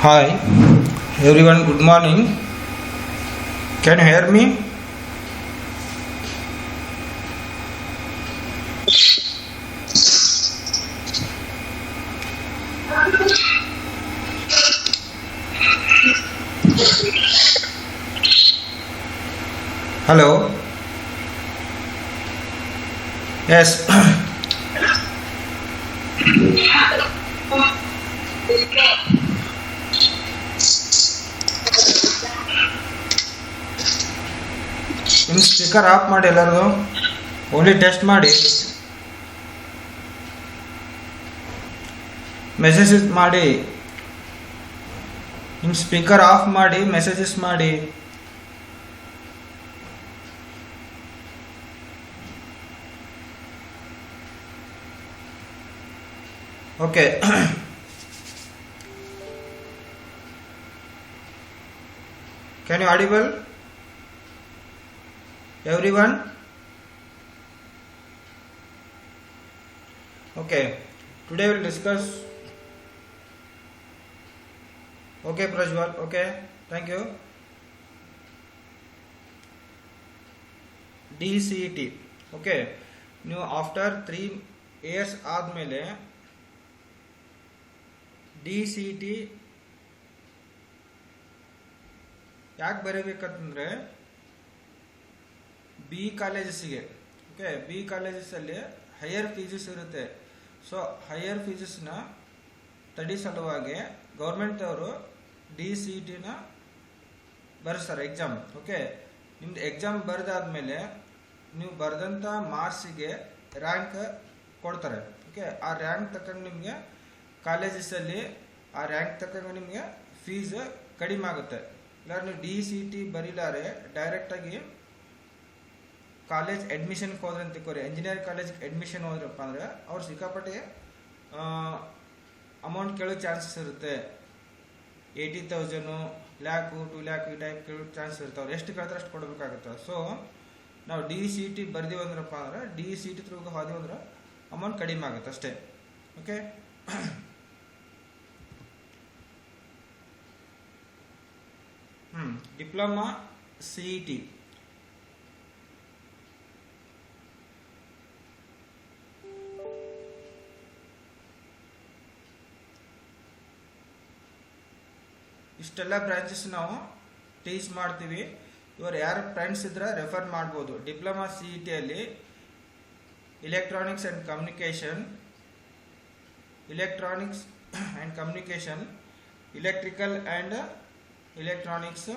Hi, everyone. Good morning. Can you hear me? Hello. Yes. ನಿಮ್ಮ speaker off ಮಾಡಿ ಎಲ್ಲರದು. Only text ಮಾಡಿ. Messages ಮಾಡಿ. ನಿಮ್ಮ ಸ್ಪೀಕರ್ ಆಫ್ ಮಾಡಿ ಮೆಸೇಜಸ್ ಮಾಡಿ. Okay. Can you audible? Everyone? Okay. Today we'll discuss. Okay, Prajwal. Okay. Thank you. DCET. Okay. Now after 3 years ಆದ್ಮೇಲೆ DCET ಯಾಕೆ ಬರೀಬೇಕಂತಂದ್ರೆ ಬಿ ಕಾಲೇಜಸ್ಸಿಗೆ. ಓಕೆ, ಬಿ ಕಾಲೇಜಸ್ಸಲ್ಲಿ ಹೈಯರ್ ಫೀಸಸ್ ಇರುತ್ತೆ. ಸೊ ಹೈಯರ್ ಫೀಸಸ್ನ ತಡಿ ಸಲುವಾಗಿ ಗೌರ್ಮೆಂಟ್ ಅವರು DCETನ ಬರೆಸ್ತಾರೆ ಎಕ್ಸಾಮ್. ಓಕೆ, ನಿಮ್ದು ಎಕ್ಸಾಮ್ ಬರೆದಾದ್ಮೇಲೆ ನೀವು ಬರೆದಂಥ ಮಾರ್ಕ್ಸಿಗೆ ರ್ಯಾಂಕ್ ಕೊಡ್ತಾರೆ. ಓಕೆ, ಆ ರ್ಯಾಂಕ್ ತಕ್ಕಂಗೆ ನಿಮಗೆ ಕಾಲೇಜಸ್ಸಲ್ಲಿ ಆ ರ್ಯಾಂಕ್ ತಕ್ಕಂಗೆ ನಿಮಗೆ ಫೀಸ್ ಕಡಿಮೆ ಆಗುತ್ತೆ. ಇಲ್ಲ ನೀವು DCET ಬರೀಲಾರೆ ಡೈರೆಕ್ಟಾಗಿ ಕಾಲೇಜ್ ಅಡ್ಮಿಷನ್ಗೆ ಹೋದ್ರೆ ಅಂತ ತಿಳ್ಕೊರಿ, ಇಂಜಿನಿಯರಿಂಗ್ ಕಾಲೇಜ್ಗೆ ಅಡ್ಮಿಷನ್ ಹೋದ್ರಪ್ಪ ಅಂದರೆ ಅವ್ರು ಸಿಕ್ಕಾಪಟ್ಟೆ ಅಮೌಂಟ್ ಕೇಳೋ ಚಾನ್ಸಸ್ ಇರುತ್ತೆ. 80,000, ಲ್ಯಾಕು, 2 ಲ್ಯಾಕ್ ಈ ಟೈಪ್ ಕೇಳೋ ಚಾನ್ಸಸ್ ಇರುತ್ತೆ. ಅವ್ರು ಎಷ್ಟು ಕೇಳ್ತಾರೆ ಅಷ್ಟು ಕೊಡಬೇಕಾಗುತ್ತೆ. ಸೊ ನಾವು DCET ಬರ್ದೀವಂದ್ರಪ್ಪ ಅಂದ್ರೆ DCET ಥ್ರೂ ಹೋದಿವಂದ್ರೆ ಅಮೌಂಟ್ ಕಡಿಮೆ ಆಗುತ್ತೆ ಅಷ್ಟೇ. Okay, diploma CET. ಇಷ್ಟೆಲ್ಲ ಬ್ರಾಂಚಸ್ ನಾವು ಟೀಚ್ ಮಾಡ್ತೀವಿ. ಇವರು ಯಾರು ಫ್ರೆಂಡ್ಸ್ ಇದ್ರೆ ರೆಫರ್ ಮಾಡ್ಬೋದು. ಡಿಪ್ಲೊಮಾ CET ಅಲ್ಲಿ electronics and communication, electrical and electronics,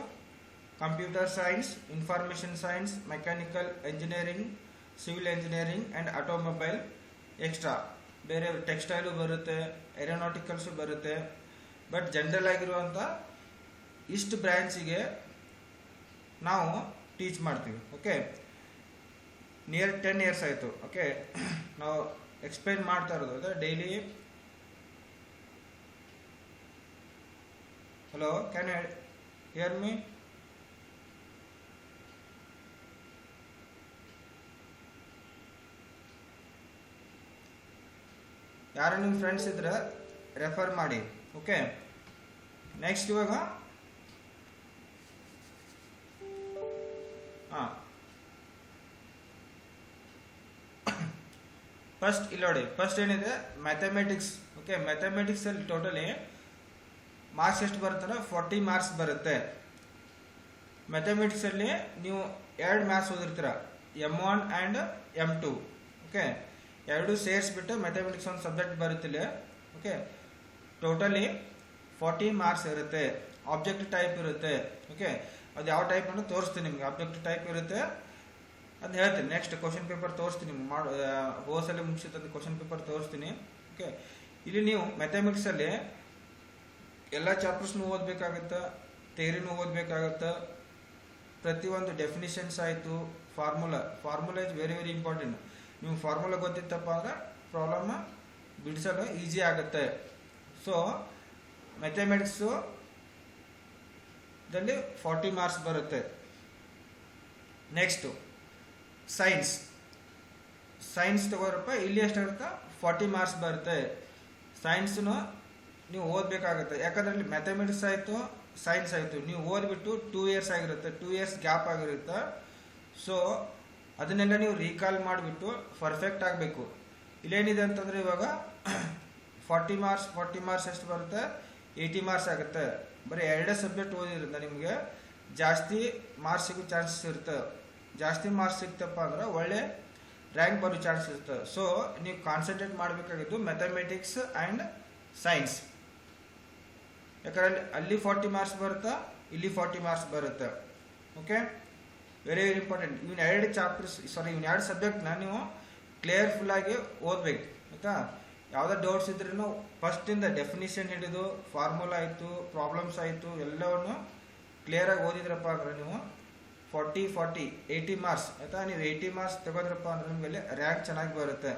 computer science, information science, mechanical engineering, civil engineering and automobile, extra ಬೇರೆ ಟೆಕ್ಸ್ಟೈಲು ಬರುತ್ತೆ, ಏರೋನಾಟಿಕಲ್ಸು ಬರುತ್ತೆ. ಬಟ್ ಜನರಲ್ ಆಗಿರುವಂಥ ಇಷ್ಟು ಬ್ರ್ಯಾಂಚಿಗೆ ನಾವು ಟೀಚ್ ಮಾಡ್ತೀವಿ. ಓಕೆ, ನಿಯರ್ 10 years ಆಯಿತು. ಓಕೆ, ನಾವು ಎಕ್ಸ್ಪ್ಲೈನ್ ಮಾಡ್ತಾ ಇರೋದು daily. Hello, can you hear me? ಯಾರು ನಿಮ್ಮ ಫ್ರೆಂಡ್ಸ್ ಇದ್ರೆ ರೆಫರ್ ಮಾಡಿ. ಓಕೆ, ನೆಕ್ಸ್ಟ್ ಇವಾಗ ಫಸ್ಟ್ ಇಲ್ಲಿ ನೋಡಿ, ಫಸ್ಟ್ ಏನಿದೆ ಮ್ಯಾಥಮೆಟಿಕ್ಸ್. ಓಕೆ, ಮ್ಯಾಥಮೆಟಿಕ್ಸ್ ಅಲ್ಲಿ ಟೋಟಲಿ ಮಾರ್ಕ್ಸ್ ಎಷ್ಟು ಬರುತ್ತಲ್ಲ 40 ಮಾರ್ಕ್ಸ್ ಬರುತ್ತೆ. ಮ್ಯಾಥಮೆಟಿಕ್ಸ್ ಅಲ್ಲಿ ನೀವು 2 maths ಓದಿರ್ತೀರ, M1 and M2. Okay, ಎರಡು ಸೇರಿಸ್ಬಿಟ್ಟು ಮ್ಯಾಥಮೆಟಿಕ್ಸ್ ಒಂದು ಸಬ್ಜೆಕ್ಟ್ ಬರುತ್ತಿಲ್ಲ. ಓಕೆ, ಟೋಟಲಿ 40 ಮಾರ್ಕ್ಸ್ ಇರುತ್ತೆ. ಆಬ್ಜೆಕ್ಟ್ ಟೈಪ್ ಇರುತ್ತೆ. ಓಕೆ, ಅದು ಯಾವ ಟೈಪ್ ಅಂತ ತೋರಿಸ್ತೀನಿ ನಿಮ್ಗೆ. ಆಬ್ಜೆಕ್ಟ್ ಟೈಪ್ ಇರುತ್ತೆ, ಅದು ಹೇಳ್ತೀನಿ. ನೆಕ್ಸ್ಟ್ ಕ್ವಶನ್ ಪೇಪರ್ ತೋರಿಸ್ತೀನಿ. ಹೋಸಲ್ಲಿ ಮುಗಿಸಿದ ಕ್ವಶನ್ ಪೇಪರ್ ತೋರಿಸ್ತೀನಿ. ಓಕೆ, ಇಲ್ಲಿ ನೀವು ಮ್ಯಾಥಮೆಟಿಕ್ಸಲ್ಲಿ ಎಲ್ಲ ಚಾಪ್ಟರ್ಸ್ನು ಓದಬೇಕಾಗತ್ತೆ, ಥಿಯರಿನೂ ಓದಬೇಕಾಗತ್ತೆ. ಪ್ರತಿಯೊಂದು ಡೆಫಿನಿಷನ್ಸ್ ಆಯಿತು, formula is very very important. ನೀವು ಫಾರ್ಮುಲಾ ಗೊತ್ತಿತ್ತಪ್ಪ ಅಂದ್ರೆ ಪ್ರಾಬ್ಲಮ್ ಬಿಡಿಸಲು ಈಸಿ ಆಗುತ್ತೆ. ಸೊ ಮ್ಯಾಥಮೆಟಿಕ್ಸು ದಲ್ಲಿ 40 ಮಾರ್ಕ್ಸ್ ಬರುತ್ತೆ. ನೆಕ್ಸ್ಟು ಸೈನ್ಸ್ ತಗೋರಪ್ಪ, ಇಲ್ಲಿ ಎಷ್ಟಾಗುತ್ತೆ 40 ಮಾರ್ಕ್ಸ್ ಬರುತ್ತೆ. ಸೈನ್ಸ್ನು ನೀವು ಓದಬೇಕಾಗುತ್ತೆ. ಯಾಕಂದ್ರೆ ಇಲ್ಲಿ ಮ್ಯಾಥಮೆಟಿಕ್ಸ್ ಆಯಿತು, ಸೈನ್ಸ್ ಆಯಿತು, ನೀವು ಓದ್ಬಿಟ್ಟು 2 ಇಯರ್ಸ್ ಆಗಿರುತ್ತೆ, 2 ಇಯರ್ಸ್ ಗ್ಯಾಪ್ ಆಗಿರುತ್ತೆ. ಸೊ ಅದನ್ನೆಲ್ಲ ನೀವು ರೀಕಾಲ್ ಮಾಡಿಬಿಟ್ಟು ಪರ್ಫೆಕ್ಟ್ ಆಗಬೇಕು. ಇಲ್ಲೇನಿದೆ ಅಂತಂದರೆ ಇವಾಗ 40 ಮಾರ್ಕ್ಸ್ ಎಷ್ಟು ಬರುತ್ತೆ, 80 ಮಾರ್ಕ್ಸ್ ಆಗುತ್ತೆ. ಬರೀ 2 ಸಬ್ಜೆಕ್ಟ್ ಓದಿರೋದ್ರಿಂದ ನಿಮಗೆ ಜಾಸ್ತಿ ಮಾರ್ಕ್ಸ್ ಸಿಗೋ ಚಾನ್ಸಸ್ ಇರುತ್ತೆ. ಜಾಸ್ತಿ ಮಾರ್ಕ್ಸ್ ಸಿಗ್ತಪ್ಪ ಅಂದ್ರೆ ಒಳ್ಳೆ ರ್ಯಾಂಕ್ ಬರೋ ಚಾನ್ಸಸ್ ಇರುತ್ತೆ. ಸೊ ನೀವು ಕಾನ್ಸಂಟ್ರೇಟ್ ಮಾಡಬೇಕಾಗಿದ್ದು ಮ್ಯಾಥಮೆಟಿಕ್ಸ್ ಆ್ಯಂಡ್ ಸೈನ್ಸ್. ಯಾಕಂದ್ರೆ ಅಲ್ಲಿ 40 ಮಾರ್ಕ್ಸ್ ಬರುತ್ತೆ, ಇಲ್ಲಿ 40 ಮಾರ್ಕ್ಸ್ ಬರುತ್ತೆ. Okay, very very important. Even 2 ಸಬ್ಜೆಕ್ಟ್ನ ನೀವು ಕ್ಲಿಯರ್ಫುಲ್ ಆಗಿ ಓದ್ಬೇಕು ಆಯ್ತಾ. ಯಾವುದೇ ಡೌಟ್ಸ್ ಇದ್ರೂ ಫಸ್ಟಿಂದ ಡೆಫಿನಿಷನ್ ಹಿಡಿದು ಫಾರ್ಮುಲಾ ಆಯಿತು, ಪ್ರಾಬ್ಲಮ್ಸ್ ಆಯಿತು, ಎಲ್ಲವನ್ನು ಕ್ಲಿಯರಾಗಿ ಓದಿದ್ರಪ್ಪ ಅಂದ್ರೆ ನೀವು 80 ಮಾರ್ಕ್ಸ್ ಆಯ್ತಾ. ನೀವು 80 ಮಾರ್ಕ್ಸ್ ತಗೋದ್ರಪ್ಪ ಅಂದ್ರೆ ನಿಮಗೆ ರ್ಯಾಂಕ್ ಚೆನ್ನಾಗಿ ಬರುತ್ತೆ.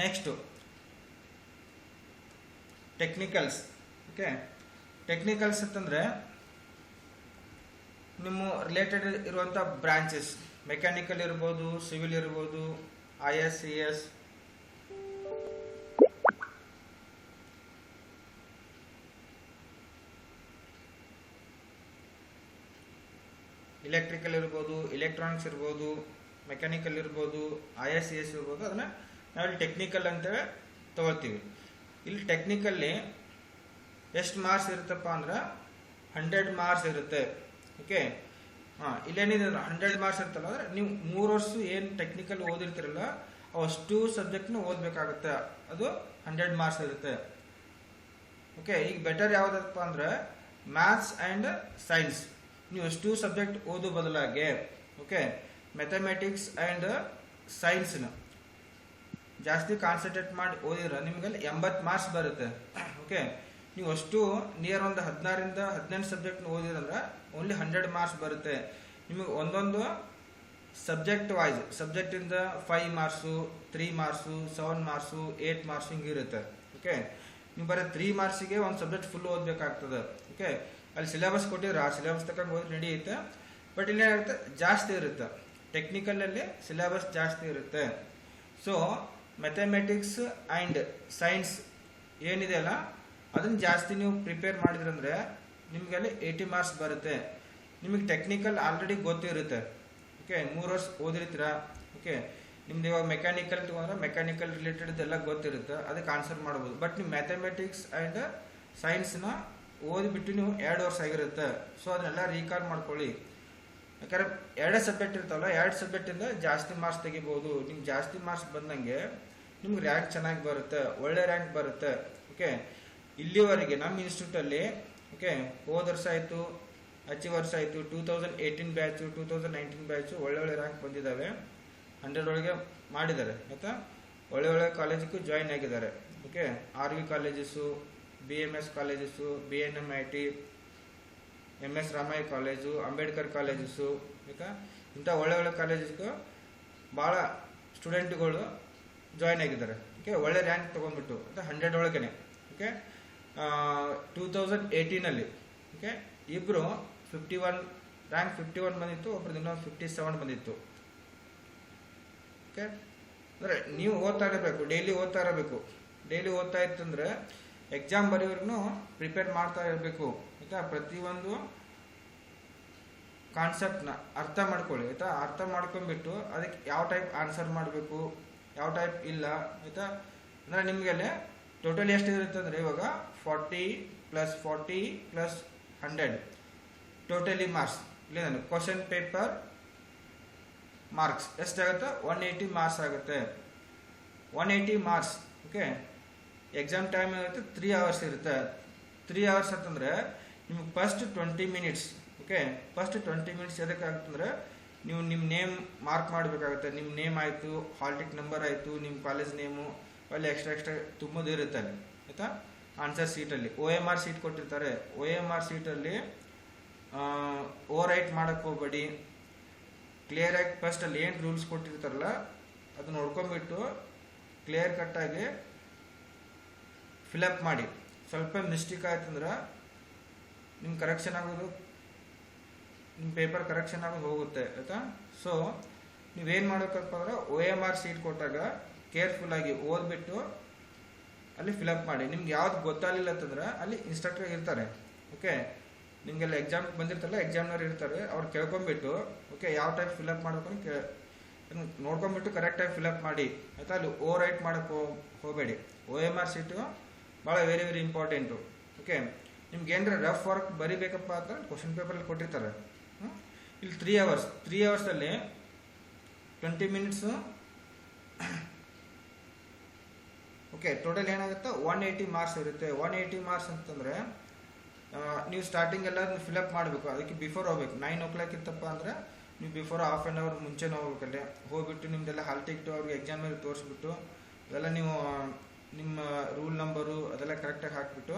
Next technicals. ಓಕೆ, ಟೆಕ್ನಿಕಲ್ಸ್ ಅಂತಂದರೆ ನಿಮ್ಮ ರಿಲೇಟೆಡ್ ಇರುವಂಥ ಬ್ರಾಂಚಸ್, ಮೆಕ್ಯಾನಿಕಲ್ ಇರ್ಬೋದು, ಸಿವಿಲ್ ಇರ್ಬೋದು, IS CS, ಎಲೆಕ್ಟ್ರಿಕಲ್ ಇರ್ಬೋದು, ಎಲೆಕ್ಟ್ರಾನಿಕ್ಸ್ ಇರ್ಬೋದು, ಮೆಕ್ಯಾನಿಕಲ್ ಇರ್ಬೋದು, IS CS ಇರ್ಬೋದು, ಅದನ್ನು ನಾವಿಲ್ಲಿ ಟೆಕ್ನಿಕಲ್ ಅಂತೇಳಿ ತಗೊಳ್ತೀವಿ. ಇಲ್ಲಿ ಟೆಕ್ನಿಕಲ್ಲಿ ಎಷ್ಟು ಮಾರ್ಕ್ಸ್ ಇರುತ್ತಪ್ಪ ಅಂದ್ರೆ 100 ಮಾರ್ಕ್ಸ್ ಇರುತ್ತೆ. ಓಕೆ, ಇಲ್ಲೇನಿದೆ 100 ಮಾರ್ಕ್ಸ್ ಇರ್ತಲ್ಲ ಅಂದ್ರೆ ನೀವು 3 ವರ್ಷ ಏನು ಟೆಕ್ನಿಕಲ್ ಓದಿರ್ತಿರಲ್ಲ ಅಷ್ಟು ಸಬ್ಜೆಕ್ಟ್ನ ಓದಬೇಕಾಗುತ್ತೆ. ಅದು 100 ಮಾರ್ಕ್ಸ್ ಇರುತ್ತೆ. ಓಕೆ, ಈಗ ಬೆಟರ್ ಯಾವುದಪ್ಪ ಅಂದ್ರೆ ಮ್ಯಾಥ್ಸ್ ಆ್ಯಂಡ್ ಸೈನ್ಸ್. ನೀವು ಅಷ್ಟು ಸಬ್ಜೆಕ್ಟ್ ಓದೋ ಬದಲಾಗಿ ಓಕೆ ಮ್ಯಾಥಮೆಟಿಕ್ಸ್ ಆ್ಯಂಡ್ ಸೈನ್ಸ್ನ ಜಾಸ್ತಿ ಕಾನ್ಸಂಟ್ರೇಟ್ ಮಾಡಿ ಓದಿದ್ರೆ ನಿಮ್ಗೆ 80 ಮಾರ್ಕ್ಸ್ ಬರುತ್ತೆ. ಓಕೆ, ನೀವು ಅಷ್ಟು ನಿಯರ್ ಒಂದು 16ರಿಂದ 18 ಸಬ್ಜೆಕ್ಟ್ನ ಓದಿರಂದ್ರೆ ಓನ್ಲಿ 100 ಮಾರ್ಕ್ಸ್ ಬರುತ್ತೆ. ನಿಮಗೆ ಒಂದೊಂದು ಸಬ್ಜೆಕ್ಟ್ ವೈಸ್ ಸಬ್ಜೆಕ್ಟಿಂದ 5 ಮಾರ್ಕ್ಸು, 3 ಮಾರ್ಕ್ಸು, 7 ಮಾರ್ಕ್ಸು, 8 ಮಾರ್ಕ್ಸ್ ಹಿಂಗಿರುತ್ತೆ. ಓಕೆ, ನೀವು ಬರೀ 3 ಮಾರ್ಕ್ಸಿಗೆ ಒಂದು ಸಬ್ಜೆಕ್ಟ್ ಫುಲ್ ಓದಬೇಕಾಗ್ತದೆ. ಓಕೆ, ಅಲ್ಲಿ ಸಿಲೆಬಸ್ ಕೊಟ್ಟಿದ್ರೆ ಆ ಸಿಲೆಬಸ್ ತಗೊಂಡು ಓದಿ ನಡೆಯುತ್ತೆ. ಬಟ್ ಇಲ್ಲೇನಾಗುತ್ತೆ ಜಾಸ್ತಿ ಇರುತ್ತೆ, ಟೆಕ್ನಿಕಲಲ್ಲಿ ಸಿಲೆಬಸ್ ಜಾಸ್ತಿ ಇರುತ್ತೆ. ಸೊ ಮ್ಯಾಥಮೆಟಿಕ್ಸ್ ಆ್ಯಂಡ್ ಸೈನ್ಸ್ ಏನಿದೆ ಅಲ್ಲ ಅದನ್ನು ಜಾಸ್ತಿ ನೀವು ಪ್ರಿಪೇರ್ ಮಾಡಿದ್ರಂದ್ರೆ ನಿಮಗೆ ಅಲ್ಲಿ 80 ಮಾರ್ಕ್ಸ್ ಬರುತ್ತೆ. ನಿಮಗೆ ಟೆಕ್ನಿಕಲ್ ಆಲ್ರೆಡಿ ಗೊತ್ತಿರುತ್ತೆ. ಓಕೆ, 3 ವರ್ಷ ಓದಿರ್ತೀರ. ಓಕೆ, ನಿಮ್ದು ಇವಾಗ ಮೆಕ್ಯಾನಿಕಲ್ ತಗೊಂಡ್ರೆ ಮೆಕ್ಯಾನಿಕಲ್ ರಿಲೇಟೆಡ್ ಎಲ್ಲ ಗೊತ್ತಿರುತ್ತೆ, ಅದಕ್ಕೆ ಆನ್ಸರ್ ಮಾಡ್ಬೋದು. ಬಟ್ ನೀವು ಮ್ಯಾಥಮೆಟಿಕ್ಸ್ ಆ್ಯಂಡ್ ಸೈನ್ಸ್ನ ಓದಿಬಿಟ್ಟು ನೀವು 2 ವರ್ಷ ಆಗಿರುತ್ತೆ. ಸೊ ಅದನ್ನೆಲ್ಲ ರೀಕಾಲ್ ಮಾಡ್ಕೊಳ್ಳಿ. ಯಾಕಂದ್ರೆ 2 ಸಬ್ಜೆಕ್ಟ್ ಇರ್ತಾವಲ್ಲ, 2 ಸಬ್ಜೆಕ್ಟಿಂದ ಜಾಸ್ತಿ ಮಾರ್ಕ್ಸ್ ತೆಗಿಬೋದು. ನಿಮ್ಗೆ ಜಾಸ್ತಿ ಮಾರ್ಕ್ಸ್ ಬಂದಂಗೆ ನಿಮ್ಗೆ ರ್ಯಾಂಕ್ ಚೆನ್ನಾಗಿ ಬರುತ್ತೆ, ಒಳ್ಳೆ ರ್ಯಾಂಕ್ ಬರುತ್ತೆ. ಓಕೆ, ಇಲ್ಲಿವರೆಗೆ ನಮ್ಮ ಇನ್ಸ್ಟಿಟ್ಯೂಟಲ್ಲಿ ಓಕೆ ಹೋದ ವರ್ಷ ಆಯಿತು, ಅಚೀವರ್ಸ್ ಆಯಿತು, 2018 ಬ್ಯಾಚು, 2019 ಬ್ಯಾಚು ಒಳ್ಳೆ ರ್ಯಾಂಕ್ ಬಂದಿದ್ದಾವೆ. 100 ಒಳಗೆ ಮಾಡಿದ್ದಾರೆ ಆಯಿತಾ. ಒಳ್ಳೆ ಕಾಲೇಜಿಗೂ ಜಾಯಿನ್ ಆಗಿದ್ದಾರೆ. Okay, RV colleges, BMS colleges, BNM IT, MS Ramaiah college, Ambedkar colleges ಆಯಿತಾ. ಇಂಥ ಒಳ್ಳೆ ಕಾಲೇಜಸ್ಗೂ ಭಾಳ ಸ್ಟೂಡೆಂಟ್ಗಳು ಜಾಯಿನ್ ಆಗಿದ್ದಾರೆ. ಓಕೆ, ಒಳ್ಳೆ ರ್ಯಾಂಕ್ ತೊಗೊಂಡ್ಬಿಟ್ಟು ಅಂತ 100 ಒಳಗೇ. ಓಕೆ, 2018 ಓಕೆ ಇಬ್ಬರು 51 ಬಂದಿತ್ತು, ಒಬ್ರದ್ದು ಇನ್ನೊಂದು 57 ಬಂದಿತ್ತು. ಓಕೆ, ಅಂದರೆ ನೀವು ಓದ್ತಾ ಇರಬೇಕು, ಡೈಲಿ ಓದ್ತಾ ಇತ್ತಂದರೆ ಎಕ್ಸಾಮ್ ಬರೆಯೋರ್ಗೂ ಪ್ರಿಪೇರ್ ಮಾಡ್ತಾ ಇರಬೇಕು ಆಯಿತಾ. ಪ್ರತಿಯೊಂದು ಕಾನ್ಸೆಪ್ಟ್ನ ಅರ್ಥ ಮಾಡ್ಕೊಳ್ಳಿ ಆಯಿತಾ. ಅರ್ಥ ಮಾಡ್ಕೊಂಡ್ಬಿಟ್ಟು ಅದಕ್ಕೆ ಯಾವ ಟೈಪ್ ಆನ್ಸರ್ ಮಾಡಬೇಕು, ಯಾವ ಟೈಪ್ ಇಲ್ಲ ಆಯಿತಾ. ಅಂದರೆ ನಿಮಗೆಲ್ಲ ಟೋಟಲ್ ಎಷ್ಟು ಇರುತ್ತೆ ಅಂದರೆ ಇವಾಗ 40 + 40 + 100 ಟೋಟಲಿ ಮಾರ್ಕ್ಸ್. ಇಲ್ಲ ಕ್ವಶನ್ ಪೇಪರ್ ಮಾರ್ಕ್ಸ್ ಎಷ್ಟಾಗುತ್ತೆ, 180 ಮಾರ್ಕ್ಸ್ ಆಗುತ್ತೆ. 180 ಮಾರ್ಕ್ಸ್. ಓಕೆ, ಎಕ್ಸಾಮ್ ಟೈಮ್ ಇರುತ್ತೆ 3 ಅವರ್ಸ್ ಇರುತ್ತೆ. 3 ಅವರ್ಸ್ ಅಂತಂದರೆ ನಿಮಗೆ first 20 minutes. Okay, first 20 minutes ಎದಕ್ಕೆ ಆಗುತ್ತಂದ್ರೆ ನೀವು ನಿಮ್ಮ ನೇಮ್ ಮಾರ್ಕ್ ಮಾಡಬೇಕಾಗುತ್ತೆ. ನಿಮ್ಮ ನೇಮ್ ಆಯಿತು, ಹಾಲ್ ಟಿಕೆಟ್ ನಂಬರ್ ಆಯಿತು, ನಿಮ್ಮ ಕಾಲೇಜ್ ನೇಮು ಅಲ್ಲಿ ಎಕ್ಸ್ಟ್ರಾ ತುಂಬೋದು ಇರುತ್ತೆ ಅಲ್ಲಿ ಆಯಿತಾ. ಆನ್ಸರ್ ಸೀಟಲ್ಲಿ OMR ಸೀಟ್ ಕೊಟ್ಟಿರ್ತಾರೆ. OMR ಸೀಟಲ್ಲಿ ಓವರ್ ರೈಟ್ ಮಾಡೋಕ್ಕೆ ಹೋಗಬೇಡಿ. ಕ್ಲಿಯರಾಗಿ ಫಸ್ಟ್ ಅಲ್ಲಿ ಏನು ರೂಲ್ಸ್ ಕೊಟ್ಟಿರ್ತಾರಲ್ಲ ಅದು ನೋಡ್ಕೊಂಬಿಟ್ಟು ಕ್ಲಿಯರ್ ಕಟ್ಟಾಗಿ ಫಿಲಪ್ ಮಾಡಿ. ಸ್ವಲ್ಪ ಮಿಸ್ಟೇಕ್ ಆಯ್ತಂದ್ರೆ ನಿಮ್ಮ ಕರೆಕ್ಷನ್ ಆಗೋದು, ನಿಮ್ಮ ಪೇಪರ್ ಕರೆಕ್ಷನ್ ಆಗೋದು ಹೋಗುತ್ತೆ ಆಯಿತಾ. ಸೊ ನೀವೇನು ಮಾಡಬೇಕಪ್ಪ ಅಂದ್ರೆ OMR ಸೀಟ್ ಕೊಟ್ಟಾಗ ಕೇರ್ಫುಲ್ಲಾಗಿ ಓದ್ಬಿಟ್ಟು ಅಲ್ಲಿ ಫಿಲಪ್ ಮಾಡಿ. ನಿಮ್ಗೆ ಯಾವ್ದು ಗೊತ್ತಾಗಲಿಲ್ಲ ಅಂತಂದ್ರೆ ಅಲ್ಲಿ ಇನ್ಸ್ಟ್ರಕ್ಟರ್ ಇರ್ತಾರೆ. ಓಕೆ, ನಿಮಗೆಲ್ಲ ಎಕ್ಸಾಮ್ ಬಂದಿರ್ತಾರಲ್ಲ, ಎಕ್ಸಾಮ್ನವ್ರು ಇರ್ತಾರೆ, ಅವ್ರು ಕೇಳ್ಕೊಂಬಿಟ್ಟು ಓಕೆ ಯಾವ ಟೈಪ್ ಫಿಲಪ್ ಮಾಡಬೇಕು ಅಂತ ನೋಡ್ಕೊಂಬಿಟ್ಟು ಕರೆಕ್ಟಾಗಿ ಫಿಲಪ್ ಮಾಡಿ ಆಯಿತಾ. ಅಲ್ಲಿ ಓವರ್ ರೈಟ್ ಮಾಡೋಕ್ಕೆ ಹೋಗಬೇಡಿ. OMR ಶೀಟು ಭಾಳ ವೆರಿ ವೆರಿ ಇಂಪಾರ್ಟೆಂಟು. ಓಕೆ, ನಿಮ್ಗೆ ಏನಾರ ರಫ್ ವರ್ಕ್ ಬರಿಬೇಕಪ್ಪ ಅಂತ ಕ್ವಶನ್ ಪೇಪರಲ್ಲಿ ಕೊಟ್ಟಿರ್ತಾರೆ. ಇಲ್ಲಿ 3 hours, 3 hours ಅಲ್ಲಿ 20 minutes. ಓಕೆ, ಟೋಟಲ್ ಏನಾಗುತ್ತೆ 180 ಮಾರ್ಕ್ಸ್ ಇರುತ್ತೆ. 180 ಮಾರ್ಕ್ಸ್ ಅಂತಂದರೆ ನೀವು ಸ್ಟಾರ್ಟಿಂಗ್ ಎಲ್ಲ ಫಿಲಪ್ ಮಾಡಬೇಕು. ಅದಕ್ಕೆ ಬಿಫೋರ್ ಹೋಗ್ಬೇಕು. 9 o'clock ಇತ್ತಪ್ಪ ಅಂದರೆ ನೀವು ಬಿಫೋರ್ ಹಾಫ್ ಆನ್ ಅವರ್ ಮುಂಚೆನೇ ಹೋಗ್ಬೇಕಲ್ಲೇ. ಹೋಗ್ಬಿಟ್ಟು ನಿಮ್ದೆಲ್ಲ ಹಾಲ್ ಟಿಕೆಟು ಅವ್ರಿಗೆ ಎಕ್ಸಾಮ್ ಮೇಲೆ ತೋರಿಸ್ಬಿಟ್ಟು ಅದೆಲ್ಲ ನೀವು ನಿಮ್ಮ ರೂಲ್ ನಂಬರು ಅದೆಲ್ಲ ಕರೆಕ್ಟಾಗಿ ಹಾಕಿಬಿಟ್ಟು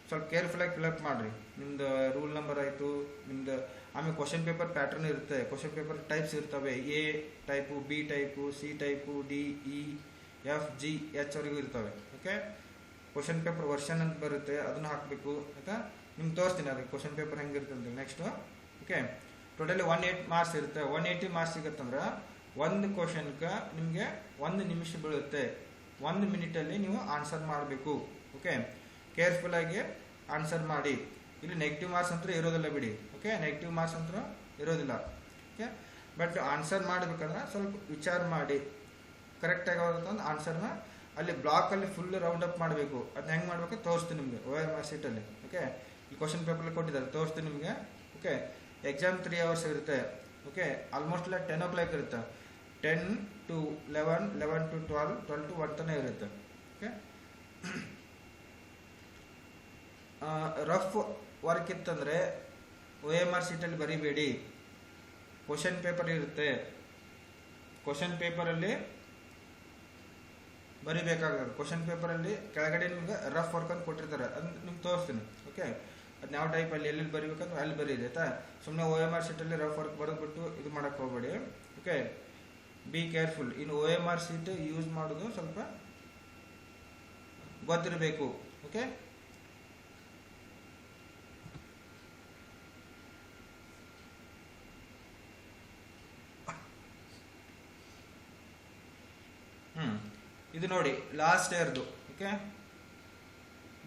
ಸ್ವಲ್ಪ ಕೇರ್ಫುಲ್ಲಾಗಿ ಫಿಲಪ್ ಮಾಡಿರಿ. ನಿಮ್ದು ರೂಲ್ ನಂಬರ್ ಆಯಿತು ನಿಮ್ದು. ಆಮೇಲೆ ಕ್ವಶನ್ ಪೇಪರ್ ಪ್ಯಾಟರ್ನ್ ಇರುತ್ತೆ. ಕ್ವಶನ್ ಪೇಪರ್ ಟೈಪ್ಸ್ ಇರ್ತವೆ. A type, B type, C type, D, E, F, G, H ವರೆಗೂ ಇರ್ತವೆ. ಓಕೆ, ಕ್ವಶನ್ ಪೇಪರ್ ವರ್ಷನ್ ಅಂತ ಬರುತ್ತೆ, ಅದನ್ನು ಹಾಕಬೇಕು ಆಯಿತಾ. ನಿಮ್ಗೆ ತೋರಿಸ್ತೀನಿ ಅದಕ್ಕೆ ಕ್ವಶನ್ ಪೇಪರ್ ಹೆಂಗಿರುತ್ತೆ ಅಂತ ನೆಕ್ಸ್ಟು. ಓಕೆ, ಟೋಟಲಿ 180 ಮಾರ್ಕ್ಸ್ ಇರುತ್ತೆ. 180 ಮಾರ್ಕ್ಸ್ ಸಿಗುತ್ತಂದ್ರೆ ಒಂದು ಕ್ವಶನ್ಗೆ ನಿಮಗೆ 1 ನಿಮಿಷ ಬೀಳುತ್ತೆ. 1 ಮಿನಿಟಲ್ಲಿ ನೀವು ಆನ್ಸರ್ ಮಾಡಬೇಕು. ಓಕೆ, ಕೇರ್ಫುಲ್ಲಾಗಿ ಆನ್ಸರ್ ಮಾಡಿ. ಇಲ್ಲಿ ನೆಗೆಟಿವ್ ಮಾರ್ಕ್ಸ್ ಅಂತೂ ಇರೋದಿಲ್ಲ ಬಿಡಿ. ಓಕೆ, ನೆಗೆಟಿವ್ ಮಾರ್ಕ್ಸ್ ಅಂತೂ ಇರೋದಿಲ್ಲ. ಓಕೆ, ಬಟ್ ಆನ್ಸರ್ ಮಾಡಬೇಕಂದ್ರೆ ಸ್ವಲ್ಪ ವಿಚಾರ ಮಾಡಿ ಕರೆಕ್ಟಾಗಿ ಆಗುತ್ತೆ ಆನ್ಸರ್ನ ಅಲ್ಲಿ ಬ್ಲಾಕಲ್ಲಿ ಫುಲ್ ರೌಂಡ್ ಅಪ್ ಮಾಡಬೇಕು. ಅದನ್ನ ಹೆಂಗೆ ಮಾಡಬೇಕು ತೋರಿಸ್ತೀನಿ ನಿಮಗೆ OMR ಶೀಟಲ್ಲಿ. ಓಕೆ, ಈ ಕ್ವಶನ್ ಪೇಪರಲ್ಲಿ ಕೊಟ್ಟಿದ್ದಾರೆ, ತೋರಿಸ್ತೀನಿ ನಿಮಗೆ. ಓಕೆ, ಎಕ್ಸಾಮ್ 3 hours ಇರುತ್ತೆ. ಓಕೆ, ಆಲ್ಮೋಸ್ಟ್ ಎಲ್ಲ 10 o'clock ಇರುತ್ತೆ. 10 to 11, 11 to 12, 12 to 1 ತನಕ ಇರುತ್ತೆ. ಓಕೆ, ರಫ್ ವರ್ಕ್ ಇತ್ತಂದರೆ OMR ಶೀಟಲ್ಲಿ ಬರೀಬೇಡಿ. ಕ್ವಶನ್ ಪೇಪರ್ ಇರುತ್ತೆ, ಕ್ವಶನ್ ಪೇಪರಲ್ಲಿ ಬರಿಬೇಕಾಗುತ್ತೆ. ಕ್ವಶನ್ ಪೇಪರಲ್ಲಿ ಕೆಳಗಡೆ ನಿಮ್ಗೆ ರಫ್ ವರ್ಕ್ ಅಂತ ಕೊಟ್ಟಿರ್ತಾರೆ, ಅದನ್ನ ನಿಮ್ಗೆ ತೋರಿಸ್ತೀನಿ. ಓಕೆ, ಅದನ್ನ ಯಾವ ಟೈಪಲ್ಲಿ ಎಲ್ಲೆಲ್ಲಿ ಬರೀಬೇಕಂದ್ರೆ ಅಲ್ಲಿ ಬರೀರಿ ಆಯಿತಾ. ಸುಮ್ಮನೆ OMR ಶೀಟಲ್ಲಿ ರಫ್ ವರ್ಕ್ ಬರೆದ್ಬಿಟ್ಟು ಇದು ಮಾಡೋಕ್ಕೆ ಹೋಗಬೇಡಿ. Okay, be careful. ಇನ್ನು OMR ಶೀಟ್ ಯೂಸ್ ಮಾಡೋದು ಸ್ವಲ್ಪ ಗೊತ್ತಿರಬೇಕು. ಓಕೆ, ಇದು ನೋಡಿ ಲಾಸ್ಟ್ ಇಯರ್ದು. Okay,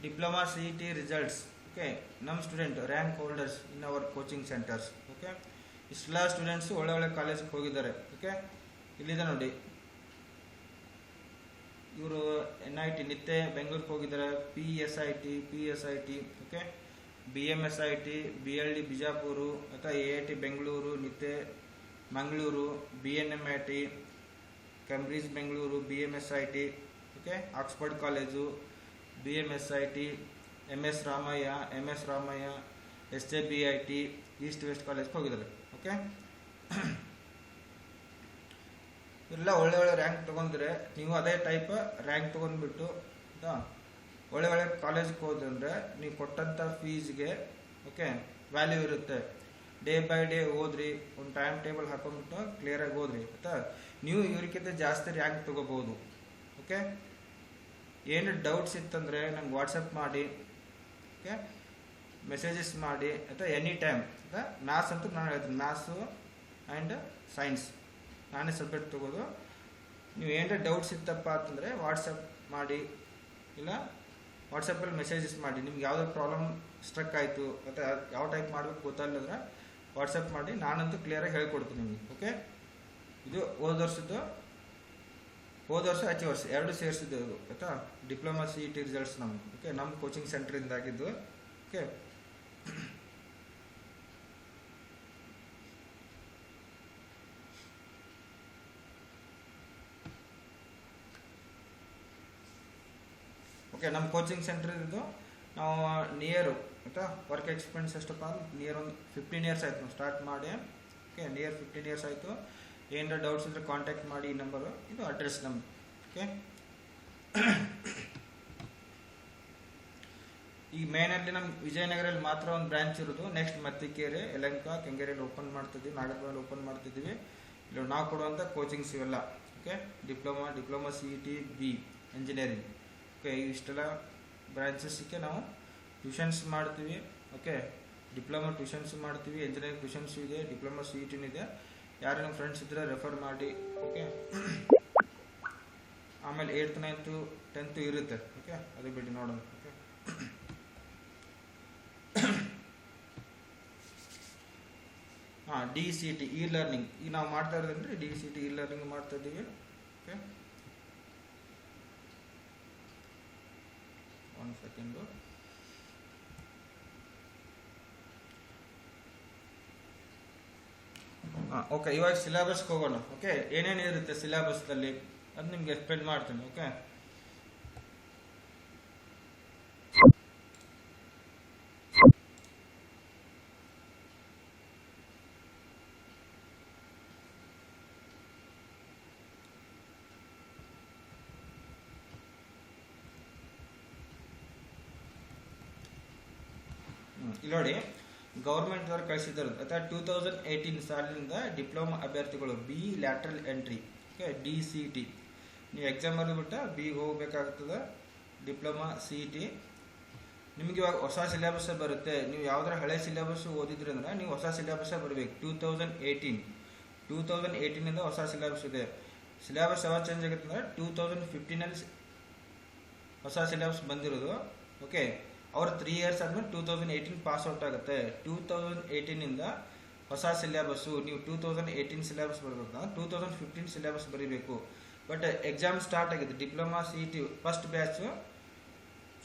diploma CET results. Okay, ನಮ್ಮ student rank holders in our coaching centres. Okay, ಇಷ್ಟೆಲ್ಲ ಸ್ಟೂಡೆಂಟ್ಸು ಒಳ್ಳೆ ಒಳ್ಳೆ ಕಾಲೇಜ್ಗೆ ಹೋಗಿದ್ದಾರೆ. ಓಕೆ, ಇಲ್ಲಿದೆ ನೋಡಿ, ಇವರು NIT ನಿತ್ಯ ಬೆಂಗಳೂರಿಗೆ ಹೋಗಿದ್ದಾರೆ, PSIT. Okay, BMSIT, BLD Bijapur ಅಥವಾ AIT ಬೆಂಗಳೂರು, ನಿತ್ಯ Mangaluru, BNMIT Cambridge Bengaluru, BMSIT. Okay, Oxford कॉलेजु, BMSIT, MS रामಯ್ಯ, SJBIT, east west college ಹೋಗಿದ್ದಾರೆ. ಓಕೆ, ಎಲ್ಲ ಒಳ್ಳೆ ಒಳ್ಳೆ ರ್ಯಾಂಕ್ ತೊಗೊಂಡ್ರೆ ನೀವು ಅದೇ ಟೈಪ್ ರ್ಯಾಂಕ್ ತೊಗೊಂಡ್ಬಿಟ್ಟು ಒಳ್ಳೆ ಒಳ್ಳೆ ಕಾಲೇಜ್ಗೆ ಹೋದ್ರೆ ನೀವು ಕೊಟ್ಟಂಥ ಫೀಸ್ಗೆ ಓಕೆ ವ್ಯಾಲ್ಯೂ ಇರುತ್ತೆ. ಡೇ ಬೈ ಡೇ ಓದ್ರಿ, ಒಂದು ಟೈಮ್ ಟೇಬಲ್ ಹಾಕೊಂಡ್ಬಿಟ್ಟು ಕ್ಲಿಯರಾಗಿ ಓದ್ರಿ ಆಯ್ತಾ. ನೀವು ಇವ್ರಿಗಿಂತ ಜಾಸ್ತಿ ರ್ಯಾಂಕ್ ತೊಗೋಬೋದು. ಓಕೆ, ಏನು ಡೌಟ್ಸ್ ಇತ್ತಂದರೆ ನಂಗೆ ವಾಟ್ಸಪ್ ಮಾಡಿ. ಓಕೆ, ಮೆಸೇಜಸ್ ಮಾಡಿ ಆಯಿತಾ, ಎನಿ ಟೈಮ್ ಆಯಿತಾ. ಮ್ಯಾಥ್ಸ್ ಅಂತೂ ನಾನು ಹೇಳ್ತೀನಿ, ಮ್ಯಾಥ್ಸು ಆ್ಯಂಡ್ ಸೈನ್ಸ್ ನಾನೇ ಸಬ್ಜೆಕ್ಟ್ ತೊಗೋದು. ನೀವು ಏನಾರ ಡೌಟ್ಸ್ ಇತ್ತಪ್ಪ ಅಂತಂದರೆ ವಾಟ್ಸಪ್ ಮಾಡಿ, ಇಲ್ಲ ವಾಟ್ಸಪ್ಪಲ್ಲಿ ಮೆಸೇಜಸ್ ಮಾಡಿ. ನಿಮ್ಗೆ ಯಾವುದೇ ಪ್ರಾಬ್ಲಮ್ ಸ್ಟ್ರಕ್ ಆಯಿತು ಅಥವಾ ಯಾವ ಟೈಪ್ ಮಾಡಬೇಕು ಗೊತ್ತಾಗಲಿದ್ರೆ ವಾಟ್ಸಪ್ ಮಾಡಿ, ನಾನಂತೂ ಕ್ಲಿಯರಾಗಿ ಹೇಳ್ಕೊಡ್ತೀನಿ ನಿಮಗೆ. ಓಕೆ, ಇದು ಹೋದ ವರ್ಷ ಅಚ್ಚಿ ವರ್ಷ 2 ಸೇರಿಸಿದ್ದು ಅದು ಆಯಿತಾ. ಡಿಪ್ಲೊಮಾ CET ರಿಸಲ್ಟ್ಸ್ ನಮ್ಗೆ. ಓಕೆ, ನಮ್ಮ ಕೋಚಿಂಗ್ ಸೆಂಟ್ರಿಂದ ಆಗಿದ್ದು. ಓಕೆ, ಓಕೆ, ನಮ್ಮ ಕೋಚಿಂಗ್ ಸೆಂಟರ್ ಇದ್ದು ನಾವು ನಿಯರು ಆಯಿತಾ. ವರ್ಕ್ ಎಕ್ಸ್ಪೀರಿಯನ್ಸ್ ಎಷ್ಟಪ್ಪ ನಿಯರ್ ಒಂದು 15 years ಆಯಿತು ನಾವು ಸ್ಟಾರ್ಟ್ ಮಾಡಿ. ಓಕೆ, ನಿಯರ್ 15 years ಆಯಿತು. ಏನಾರ ಡೌಟ್ಸ್ ಇದ್ದರೆ ಕಾಂಟ್ಯಾಕ್ಟ್ ಮಾಡಿ. ಈ ನಂಬರು, ಇದು ಅಡ್ರೆಸ್ ನಮ್ಮದು. ಓಕೆ, ಈಗ ಮೇನಲ್ಲಿ ನಮ್ಮ ವಿಜಯನಗರಲ್ಲಿ ಮಾತ್ರ ಒಂದು ಬ್ರಾಂಚ್ ಇರೋದು. ನೆಕ್ಸ್ಟ್ ಮತ್ತಿಕೆರೆ, ಯಲಹಂಕ, ಕೆಂಗೇರಿಯಲ್ಲಿ ಓಪನ್ ಮಾಡ್ತಿದ್ವಿ, ನಾಗರಬಾವಿಯಲ್ಲಿ ಓಪನ್ ಮಾಡ್ತಿದ್ದೀವಿ. ಇಲ್ಲಿ ನಾವು ಕೊಡುವಂಥ ಕೋಚಿಂಗ್ಸ್ ಇವೆಲ್ಲ. Okay, diploma CET B engineering. Okay, ಇಷ್ಟೆಲ್ಲ ಬ್ರಾಂಚಸ್ಗೆ ನಾವು ಟ್ಯೂಷನ್ಸ್ ಮಾಡ್ತೀವಿ. ಓಕೆ, ಡಿಪ್ಲೊಮಾ ಟ್ಯೂಷನ್ಸ್ ಮಾಡ್ತೀವಿ, ಇಂಜಿನಿಯರಿಂಗ್ ಟ್ಯೂಷನ್ಸ್ ಇದೆ, ಡಿಪ್ಲೊಮಾ CET ಇದೆ. ಯಾರು ನಮ್ಮ ಫ್ರೆಂಡ್ಸ್ ಇದ್ದರೆ ರೆಫರ್ ಮಾಡಿ. ಓಕೆ, ಆಮೇಲೆ 8th 9th 10th ಇರುತ್ತೆ. ಓಕೆ, ಅದು ಬಿಡಿ ನೋಡೋಣ. ಓಕೆ, ಹಾಂ, DCT ಇ ಲರ್ನಿಂಗ್ ಈಗ ನಾವು ಮಾಡ್ತಾ ಇರೋದಂದ್ರೆ DCT ಇ ಲರ್ನಿಂಗ್ ಮಾಡ್ತಾ ಇದ್ದೀವಿ. Okay, 1 second. ಹಾಂ, ಓಕೆ, ಇವಾಗ ಸಿಲೆಬಸ್ಗೆ ಹೋಗೋಣ. ಓಕೆ, ಏನೇನು ಇರುತ್ತೆ ಸಿಲೆಬಸ್ದಲ್ಲಿ ಅದು ನಿಮ್ಗೆ ಎಕ್ಸ್ಪ್ಲೇನ್ ಮಾಡ್ತೀನಿ. ಓಕೆ, ಇಲ್ಲಿ ನೋಡಿ, ಗೌರ್ಮೆಂಟ್ ದವರು ಕಳಿಸಿದ್ದಾರೆ ಅಥವಾ 2018 ಸಾಲಿನಿಂದ ಡಿಪ್ಲೊಮಾ ಅಭ್ಯರ್ಥಿಗಳು B lateral entry, okay, DCT ನೀವು ಎಕ್ಸಾಮ್ ಬರೆದ್ಬಿಟ್ಟು ಬಿಗೆ ಹೋಗ್ಬೇಕಾಗ್ತದೆ. ಡಿಪ್ಲೊಮಾ CET ನಿಮ್ಗೆ ಇವಾಗ ಹೊಸ ಸಿಲೆಬಸ್ ಬರುತ್ತೆ. ನೀವು ಯಾವ್ದಾರ ಹಳೆ ಸಿಲೆಬಸ್ ಓದಿದ್ರಿ ಅಂದ್ರೆ ನೀವು ಹೊಸ ಸಿಲೆಬಸ್ ಬರಬೇಕು. 2018 ಹೊಸ ಸಿಲೆಬಸ್ ಇದೆ. ಸಿಲೆಬಸ್ ಯಾವಾಗ ಚೇಂಜ್ ಆಗುತ್ತೆ ಅಂದ್ರೆ 2015 ಹೊಸ ಸಿಲೆಬಸ್ ಬಂದಿರೋದು. ಓಕೆ, ಅವ್ರ 3 ಇಯರ್ಸ್ ಆದ್ಮೇಲೆ 2018 ಪಾಸ್ ಔಟ್ ಆಗುತ್ತೆ. 2018 ಹೊಸ ಸಿಲೆಬಸ್ಸು. ನೀವು 2018 ಸಿಲೆಬಸ್ ಬರಬೇಕು, 2015 ಸಿಲೆಬಸ್ ಬರೀಬೇಕು. ಬಟ್ ಎಕ್ಸಾಮ್ ಸ್ಟಾರ್ಟ್ ಆಗಿದೆ. Diploma CET first batch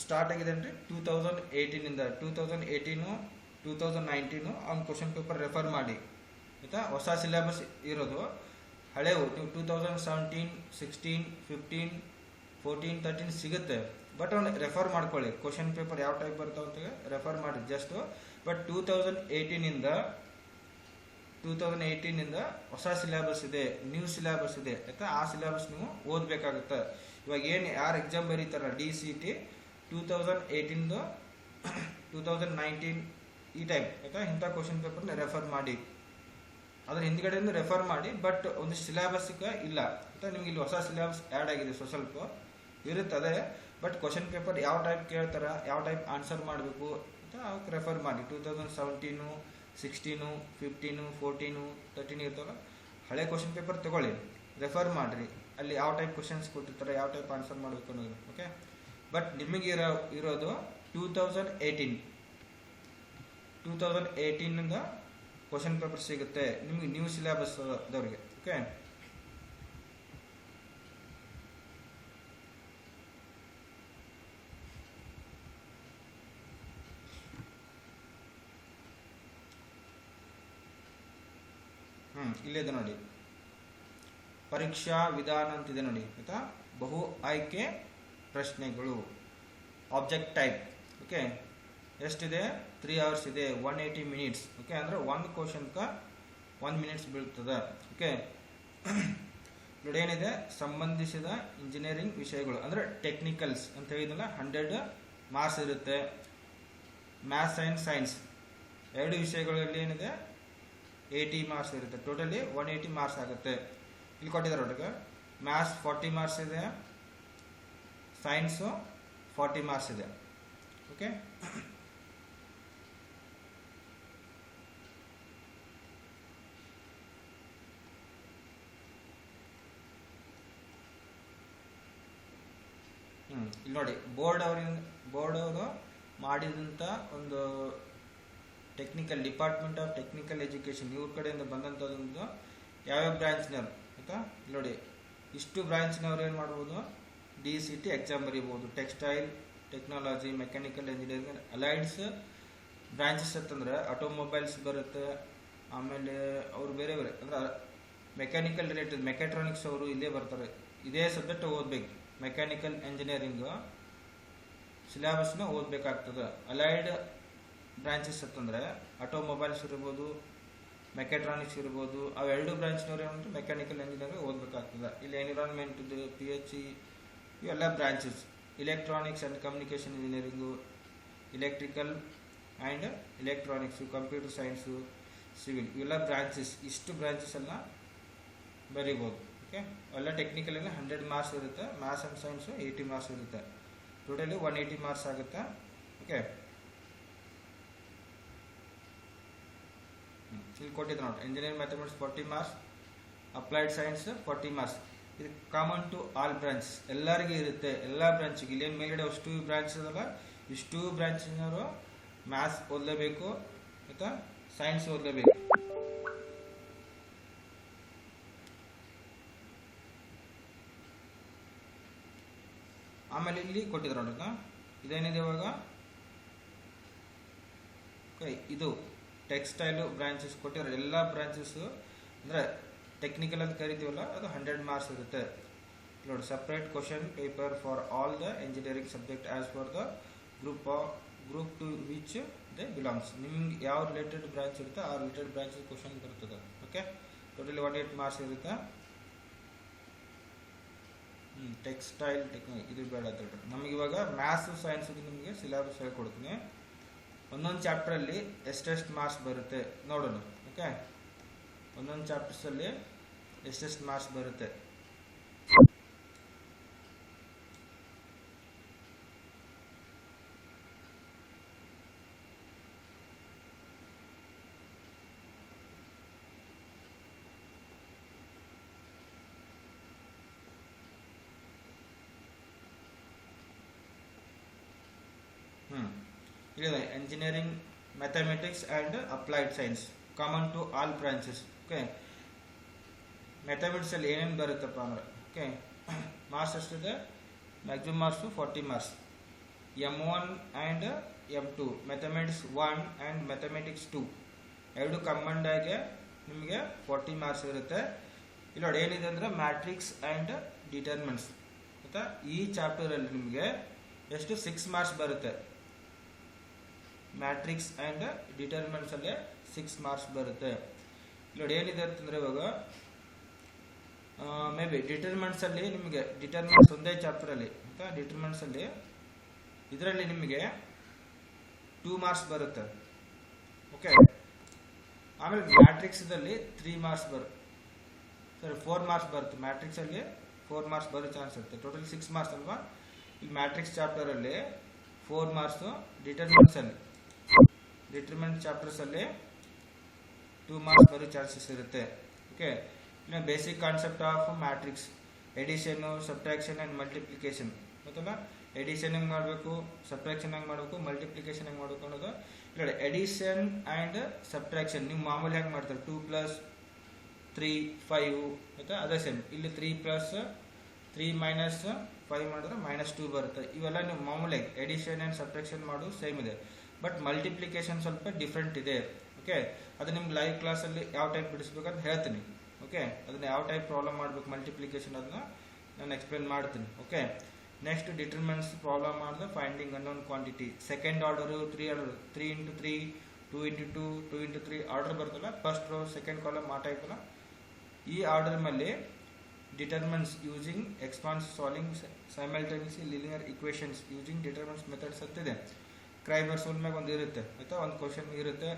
start ಆಗಿದೆ ಅಂದರೆ 2018 2018 2019 ಅವ್ನ ಕ್ವಶನ್ ಪೇಪರ್ ರೆಫರ್ ಮಾಡಿ ಆಯಿತಾ. ಹೊಸ ಸಿಲೆಬಸ್ ಇರೋದು ಹಳೆವು ನೀವು 2017 16 15 14 13 ಸಿಗುತ್ತೆ. ಬಟ್ ಅವ್ನು ರೆಫರ್ ಮಾಡ್ಕೊಳ್ಳಿ. ಕ್ವಶನ್ ಪೇಪರ್ ಯಾವ ಟೈಪ್ ಬರ್ತಾವ ಅಂತ ರೆಫರ್ ಮಾಡಿ ಜಸ್ಟ್. ಬಟ್ 2018 ಹೊಸ ಸಿಲೆಬಸ್ ಇದೆ, ನ್ಯೂ ಸಿಲೆಬಸ್ ಇದೆ ಆಯ್ತಾ. ಆ ಸಿಲೆಬಸ್ ನೀವು ಓದಬೇಕಾಗುತ್ತೆ. ಇವಾಗ ಏನು ಯಾರು ಎಕ್ಸಾಮ್ ಬರೀತಾರ DCT 2018 2019 ಈ ಟೈಪ್ ಆಯ್ತಾ, ಇಂಥ ಕ್ವಶನ್ ಪೇಪರ್ನ ರೆಫರ್ ಮಾಡಿ. ಅದ್ರ ಹಿಂದ್ಗಡೆಯಿಂದ ರೆಫರ್ ಮಾಡಿ. ಬಟ್ ಒಂದು ಸಿಲೆಬಸ್ಗೆ ಇಲ್ಲ ಆಯ್ತಾ. ನಿಮ್ಗೆ ಇಲ್ಲಿ ಹೊಸ ಸಿಲೆಬಸ್ ಆ್ಯಡ್ ಆಗಿದೆ, ಸ್ವಲ್ಪ ಇರುತ್ತದೆ. ಬಟ್ ಕ್ವಶನ್ ಪೇಪರ್ ಯಾವ ಟೈಪ್ ಕೇಳ್ತಾರ, ಯಾವ ಟೈಪ್ ಆನ್ಸರ್ ಮಾಡಬೇಕು ಅಂತ ಅವಕ್ಕೆ ರೆಫರ್ ಮಾಡಿ. 2017 16 15 14 13 ಇರ್ತಾವಲ್ಲ, ಹಳೆ ಕ್ವಶನ್ ಪೇಪರ್ ತಗೊಳ್ಳಿ, ರೆಫರ್ ಮಾಡಿರಿ. ಅಲ್ಲಿ ಯಾವ ಟೈಪ್ ಕ್ವಶನ್ಸ್ ಕೊಟ್ಟಿರ್ತಾರೆ, ಯಾವ ಟೈಪ್ ಆನ್ಸರ್ ಮಾಡಬೇಕು ಅನ್ನೋದು. ಓಕೆ, ಬಟ್ ನಿಮಗೆ ಇರೋದು 2018 ಕ್ವಶನ್ ಪೇಪರ್ ಸಿಗುತ್ತೆ ನಿಮಗೆ ನ್ಯೂ ಸಿಲೆಬಸ್ ದವ್ರಿಗೆ. ಓಕೆ, ಇಲ್ಲಿದೆ ನೋಡಿ, ಪರೀಕ್ಷಾ ವಿಧಾನ ಅಂತಿದೆ ನೋಡಿ ಆಯ್ತಾ. ಬಹು ಆಯ್ಕೆ ಪ್ರಶ್ನೆಗಳು, ಆಬ್ಜೆಕ್ಟ್ ಟೈಪ್. ಓಕೆ, ಎಷ್ಟಿದೆ? 3 hours ಇದೆ, 180 minutes. ಓಕೆ, ಅಂದರೆ ಒಂದು ಕ್ವಶನ್ಗೆ 1 minutes ಬೀಳ್ತದೆ. ಓಕೆ, ನೋಡಿ ಏನಿದೆ, ಸಂಬಂಧಿಸಿದ ಇಂಜಿನಿಯರಿಂಗ್ ವಿಷಯಗಳು ಅಂದರೆ ಟೆಕ್ನಿಕಲ್ಸ್ ಅಂತ ಹೇಳಿದ್ನಲ್ಲ, 100 ಮಾರ್ಕ್ಸ್ ಇರುತ್ತೆ. ಮ್ಯಾಥ್ಸ್ ಆ್ಯಂಡ್ ಸೈನ್ಸ್ ಎರಡು ವಿಷಯಗಳಲ್ಲಿ ಏನಿದೆ 80 ಮಾರ್ಕ್ಸ್ ಇರುತ್ತೆ. ಟೋಟಲಿ 180 ಮಾರ್ಕ್ಸ್ ಆಗುತ್ತೆ. ಇಲ್ಲಿ ಕೊಟ್ಟಿದ್ದಾರೆ ಒಟ್ಟಿಗೆ ಮ್ಯಾಥ್ಸ್ 40 ಮಾರ್ಕ್ಸ್ ಇದೆ, ಸೈನ್ಸು 40 ಮಾರ್ಕ್ಸ್ ಇದೆ. ಓಕೆ, ಇಲ್ಲಿ ನೋಡಿ, ಬೋರ್ಡ್ ಅವರು ಮಾಡಿದಂಥ ಒಂದು technical department of technical education ಇವ್ರ ಕಡೆಯಿಂದ ಬಂದಂಥದ್ದು ಯಾವ್ಯಾವ ಬ್ರಾಂಚ್ನವ್ರು ಆಯಿತಾ. ನೋಡಿ, ಇಷ್ಟು ಬ್ರಾಂಚ್ನವ್ರು ಏನು ಮಾಡ್ಬೋದು, DCT ಎಕ್ಸಾಮ್ ಬರೀಬೋದು. Textile, technology, mechanical engineering, allieds branches ಅಂತಂದ್ರೆ ಆಟೋಮೊಬೈಲ್ಸ್ ಬರುತ್ತೆ. ಆಮೇಲೆ ಅವರು ಬೇರೆ ಬೇರೆ ಅಂದ್ರೆ ಮೆಕ್ಯಾನಿಕಲ್ ರಿಲೇಟೆಡ್ ಮೆಕ್ಯಾಟ್ರಾನಿಕ್ಸ್ ಅವರು ಇಲ್ಲೇ ಬರ್ತಾರೆ. ಇದೇ ಸಬ್ಜೆಕ್ಟ್ ಓದಬೇಕು. ಮೆಕ್ಯಾನಿಕಲ್ ಇಂಜಿನಿಯರಿಂಗು ಸಿಲೆಬಸ್ನ ಓದಬೇಕಾಗ್ತದೆ. ಅಲೈಡ್ ಬ್ರಾಂಚಸ್ ಅಂತಂದರೆ ಆಟೋಮೊಬೈಲ್ಸ್ ಇರ್ಬೋದು, ಮೆಕ್ಯಾಟ್ರಾನಿಕ್ಸ್ ಇರ್ಬೋದು. ಅವೆರಡು ಬ್ರಾಂಚ್ನವ್ರು ಏನಂದ್ರೆ ಮೆಕ್ಯಾನಿಕಲ್ ಇಂಜಿನಿಯರಿಂಗ್ ಓದಬೇಕಾಗ್ತದೆ. ಇಲ್ಲಿ ಎನ್ವಿರಾನ್ಮೆಂಟ್, PHE ಇವೆಲ್ಲ branches. Electronics and communication engineering, electrical and electronics, computer science, civil ಇವೆಲ್ಲ ಬ್ರಾಂಚಸ್. ಇಷ್ಟು ಬ್ರಾಂಚಸ್ ಎಲ್ಲ ಬರೀಬೋದು. ಓಕೆ, ಎಲ್ಲ ಟೆಕ್ನಿಕಲೆಲ್ಲ 100 ಮಾರ್ಕ್ಸ್ ಇರುತ್ತೆ. ಮ್ಯಾಥ್ಸ್ ಆ್ಯಂಡ್ ಸೈನ್ಸು 80 ಮಾರ್ಕ್ಸ್ ಇರುತ್ತೆ. ಟೋಟಲಿ 180 ಮಾರ್ಕ್ಸ್ ಆಗುತ್ತೆ. ಓಕೆ, ಇಲ್ಲಿ ಕೊಟ್ಟಿದ್ದು ನೋಡಿ, engineering mathematics 40 marks, applied science 40 marks. ಇದು ಕಾಮನ್ ಟು ಆಲ್ ಬ್ರಾಂಚ್, ಎಲ್ಲರಿಗೂ ಇರುತ್ತೆ, ಎಲ್ಲ ಬ್ರಾಂಚ್ಗೆ. ಇಲ್ಲೇನು ಮೇಲ್ಗಡೆ ಅಷ್ಟು ಬ್ರಾಂಚ್ ಅದಲ್ಲ, ಇಷ್ಟು ಬ್ರಾಂಚಿನವರು ಮ್ಯಾಥ್ಸ್ ಓದಲೇಬೇಕು ಆಯ್ತಾ, ಸೈನ್ಸ್ ಓದಲೇಬೇಕು. ಆಮೇಲೆ ಇಲ್ಲಿ ಕೊಟ್ಟಿದ್ರು ನೋಡ್ರಿ, ಇದೇನಿದೆ ಇವಾಗ, ಇದು ಟೆಕ್ಸ್ಟೈಲು ಬ್ರಾಂಚಸ್ ಕೊಟ್ಟಿರೋ ಎಲ್ಲ ಬ್ರಾಂಚಸ್ ಅಂದರೆ ಟೆಕ್ನಿಕಲ್ ಅಂತ ಕರಿತೀವಲ್ಲ, ಅದು 100 ಮಾರ್ಕ್ಸ್ ಇರುತ್ತೆ ನೋಡಿ. Separate question paper for all the engineering subject as for the group to which they belongs. ನಿಮ್ಗೆ ಯಾವ ರಿಲೇಟೆಡ್ ಬ್ರಾಂಚ್ ಇರುತ್ತೆ ಆ ರಿಲೇಟೆಡ್ ಬ್ರಾಂಚ್ ಕ್ವಶನ್ ಬರ್ತದೆ. ಓಕೆ, ಟೋಟಲಿ 108 ಮಾರ್ಕ್ಸ್ ಇರುತ್ತೆ. ಟೆಕ್ಸ್ಟೈಲ್ ಇದು ಬೇಡ ಅಂತ ಹೇಳ್ರಿ. ನಮಗೆ ಇವಾಗ ಮ್ಯಾಥ್ಸ್ ಸೈನ್ಸ್ ನಿಮಗೆ ಸಿಲೆಬಸ್ ಹೇಳ್ಕೊಡ್ತೀನಿ. ಒಂದೊಂದು ಚಾಪ್ಟ್ರಲ್ಲಿ ಎಷ್ಟೆಷ್ಟು ಮಾರ್ಕ್ಸ್ ಬರುತ್ತೆ ನೋಡೋಣ. ಓಕೆ, ಒಂದೊಂದು ಚಾಪ್ಟರ್ಸಲ್ಲಿ ಎಷ್ಟೆಷ್ಟು ಮಾರ್ಕ್ಸ್ ಬರುತ್ತೆ. ಇಲ್ಲಿದೆ engineering, mathematics and applied science common to all branches. Okay, ಮ್ಯಾಥಮೆಟಿಕ್ಸಲ್ಲಿ ಏನೇನು ಬರುತ್ತಪ್ಪ ಅಂದರೆ, ಓಕೆ, ಮಾರ್ಕ್ಸ್ ಎಷ್ಟಿದೆ, maximum marks 40 marks. M1 and M2, mathematics 1 and mathematics 2 ಎರಡು ಕಂಬೈನ್ಡ್ ಆಗಿ ನಿಮಗೆ 40 ಮಾರ್ಕ್ಸ್ ಇರುತ್ತೆ. ಇಲ್ಲಿ ನೋಡಿ ಏನಿದೆ ಅಂದರೆ ಮ್ಯಾಟ್ರಿಕ್ಸ್ ಆ್ಯಂಡ್ ಡಿಟರ್ಮಿನೆಂಟ್ಸ್ ಆಯಿತಾ. ಈ ಚಾಪ್ಟರಲ್ಲಿ ನಿಮಗೆ ಎಷ್ಟು 6 ಮಾರ್ಕ್ಸ್ ಬರುತ್ತೆ. ಮ್ಯಾಟ್ರಿಕ್ಸ್ ಆ್ಯಂಡ್ ಡಿಟರ್ಮಿನೆಂಟ್ಸಲ್ಲಿ 6 ಮಾರ್ಕ್ಸ್ ಬರುತ್ತೆ. ನೋಡಿ ಏನಿದೆ ಅಂತಂದರೆ ಇವಾಗ ಮೇ ಬಿ ಡಿಟರ್ಮಿನೆಂಟ್ಸಲ್ಲಿ ನಿಮಗೆ ಡಿಟರ್ಮಿನೆಂಟ್ಸ್ ಒಂದೇ ಚಾಪ್ಟರಲ್ಲಿ ಆಯಿತಾ. ಡಿಟರ್ಮಿನೆಂಟ್ಸಲ್ಲಿ ಇದರಲ್ಲಿ ನಿಮಗೆ 2 ಮಾರ್ಕ್ಸ್ ಬರುತ್ತೆ. ಓಕೆ, ಆಮೇಲೆ ಮ್ಯಾಟ್ರಿಕ್ಸ್ದಲ್ಲಿ 3 ಮಾರ್ಕ್ಸ್ ಬರುತ್ತೆ, ಸರಿ 4 ಮಾರ್ಕ್ಸ್ ಬರುತ್ತೆ. ಮ್ಯಾಟ್ರಿಕ್ಸಲ್ಲಿ 4 ಮಾರ್ಕ್ಸ್ ಬರೋ ಚಾನ್ಸ್ ಇರುತ್ತೆ. ಟೋಟಲ್ 6 ಮಾರ್ಕ್ಸ್ ಅಲ್ವಾ. ಇಲ್ಲಿ ಮ್ಯಾಟ್ರಿಕ್ಸ್ ಚಾಪ್ಟರಲ್ಲಿ 4 ಮಾರ್ಕ್ಸು, ಡಿಟರ್ಮಿನೆಂಟ್ ಚಾಪ್ಟರ್ಸಲ್ಲಿ 2 ಮಾರ್ಕ್ಸ್ ಬರೋ ಚಾನ್ಸಸ್ ಇರುತ್ತೆ. ಓಕೆ, ಇನ್ನು basic concept of matrix, ಎಡಿಷನ್ನು, subtraction and multiplication ಗೊತ್ತಲ್ಲ. ಎಡಿಷನ್ ಹೆಂಗೆ ಮಾಡಬೇಕು, ಸಬ್ಟ್ರಾಕ್ಷನ್ ಹೆಂಗೆ ಮಾಡಬೇಕು, ಮಲ್ಟಿಪ್ಲಿಕೇಶನ್ ಹೆಂಗೆ ಮಾಡಬೇಕು ಅನ್ನೋದು. ಇಲ್ಲಿ ಎಡಿಷನ್ ಆ್ಯಂಡ್ ಸಬ್ಟ್ರಾಕ್ಷನ್ ನೀವು ಮಾಮೂಲಿ ಹೆಂಗೆ ಮಾಡ್ತಾರೆ, 2 + 3 5 ಆಯಿತಾ, ಅದೇ ಸೇಮ್. ಇಲ್ಲಿ 3 + 3 - 5 ಮಾಡಿದ್ರೆ -2 ಬರುತ್ತೆ. ಇವೆಲ್ಲ ನೀವು ಮಾಮೂಲಿ ಎಡಿಷನ್ ಆ್ಯಂಡ್ ಸಬ್ಟ್ರಾಕ್ಷನ್ ಮಾಡೋದು ಸೇಮ್ ಇದೆ. ಬಟ್ ಮಲ್ಟಿಪ್ಲಿಕೇಶನ್ ಸ್ವಲ್ಪ ಡಿಫ್ರೆಂಟ್ ಇದೆ. ಓಕೆ, ಅದು ನಿಮ್ಗೆ ಲೈವ್ ಕ್ಲಾಸಲ್ಲಿ ಯಾವ ಟೈಪ್ ಬಿಡಿಸ್ಬೇಕಂತ ಹೇಳ್ತೀನಿ. ಓಕೆ, ಅದನ್ನ ಯಾವ ಟೈಪ್ ಪ್ರಾಬ್ಲಮ್ ಮಾಡಬೇಕು ಮಲ್ಟಿಪ್ಲಿಕೇಶನ್ ಅದನ್ನ ನಾನು ಎಕ್ಸ್ಪ್ಲೇನ್ ಮಾಡ್ತೀನಿ. ಓಕೆ, ನೆಕ್ಸ್ಟ್ ಡಿಟರ್ಮಿನೆಂಟ್ಸ್ ಪ್ರಾಬ್ಲಮ್ ಮಾಡಿದ್ರೆ finding unknown quantity. Second order, 3 order, 3 × 3, 2 × 2, 2 × 3 order ಬರ್ತಲ್ಲ, ಫಸ್ಟ್ ರೋ ಸೆಕೆಂಡ್ ಕಾಲಮ್ ಆ ಟೈಪ್ ಅಲ್ಲ. ಈ ಆರ್ಡರ್ ಮೇಲೆ determinants using expense solving simultaneously linear equations using determinants methods ಅಂತಿದೆ. ಕ್ರೈಬರ್ಸ್ ಮ್ಯಾಗ ಒಂದು ಇರುತ್ತೆ ಆಯಿತಾ, ಒಂದು ಕ್ವಶನ್ ಇರುತ್ತೆ.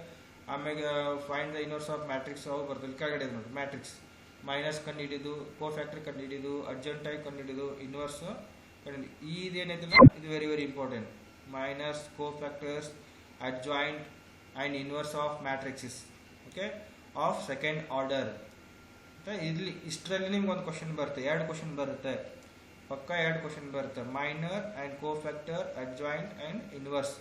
ಆಮೇಲೆ find the inverse of matrix ಅವು ಬರ್ತದೆ. ಇಲ್ಲಿ ಕೆಳಗಡೆ ನೋಡಿ ಮ್ಯಾಟ್ರಿಕ್ಸ್ ಮೈನಸ್ ಕಂಡು ಹಿಡಿದು, ಕೋಫ್ಯಾಕ್ಟರ್ ಕಂಡು ಹಿಡಿದು, ಅಡ್ಜೆಂಟಾಗಿ ಕಂಡು ಹಿಡಿದು, ಇನ್ವರ್ಸ್ ಕಂಡು ಇದೇನೈತಿಲ್ಲ, ಇದು very very important. Minus, cofactors, adjoint and inverse of matrices okay of second order. ಇಲ್ಲಿ ಇಷ್ಟರಲ್ಲಿ ನಿಮ್ಗೆ ಒಂದು ಕ್ವಶನ್ ಬರುತ್ತೆ, 2 ಕ್ವಶನ್ ಬರುತ್ತೆ, ಪಕ್ಕ 2 ಕ್ವಶನ್ ಬರುತ್ತೆ. Minor and cofactor, adjoint and inverse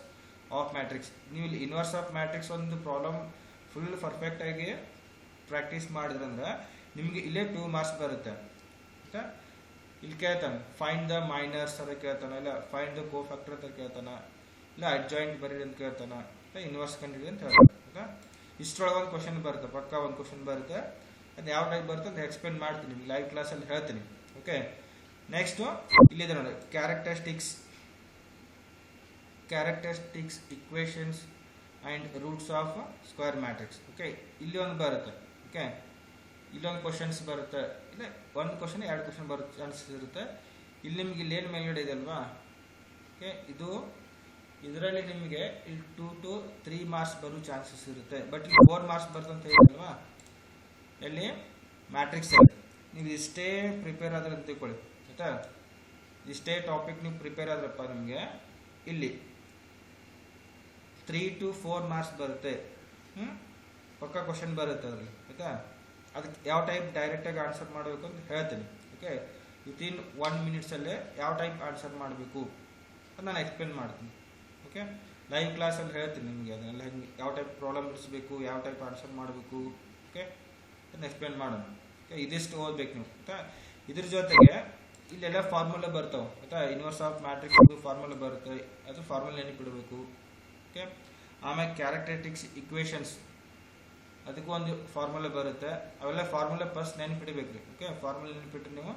of matrix. ನೀವು ಇಲ್ಲಿ ಇನ್ವರ್ಸ್ ಆಫ್ ಮ್ಯಾಟ್ರಿಕ್ಸ್ ಒಂದು ಪ್ರಾಬ್ಲಮ್ ಫುಲ್ ಪರ್ಫೆಕ್ಟಾಗಿ ಪ್ರಾಕ್ಟೀಸ್ ಮಾಡಿದ್ರಂದ್ರೆ ನಿಮಗೆ ಇಲ್ಲೇ 2 ಮಾರ್ಕ್ಸ್ ಬರುತ್ತೆ ಆಯಿತಾ. ಇಲ್ಲಿ ಕೇಳ್ತಾನೆ ಫೈಂಡ್ ದ ಮೈನರ್ಸ್ ಅಂತ ಕೇಳ್ತಾನೆ, ಇಲ್ಲ ಫೈಂಡ್ ದ ಕೋಫ್ಯಾಕ್ಟರ್ ಅಂತ ಕೇಳ್ತಾನೆ, ಇಲ್ಲ ಅಡ್ಜಾಯಿಂಟ್ ಬರೀರಿ ಅಂತ ಕೇಳ್ತಾನೆ, ಇಲ್ಲ ಇನ್ವರ್ಸ್ ಕಂಡಿಡಿ ಅಂತ ಹೇಳ್ತಾನೆ ಆಯಿತಾ. ಇಷ್ಟರೊಳಗೆ ಒಂದು ಕ್ವಶನ್ ಬರುತ್ತೆ, ಪಕ್ಕ ಒಂದು ಕ್ವಶನ್ ಬರುತ್ತೆ. ಅದು ಯಾವ ಟೈಪ್ ಬರುತ್ತೆ ಅಂತ ಎಕ್ಸ್ಪ್ಲೇನ್ ಮಾಡ್ತೀನಿ, ನಿಮ್ಗೆ ಲೈವ್ ಕ್ಲಾಸಲ್ಲಿ ಹೇಳ್ತೀನಿ. ಓಕೆ, ನೆಕ್ಸ್ಟು ಇಲ್ಲಿದೆ ನೋಡಿ characteristics equations and roots of square matrix. Okay, ಇಲ್ಲಿ ಒಂದು ಬರುತ್ತೆ. ಓಕೆ, ಇಲ್ಲೊಂದು ಕ್ವಶನ್ಸ್ ಬರುತ್ತೆ, ಇಲ್ಲ ಒಂದು ಕ್ವಶನ್ 2 ಕ್ವಶನ್ ಬರೋ ಚಾನ್ಸಸ್ ಇರುತ್ತೆ. ಇಲ್ಲಿ ನಿಮ್ಗೆ ಇಲ್ಲೇನು ಮೇಲ್ಗಡೆ ಇದೆ ಅಲ್ವಾ. ಓಕೆ, ಇದರಲ್ಲಿ ನಿಮಗೆ ಇಲ್ಲಿ 2 to 3 ಮಾರ್ಕ್ಸ್ ಬರೋ ಚಾನ್ಸಸ್ ಇರುತ್ತೆ. ಬಟ್ ಇಲ್ಲಿ 4 ಮಾರ್ಕ್ಸ್ ಬರ್ತಂತ ಹೇಳಿದಲ್ವಾ, ಎಲ್ಲಿ ಮ್ಯಾಟ್ರಿಕ್ಸ್. ನೀವು ಇಷ್ಟೇ ಪ್ರಿಪೇರ್ ಆದ್ರೆ ಅಂತ ತಿಳ್ಕೊಳ್ಳಿ ಆಯಿತಾ, ಇಷ್ಟೇ ಟಾಪಿಕ್ ನೀವು ಪ್ರಿಪೇರ್ ಆದ್ರಪ್ಪ ನಿಮಗೆ ಇಲ್ಲಿ 3 to 4 ಮಾರ್ಕ್ಸ್ ಬರುತ್ತೆ. ಪಕ್ಕ ಕ್ವಶನ್ ಬರುತ್ತೆ ಅದರಲ್ಲಿ ಆಯಿತಾ. ಅದಕ್ಕೆ ಯಾವ ಟೈಪ್ ಡೈರೆಕ್ಟಾಗಿ ಆನ್ಸರ್ ಮಾಡಬೇಕು ಅಂತ ಹೇಳ್ತೀನಿ. ಓಕೆ ವಿತಿನ್ 1 ಮಿನಿಟ್ಸಲ್ಲೇ ಯಾವ ಟೈಪ್ ಆನ್ಸರ್ ಮಾಡಬೇಕು ಅದು ನಾನು ಎಕ್ಸ್ಪ್ಲೇನ್ ಮಾಡ್ತೀನಿ. ಓಕೆ ಲೈವ್ ಕ್ಲಾಸಲ್ಲಿ ಹೇಳ್ತೀನಿ ನಿಮಗೆ ಅದನ್ನೆಲ್ಲ ಹೆಂಗೆ ಯಾವ ಟೈಪ್ ಪ್ರಾಬ್ಲಮ್ ಬಿಡಿಸ್ಬೇಕು, ಯಾವ ಟೈಪ್ ಆನ್ಸರ್ ಮಾಡಬೇಕು. ಓಕೆ ಅದನ್ನ ಎಕ್ಸ್ಪ್ಲೇನ್ ಮಾಡೋಣ. ಓಕೆ ಇದಿಷ್ಟು ಓದ್ಬೇಕು ನೀವು. ಆಯಿತಾ ಇದ್ರ ಜೊತೆಗೆ ಇಲ್ಲೆಲ್ಲ ಫಾರ್ಮುಲಾ ಬರ್ತಾವೆ. ಆಯಿತಾ ಇನ್ವರ್ಸ್ ಆಫ್ ಮ್ಯಾಟ್ರಿಕ್ಸ್ ಫಾರ್ಮುಲಾ ಬರುತ್ತೆ, ಅದು ಫಾರ್ಮುಲಾ ನೆನಪಿಡಬೇಕು. ಓಕೆ ಆಮೇಲೆ ಕ್ಯಾರೆಕ್ಟರಿಸ್ಟಿಕ್ಸ್ ಇಕ್ವೇಷನ್ಸ್ ಅದಕ್ಕೂ ಒಂದು ಫಾರ್ಮುಲಾ ಬರುತ್ತೆ, ಅವೆಲ್ಲ ಫಾರ್ಮುಲಾ ಫಸ್ಟ್ ನೆನಪಿಡಬೇಕು ರೀ. ಓಕೆ ಫಾರ್ಮುಲಾ ನೆನಪಿಟ್ರೆ ನೀವು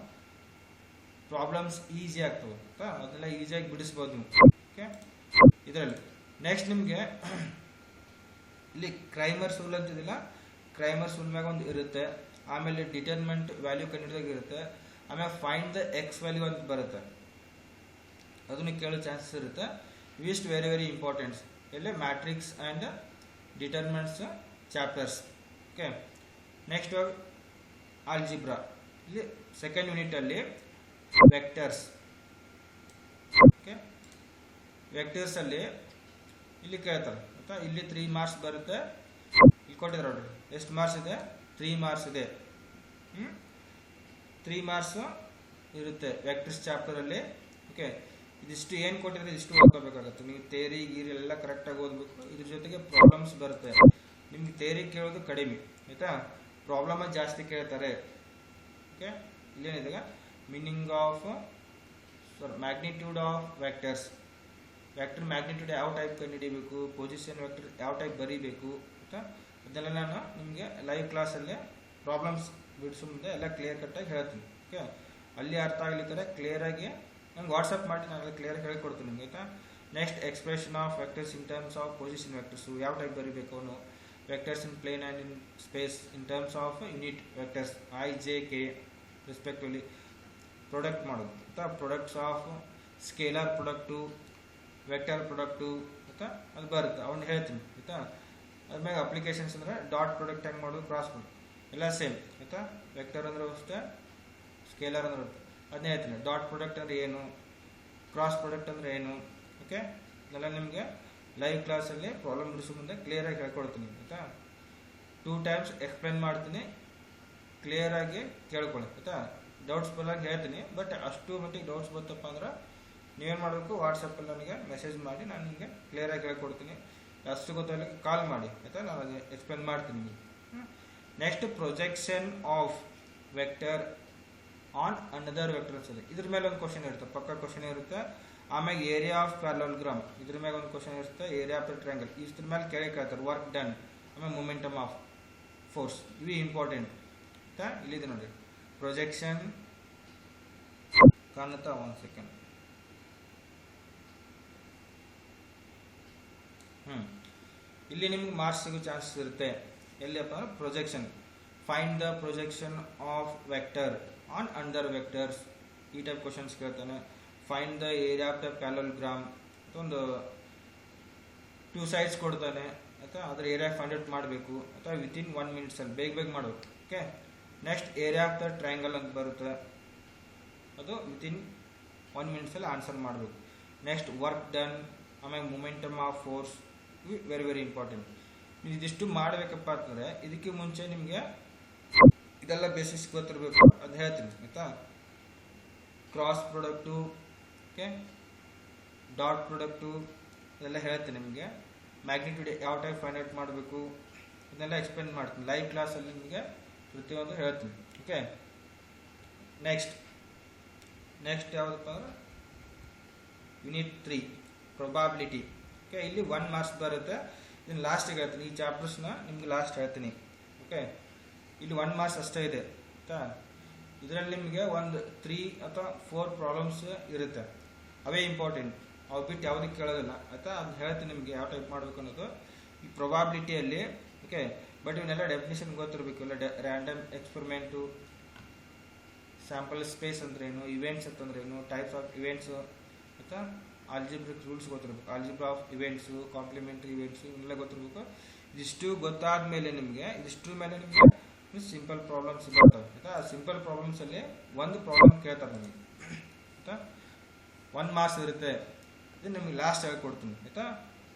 ಪ್ರಾಬ್ಲಮ್ಸ್ ಈಸಿ ಆಗ್ತವೆ. ಆಯಿತಾ ಅದೆಲ್ಲ ಈಸಿಯಾಗಿ ಬಿಡಿಸ್ಬೋದು ನೀವು. ಓಕೆ ಇದರಲ್ಲಿ ನೆಕ್ಸ್ಟ್ ನಿಮಗೆ ಇಲ್ಲಿ ಕ್ರೈಮರ್ಸ್ ರೂಲ್ ಅಂತಿದಿಲ್ಲ, ಕ್ರೈಮರ್ಸ್ ರೂಲ್ ಮ್ಯಾಗ ಒಂದು ಇರುತ್ತೆ. ಆಮೇಲೆ ಡಿಟರ್ಮೆಂಟ್ ವ್ಯಾಲ್ಯೂ ಕಂಡುಹಿಡಿದಾಗ ಇರುತ್ತೆ. ಆಮೇಲೆ ಫೈಂಡ್ ದ ಎಕ್ಸ್ ವ್ಯಾಲ್ಯೂ ಅಂತ ಬರುತ್ತೆ, ಅದನ್ನು ಕೇಳೋ ಚಾನ್ಸಸ್ ಇರುತ್ತೆ. ಇವಿಷ್ಟು ವೆರಿ ವೆರಿ ಇಂಪಾರ್ಟೆಂಟ್ಸ್ ಇಲ್ಲಿ matrix and determinants chapters. Okay next algebra, ಇಲ್ಲಿ ಸೆಕೆಂಡ್ ಯೂನಿಟಲ್ಲಿ ವೆಕ್ಟರ್ಸ್. ಓಕೆ ವೆಕ್ಟರ್ಸಲ್ಲಿ ಇಲ್ಲಿ ಕೇಳ್ತಾರೆ. ಆಯಿತಾ ಇಲ್ಲಿ 3 ಮಾರ್ಕ್ಸ್ ಬರುತ್ತೆ. ಇಲ್ಲಿ ಕೊಟ್ಟಿದ್ದಾರೆ ನೋಡ್ರಿ, ಎಷ್ಟು ಮಾರ್ಕ್ಸ್ ಇದೆ? 3 ಮಾರ್ಕ್ಸ್ ಇದೆ. 3 ಮಾರ್ಕ್ಸ್ ಇರುತ್ತೆ ವೆಕ್ಟರ್ಸ್ ಚಾಪ್ಟರಲ್ಲಿ. ಓಕೆ ಇದಿಷ್ಟು ಏನು ಕೊಟ್ಟಿದ್ರೆ ಇಷ್ಟು ಓದ್ಕೋಬೇಕಾಗುತ್ತೆ ನೀವು. ತೇರಿ ಗೀರಿ ಎಲ್ಲ ಕರೆಕ್ಟಾಗಿ ಓದಬೇಕು. ಇದ್ರ ಜೊತೆಗೆ ಪ್ರಾಬ್ಲಮ್ಸ್ ಬರುತ್ತೆ. ನಿಮ್ಗೆ ತೇರಿ ಕೇಳೋದು ಕಡಿಮೆ, ಆಯಿತಾ ಪ್ರಾಬ್ಲಮ್ ಜಾಸ್ತಿ ಕೇಳ್ತಾರೆ. ಓಕೆ ಇಲ್ಲೇನಿದೆ meaning of magnitude of vectors, vector magnitude ಯಾವ ಟೈಪ್ ಕಂಡುಹಿಡಿಯಬೇಕು, ಪೊಸಿಷನ್ ವೆಕ್ಟರ್ ಯಾವ ಟೈಪ್ ಬರೀಬೇಕು ಅಂತ ಅದನ್ನೆಲ್ಲ ನಾನು ನಿಮಗೆ ಲೈವ್ ಕ್ಲಾಸಲ್ಲೇ ಪ್ರಾಬ್ಲಮ್ಸ್ ಬಿಡಿಸೋ ಮುಂದೆ ಎಲ್ಲ ಕ್ಲಿಯರ್ ಕಟ್ಟಾಗಿ ಹೇಳ್ತೀನಿ. ಓಕೆ ಅಲ್ಲಿ ಅರ್ಥ ಆಗ್ಲಿಕ್ಕಾರೆ ಕ್ಲಿಯರಾಗಿ ನಂಗೆ ವಾಟ್ಸಪ್ ಮಾಡಿ ನಾನು ಕ್ಲಿಯರಾಗಿ ಹೇಳ್ಕೊಡ್ತೀನಿ ನಿಮಗೆ. ಆಯಿತಾ next expression of vectors in terms of position vectors ಯಾವ ಟೈಪ್ ಬರೀಬೇಕು ಅವನು, vectors in plane and in space in terms of unit vectors I, J, K respectively. Product ಮಾಡೋದು ಆಯಿತಾ, products of scalar product, vector product ಆಯಿತಾ ಅದು ಬರುತ್ತೆ, ಅವ್ನು ಹೇಳ್ತೀನಿ. ಆಯಿತಾ ಅದ್ಮೇಲೆ ಅಪ್ಲಿಕೇಶನ್ಸ್ ಅಂದರೆ ಡಾಟ್ ಪ್ರಾಡಕ್ಟ್ ಹೆಂಗೆ ಮಾಡೋದು, ಕ್ರಾಸ್ ಮಾಡೋದು ಎಲ್ಲ ಸೇಮ್. ಆಯಿತಾ ವೆಕ್ಟರ್ ಅಂದ್ರೆ ಅಷ್ಟೇ, ಸ್ಕೇಲರ್ ಅಂದ್ರೆ ಅದನ್ನೇ ಹೇಳ್ತೀನಿ. ಡಾಟ್ ಪ್ರಾಡಕ್ಟ್ ಅಂದರೆ ಏನು, ಕ್ರಾಸ್ ಪ್ರಾಡಕ್ಟ್ ಅಂದರೆ ಏನು. ಓಕೆ ಇದೆಲ್ಲ ನಿಮಗೆ ಲೈವ್ ಕ್ಲಾಸಲ್ಲಿ ಪ್ರಾಬ್ಲಮ್ ಬಿಡಿಸೋ ಮುಂದೆ ಕ್ಲಿಯರಾಗಿ ಹೇಳ್ಕೊಡ್ತೀನಿ. ಆಯಿತಾ 2 ಟೈಮ್ಸ್ ಎಕ್ಸ್ಪ್ಲೇನ್ ಮಾಡ್ತೀನಿ, ಕ್ಲಿಯರಾಗಿ ಕೇಳ್ಕೊಳ್ಳಿ. ಆಯಿತಾ ಡೌಟ್ಸ್ ಬರಲಾಗಿ ಹೇಳ್ತೀನಿ, ಬಟ್ ಅಷ್ಟು ಮಟ್ಟಿಗೆ ಡೌಟ್ಸ್ ಬರ್ತಪ್ಪ ಅಂದ್ರೆ ನೀವೇನು ಮಾಡಬೇಕು, ವಾಟ್ಸಪ್ಪಲ್ಲಿ ನನಗೆ ಮೆಸೇಜ್ ಮಾಡಿ ನಾನು ನಿಮಗೆ ಕ್ಲಿಯರಾಗಿ ಹೇಳ್ಕೊಡ್ತೀನಿ. ಅಷ್ಟು ಗೊತ್ತಾಗಲಿ ಕಾಲ್ ಮಾಡಿ. ಆಯಿತಾ ನಾನು ಅದು ಎಕ್ಸ್ಪ್ಲೇನ್ ಮಾಡ್ತೀನಿ ನಿಮಗೆ. Next projection of vector on another vector ಅನ್ಸದೆ, ಇದ್ರ ಮೇಲೆ ಒಂದು ಕ್ವಶನ್ ಇರುತ್ತೆ, ಪಕ್ಕ ಕ್ವಶನ್ ಇರುತ್ತೆ. ಆಮೇಲೆ ಏರಿಯಾ ಆಫ್ ಪ್ಯಾರಲೋಗ್ರಾಮ್ ಇದ್ರ ಮೇಲೆ ಒಂದು ಕ್ವಶನ್ ಇರುತ್ತೆ. ಏರಿಯಾ ಆಫ್ ದ ಟ್ರಯಾಂಗಲ್ ಇದ್ರ ಮೇಲೆ ಕೇಳ್ತಾರೆ. ವರ್ಕ್ ಡನ್ ಆಮೇಲೆ ಮೊಮೆಂಟಮ್ ಆಫ್ ಫೋರ್ಸ್ ಇವು ಇಂಪಾರ್ಟೆಂಟ್. ಆಯಿತಾ ಇಲ್ಲಿದೆ ನೋಡಿ ಪ್ರೊಜೆಕ್ಷನ್ ಕಾಣುತ್ತಾ, 1 ಸೆಕೆಂಡ್. ಇಲ್ಲಿ ನಿಮ್ಗೆ ಮಾರ್ಕ್ಸ್ ಸಿಗೋ ಚಾನ್ಸಸ್ ಇರುತ್ತೆ. ಎಲ್ಲಿಯಪ್ಪ ಅಂದ್ರೆ projection, find the projection of vector on under vectors ಈ ಟೈಪ್ ಕ್ವಶನ್ಸ್ ಕೇಳ್ತಾನೆ. Find the area of the parallelogram ಒಂದು 2 ಸೈಡ್ಸ್ ಕೊಡ್ತಾನೆ. ಆಯಿತಾ ಅದ್ರ ಏರಿಯಾ ಫೈಂಡ್ ಔಟ್ ಮಾಡಬೇಕು. ಅಥವಾ ವಿತಿನ್ 1 ಮಿನಿಟ್ಸಲ್ಲಿ ಬೇಗ ಮಾಡಬೇಕು. Okay next area of the triangle ಅಂತ ಬರುತ್ತೆ, ಅದು ವಿತಿನ್ 1 ಮಿನಿಟ್ಸಲ್ಲಿ ಆನ್ಸರ್ ಮಾಡಬೇಕು. ನೆಕ್ಸ್ಟ್ ವರ್ಕ್ ಡನ್ ಆಮೇಲೆ momentum of force very very important. ನೀವು ಇದಿಷ್ಟು ಮಾಡಬೇಕಪ್ಪ ಅಂತಂದರೆ ಇದಕ್ಕೆ ಮುಂಚೆ ನಿಮಗೆ ಇದೆಲ್ಲ ಬೇಸಿಕ್ಸ್ ಗೊತ್ತಿರಬೇಕು, ಅದು ಹೇಳ್ತೀನಿ. ಆಯಿತಾ cross product, okay dot product ಇದೆಲ್ಲ ಹೇಳ್ತೀನಿ ನಿಮಗೆ. ಮ್ಯಾಗ್ನಿಟ್ಯೂಡ್ ಯಾವ ಟೈಪ್ ಫೈಂಡ್ ಔಟ್ ಮಾಡಬೇಕು ಇದನ್ನೆಲ್ಲ ಎಕ್ಸ್ಪ್ಲೇನ್ ಮಾಡ್ತೀನಿ ಲೈವ್ ಕ್ಲಾಸಲ್ಲಿ, ನಿಮಗೆ ಪ್ರತಿಯೊಂದು ಹೇಳ್ತೀನಿ. ಓಕೆ ನೆಕ್ಸ್ಟ್ ಯಾವುದಪ್ಪ ಅಂದ್ರೆ ಯೂನಿಟ್ 3 ಪ್ರೊಬಾಬಿಲಿಟಿ. ಓಕೆ ಇಲ್ಲಿ 1 ಮಾರ್ಕ್ಸ್ ಬರುತ್ತೆ. ಇದನ್ನು ಲಾಸ್ಟಿಗೆ ಹೇಳ್ತೀನಿ, ಈ ಚಾಪ್ಟರ್ಸ್ನ ನಿಮ್ಗೆ ಲಾಸ್ಟ್ ಹೇಳ್ತೀನಿ. ಓಕೆ ಇಲ್ಲಿ 1 ಮಾರ್ಕ್ಸ್ ಅಷ್ಟೇ ಇದೆ. ಆಯಿತಾ ಇದರಲ್ಲಿ ನಿಮಗೆ ಒಂದು 3 ಅಥವಾ 4 ಪ್ರಾಬ್ಲಮ್ಸ್ ಇರುತ್ತೆ, ಅವೇ ಇಂಪಾರ್ಟೆಂಟ್, ಅವು ಬಿಟ್ಟು ಯಾವುದಕ್ಕೆ ಕೇಳೋದಿಲ್ಲ. ಆಯಿತಾ ಅದು ಹೇಳ್ತೀನಿ ನಿಮಗೆ ಯಾವ ಟೈಪ್ ಮಾಡಬೇಕು ಅನ್ನೋದು ಈ ಪ್ರೊಬಾಬಿಲಿಟಿಯಲ್ಲಿ. ಓಕೆ ಬಟ್ ಇವನ್ನೆಲ್ಲ ಡೆಫಿನೇಷನ್ ಗೊತ್ತಿರಬೇಕು. ಇಲ್ಲ ರ್ಯಾಂಡಮ್ ಎಕ್ಸ್ಪೆರಿಮೆಂಟು, ಸ್ಯಾಂಪಲ್ ಸ್ಪೇಸ್ ಅಂದ್ರೇನು, ಇವೆಂಟ್ಸ್ ಅಂತಂದ್ರೇನು, ಟೈಪ್ಸ್ ಆಫ್ ಇವೆಂಟ್ಸು, ಆಯಿತಾ ಆಲ್ಜಿಬ್ರಿಕ್ ರೂಲ್ಸ್ ಗೊತ್ತಿರಬೇಕು. Algebra of events, complementary events ಇವನ್ನೆಲ್ಲ ಗೊತ್ತಿರಬೇಕು. ಇದಿಷ್ಟು ಗೊತ್ತಾದ ಮೇಲೆ ನಿಮಗೆ ಸಿಂಪಲ್ ಪ್ರಾಬ್ಲಮ್ಸ್ ಬರ್ತವೆ. ಆಯಿತಾ ಆ ಸಿಂಪಲ್ ಪ್ರಾಬ್ಲಮ್ಸಲ್ಲಿ ಒಂದು ಪ್ರಾಬ್ಲಮ್ ಕೇಳ್ತಾರೆ ನಮಗೆ. ಆಯಿತಾ 1 ಮಾರ್ಕ್ಸ್ ಇರುತ್ತೆ, ಇದು ನಿಮಗೆ ಲಾಸ್ಟ್ ಹೇಳ್ಕೊಡ್ತೀನಿ. ಆಯಿತಾ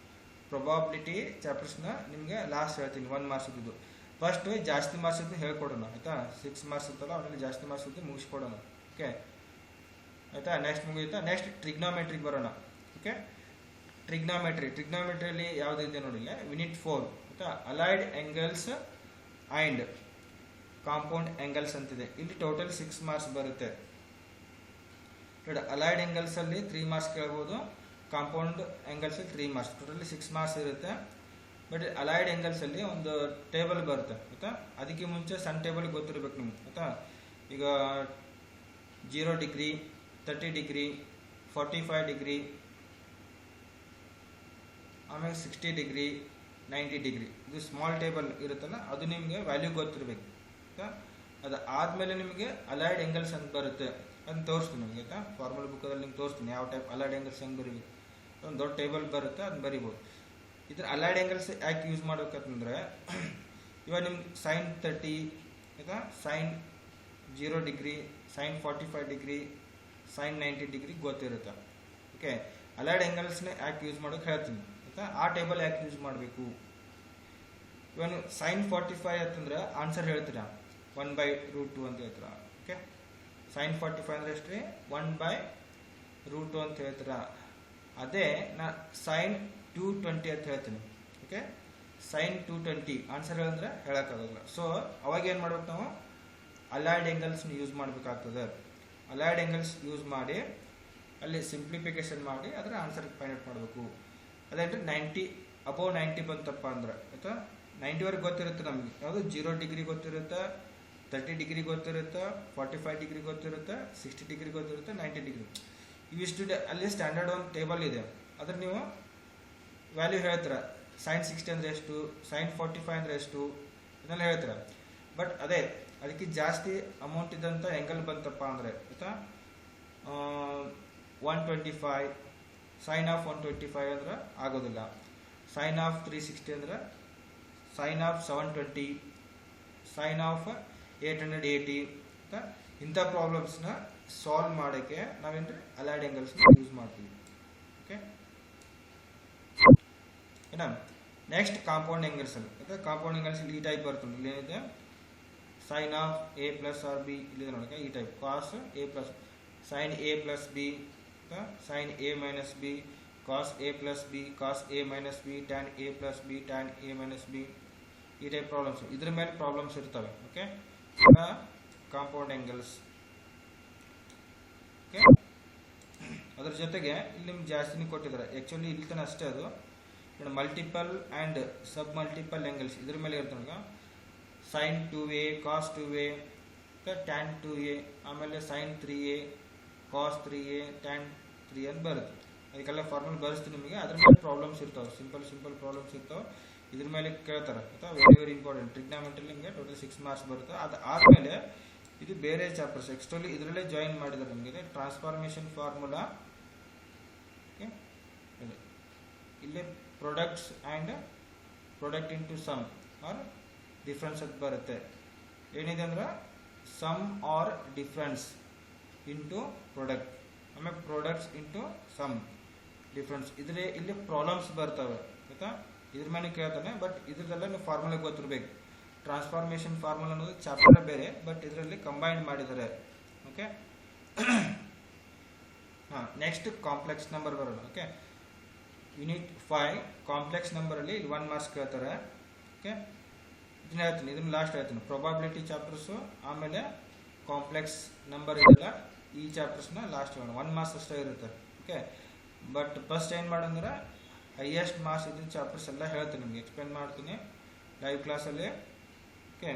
ಪ್ರೊಬಾಬಿಲಿಟಿ ಚಾಪ್ಟರ್ಸ್ನ ನಿಮಗೆ ಲಾಸ್ಟ್ ಹೇಳ್ತೀನಿ. 1 ಮಾರ್ಕ್ಸ್ ಇದ್ದು ಫಸ್ಟ್ ಜಾಸ್ತಿ ಮಾರ್ಕ್ಸ್ ಇದ್ದು ಹೇಳ್ಕೊಡೋಣ. ಆಯಿತಾ 6 ಮಾರ್ಕ್ಸ್ ಇರ್ತಲ್ಲ ಅವನಲ್ಲಿ ಜಾಸ್ತಿ ಮಾರ್ಕ್ಸ್ ಇದ್ದು ಮುಗಿಸ್ಕೊಡೋಣ. ಓಕೆ ಆಯಿತಾ. ನೆಕ್ಸ್ಟ್ ಮುಗಿಯುತ್ತಾ. ನೆಕ್ಸ್ಟ್ ಟ್ರಿಗ್ನೋಮೆಟ್ರಿಗೆ ಬರೋಣ. ಓಕೆ, ಟ್ರಿಗ್ನೋಮೆಟ್ರಿಯಲ್ಲಿ ಯಾವುದಿದೆ ನೋಡಿಲ್ಲ, ಯೂನಿಟ್ 4 ಆಯಿತಾ. Allied angles and compound angles ಅಂತಿದೆ. ಇಲ್ಲಿ ಟೋಟಲ್ 6 ಮಾರ್ಕ್ಸ್ ಬರುತ್ತೆ. ಅಲೈಡ್ ಆ್ಯಂಗಲ್ಸಲ್ಲಿ 3 ಮಾರ್ಕ್ಸ್ ಕೇಳ್ಬೋದು, ಕಾಂಪೌಂಡ್ ಆ್ಯಂಗಲ್ಸಲ್ಲಿ 3 ಮಾರ್ಕ್ಸ್, ಟೋಟಲಿ 6 ಮಾರ್ಕ್ಸ್ ಇರುತ್ತೆ. ಬಟ್ ಅಲೈಡ್ ಆ್ಯಂಗಲ್ಸಲ್ಲಿ ಒಂದು ಟೇಬಲ್ ಬರುತ್ತೆ ಆಯಿತಾ. ಅದಕ್ಕೆ ಮುಂಚೆ ಸಣ್ಣ ಟೇಬಲ್ ಗೊತ್ತಿರಬೇಕು ನಿಮ್ಗೆ ಆಯಿತಾ. ಈಗ 0 ಡಿಗ್ರಿ, 30 ಡಿಗ್ರಿ, 45 ಡಿಗ್ರಿ, ಆಮೇಲೆ 60 ಡಿಗ್ರಿ, 90 ಡಿಗ್ರಿ, ಇದು ಸ್ಮಾಲ್ ಟೇಬಲ್ ಇರುತ್ತಲ್ಲ, ಅದು ನಿಮಗೆ ವ್ಯಾಲ್ಯೂ ಗೊತ್ತಿರಬೇಕು ಆಯಿತಾ. ಅದು ಆದಮೇಲೆ ನಿಮಗೆ ಅಲೈಡ್ ಆ್ಯಂಗಲ್ಸ್ ಅಂತ ಬರುತ್ತೆ, ಅದನ್ನ ತೋರಿಸ್ತೀನಿ ನಿಮಗೆ ಆಯಿತಾ. ಫಾರ್ಮಲ್ ಬುಕ್ಕಲ್ಲಿ ನಿಮ್ಗೆ ತೋರಿಸ್ತೀನಿ ಯಾವ ಟೈಪ್ ಅಲೈಡ್ ಆ್ಯಂಗಲ್ಸ್ ಹೆಂಗೆ ಬರೀಬೇಕು. ಒಂದು ದೊಡ್ಡ ಟೇಬಲ್ ಬರುತ್ತೆ, ಅದನ್ನ ಬರಿಬೋದು. ಇದ್ರ ಅಲೈಡ್ ಆ್ಯಂಗಲ್ಸ್ ಯಾಕೆ ಯೂಸ್ ಮಾಡ್ಬೇಕಂತಂದರೆ, ಇವಾಗ ನಿಮ್ಗೆ ಸೈನ್ 30 ಆಯಿತಾ, sine 0 degree, sine 45 degree, sine 90 degree ಗೊತ್ತಿರುತ್ತೆ. ಓಕೆ, ಅಲೈಡ್ ಆ್ಯಂಗಲ್ಸ್ನ ಯಾಕೆ ಯೂಸ್ ಮಾಡೋಕೆ ಹೇಳ್ತೀನಿ ಆಯಿತಾ. ಆ ಟೇಬಲ್ ಯಾಕೆ ಯೂಸ್ ಮಾಡಬೇಕು, ಇವಾಗ ನೀವು ಸೈನ್ 45 ಅಂತಂದ್ರೆ ಆನ್ಸರ್ ಹೇಳ್ತೀರಾ 1/√2 ಅಂತ ಹೇಳ್ತೀರಾ. ಓಕೆ, ಸೈನ್ 45 ಅಂದರೆ ಎಷ್ಟು ರೀ, 1/√2 ಅಂತ ಹೇಳ್ತೀರಾ. ಅದೇ ನಾ ಸೈನ್ 220 ಅಂತ ಹೇಳ್ತೀನಿ. ಓಕೆ, ಸೈನ್ 220 ಆನ್ಸರ್ ಹೇಳಿದ್ರೆ ಹೇಳೋಕ್ಕಾಗಲ್ಲ. ಸೊ ಅವಾಗ ಏನು ಮಾಡ್ಬೇಕು, ನಾವು ಅಲೈಡ್ ಆ್ಯಂಗಲ್ಸ್ನ ಯೂಸ್ ಮಾಡಬೇಕಾಗ್ತದೆ. ಅಲೈಡ್ ಆ್ಯಂಗಲ್ಸ್ ಯೂಸ್ ಮಾಡಿ ಅಲ್ಲಿ ಸಿಂಪ್ಲಿಫಿಕೇಶನ್ ಮಾಡಿ ಅದರ ಆನ್ಸರ್ ಫೈಂಡ್ ಔಟ್ ಮಾಡಬೇಕು. ಅದೇಂದ್ರೆ 90 ಅಬೌವ್ 90 ಬಂತಪ್ಪ ಅಂದ್ರೆ ಆಯಿತಾ. 90ವರೆಗೆ ಗೊತ್ತಿರುತ್ತೆ ನಮಗೆ, ಯಾವುದು 0 ಡಿಗ್ರಿ ಗೊತ್ತಿರುತ್ತೆ, 30 ಡಿಗ್ರಿ ಗೊತ್ತಿರುತ್ತೆ, 45 ಡಿಗ್ರಿ ಗೊತ್ತಿರುತ್ತೆ, 60 ಡಿಗ್ರಿ ಗೊತ್ತಿರುತ್ತೆ, 90 ಡಿಗ್ರಿ, ಇವಿಷ್ಟು ಅಲ್ಲಿ ಸ್ಟ್ಯಾಂಡರ್ಡ್ ಒಂದು ಟೇಬಲ್ ಇದೆ. ಅದ್ರ ನೀವು ವ್ಯಾಲ್ಯೂ ಹೇಳ್ತೀರ. ಸೈನ್ 60 ಅಂದರೆ ಎಷ್ಟು, ಸೈನ್ 45 ಅಂದರೆ ಎಷ್ಟು, ಇದನ್ನೆಲ್ಲ ಹೇಳ್ತೀರ. ಬಟ್ ಅದೇ ಅದಕ್ಕೆ ಜಾಸ್ತಿ ಅಮೌಂಟ್ ಇದ್ದಂಥ ಆ್ಯಂಗಲ್ ಬಂತಪ್ಪ ಅಂದರೆ ಆಯಿತಾ, 125, ಸೈನ್ ಆಫ್ 125 ಅಂದ್ರೆ ಆಗೋದಿಲ್ಲ. ಸೈನ್ ಆಫ್ 360 ಅಂದರೆ, ಸೈನ್ ಆಫ್ 720, ಸೈನ್ ಆಫ್ 880 ಅಂತ ಇಂಥ ಪ್ರಾಬ್ಲಮ್ಸ್ನ ಸಾಲ್ವ್ ಮಾಡೋಕ್ಕೆ ನಾವೇನ್ರಿ ಅಲೈಡ್ ಆ್ಯಂಗಲ್ಸ್ನ ಯೂಸ್ ಮಾಡ್ತೀವಿ. ಓಕೆ ಏನ. ನೆಕ್ಸ್ಟ್ ಕಾಂಪೌಂಡ್ ಆ್ಯಂಗಲ್ಸ್ ಅಲ್ಲಿ ಆಯಿತಾ. ಕಾಂಪೌಂಡ್ ಆ್ಯಂಗಲ್ಸ್ ಇಲ್ಲಿ ಈ ಟೈಪ್ ಬರ್ತದೆ. ಇಲ್ಲಿ ಏನಿದೆ, sine of A plus or B ಇಲ್ಲಿದೆ ನೋಡಿ, ಈ type cos A plus sine A plus B, sine A minus B, cos A plus B, cos A minus B, tan A plus B, tan A minus B, ಈ type problems ಇದ್ರ ಮೇಲೆ problems ಇರ್ತವೆ. Okay, compound angles. Okay, ಅದ್ರ ಜೊತೆಗೆ ಇಲ್ಲಿ ನಿಮ್ಗೆ ಜಾಸ್ತಿನೇ ಕೊಟ್ಟಿದ್ದಾರೆ. ಆ್ಯಕ್ಚುಲಿ ಇಲ್ಲಿ ತನಕ ಅಷ್ಟೇ, ಅದು multiple and sub multiple angles ಇದ್ರ ಮೇಲೆ ಇರ್ತಾನೆ. ಸೈನ್ 2A, ಕಾಸ್ 2A, ಟ್ಯಾನ್ 2A, ಆಮೇಲೆ ಸೈನ್ 3A, ಕಾಸ್ 3A, ಟ್ಯಾನ್ 3 ಅಂತ ಬರುತ್ತೆ. ಅದಕ್ಕೆಲ್ಲ ಫಾರ್ಮಲ್ ಬರೆಸ್ತೀನಿ ನಿಮಗೆ. ಅದ್ರ ಮೇಲೆ ಪ್ರಾಬ್ಲಮ್ಸ್ ಇರ್ತಾವೆ, ಸಿಂಪಲ್ ಪ್ರಾಬ್ಲಮ್ಸ್ ಇರ್ತಾವೆ. ಇದ್ರ ಮೇಲೆ ಕೇಳ್ತಾರೆ ಆಯಿತಾ. Very important. ಟ್ರಿಗ್ನೋಮೆಟ್ರಿ ನಿಮಗೆ ಟೋಟಲ್ 6 ಮಾರ್ಕ್ಸ್ ಬರುತ್ತೆ. ಅದು ಆದಮೇಲೆ ಇದು ಬೇರೆ ಚಾಪ್ಟರ್ಸ್ ಎಕ್ಸ್ಟ್ರಲ್ಲಿ ಇದರಲ್ಲೇ ಜಾಯಿನ್ ಮಾಡಿದ್ದಾರೆ ನಿಮಗೆ. ಟ್ರಾನ್ಸ್ಫಾರ್ಮೇಷನ್ ಫಾರ್ಮುಲಾ, ಓಕೆ, ಇಲ್ಲೇ products and product into sum or difference ಅಂತ ಬರುತ್ತೆ. ಏನಿದೆ ಅಂದ್ರೆ sum or difference into product, ಆಮೇಲೆ ಪ್ರಾಡಕ್ಟ್ಸ್ ಇಂಟು ಸಮ್ ಡಿಫ್ರೆನ್ಸ್. ಇಲ್ಲಿ ಪ್ರಾಬ್ಲಮ್ಸ್ ಬರ್ತವೆ ಆಯಿತಾ. ಇದ್ರ ಮೇಲೆ ಕೇಳ್ತಾನೆ, ಬಟ್ ಇದ್ರದೆಲ್ಲ ನೀವು ಫಾರ್ಮುಲಾ ಗೊತ್ತಿರಬೇಕು. ಟ್ರಾನ್ಸ್ಫಾರ್ಮೇಷನ್ ಫಾರ್ಮುಲಾ ಅನ್ನೋದು ಚಾಪ್ಟರ್ ಬೇರೆ, ಬಟ್ ಇದರಲ್ಲಿ ಕಂಬೈನ್ ಮಾಡಿದ್ದಾರೆ. ಓಕೆ, ಹಾಂ. ನೆಕ್ಸ್ಟ್ ಕಾಂಪ್ಲೆಕ್ಸ್ ನಂಬರ್ ಬರೋಣ. ಓಕೆ, ಯೂನಿಟ್ 5 ಕಾಂಪ್ಲೆಕ್ಸ್ ನಂಬರಲ್ಲಿ ಇಲ್ಲಿ 1 ಮಾರ್ಕ್ಸ್ ಕೇಳ್ತಾರೆ. ಓಕೆ, ಇದನ್ನ ಹೇಳ್ತೀನಿ, ಇದನ್ನ ಲಾಸ್ಟ್ ಹೇಳ್ತೀನಿ. ಪ್ರೊಬಾಬಿಲಿಟಿ ಚಾಪ್ಟರ್ಸು ಆಮೇಲೆ ಕಾಂಪ್ಲೆಕ್ಸ್ ನಂಬರ್ ಇದೆಲ್ಲ ಈ ಚಾಪ್ಟರ್ಸ್ನ ಲಾಸ್ಟ್ ಹೇಳೋಣ. 1 ಮಾರ್ಕ್ಸ್ ಅಷ್ಟೇ ಇರುತ್ತೆ. ಓಕೆ, ಬಟ್ ಫಸ್ಟ್ ಏನು ಮಾಡಂದ್ರೆ ಹೈಯೆಸ್ಟ್ ಮಾರ್ಕ್ಸ್ ಇದ್ದ ಚಾಪ್ಟರ್ಸ್ ಎಲ್ಲ ಹೇಳ್ತೀನಿ ನಿಮಗೆ, ಎಕ್ಸ್ಪ್ಲೇನ್ ಮಾಡ್ತೀನಿ ಲೈವ್ ಕ್ಲಾಸಲ್ಲಿ. ಓಕೆ,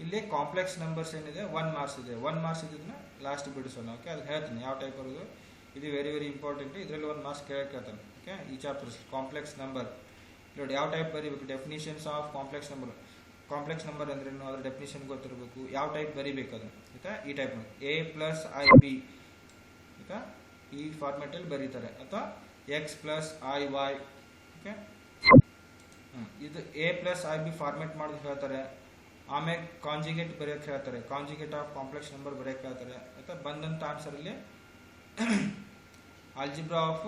ಇಲ್ಲಿ ಕಾಂಪ್ಲೆಕ್ಸ್ ನಂಬರ್ಸ್ ಏನಿದೆ 1 ಮಾರ್ಕ್ಸ್ ಇದೆ. 1 ಮಾರ್ಕ್ಸ್ ಇದನ್ನ ಲಾಸ್ಟ್ ಬಿಡಿಸೋಣ. ಓಕೆ, ಅದು ಹೇಳ್ತೀನಿ ಯಾವ ಟೈಪ್ ಬರೋದು. ಇದು ವೆರಿ ಇಂಪಾರ್ಟೆಂಟ್. ಇದರಲ್ಲಿ 1 ಮಾರ್ಕ್ಸ್ ಕೇಳ್ತಾನೆ. ಓಕೆ, ಈ ಚಾಪ್ಟರ್ಸ್ ಕಾಂಪ್ಲೆಕ್ಸ್ ನಂಬರ್ ನೋಡಿ ಯಾವ ಟೈಪ್ ಬರೀಬೇಕು. Definitions of complex number. Complex number ಅಂದ್ರೆ ಅದ್ರ ಡೆಫಿನಿಷನ್ ಗೊತ್ತಿರಬೇಕು, ಯಾವ ಟೈಪ್ ಬರೀಬೇಕು ಅದು ಆಯಿತಾ. ಈ ಟೈಪ್ A ಪ್ಲಸ್ IB ಆಯಿತಾ, ಈ ಫಾರ್ಮೆಟಲ್ಲಿ ಬರೀತಾರೆ. ಅಥವಾ X ಪ್ಲಸ್ IY. ಓಕೆ, ಇದು A ಪ್ಲಸ್ IB ಫಾರ್ಮೆಟ್ ಮಾಡೋದು ಹೇಳ್ತಾರೆ. ಆಮೇಲೆ ಕಾಂಜುಗೇಟ್ ಬರೆಯೋಕ್ಕೆ ಹೇಳ್ತಾರೆ, ಕಾಂಜುಗೇಟ್ ಆಫ್ ಕಾಂಪ್ಲೆಕ್ಸ್ ನಂಬರ್ ಬರೆಯೋಕ್ಕೆ ಹೇಳ್ತಾರೆ ಆಯಿತಾ. ಬಂದಂಥ ಆನ್ಸರಲ್ಲಿ ಆಲ್ಜಿಬ್ರಾ ಆಫ್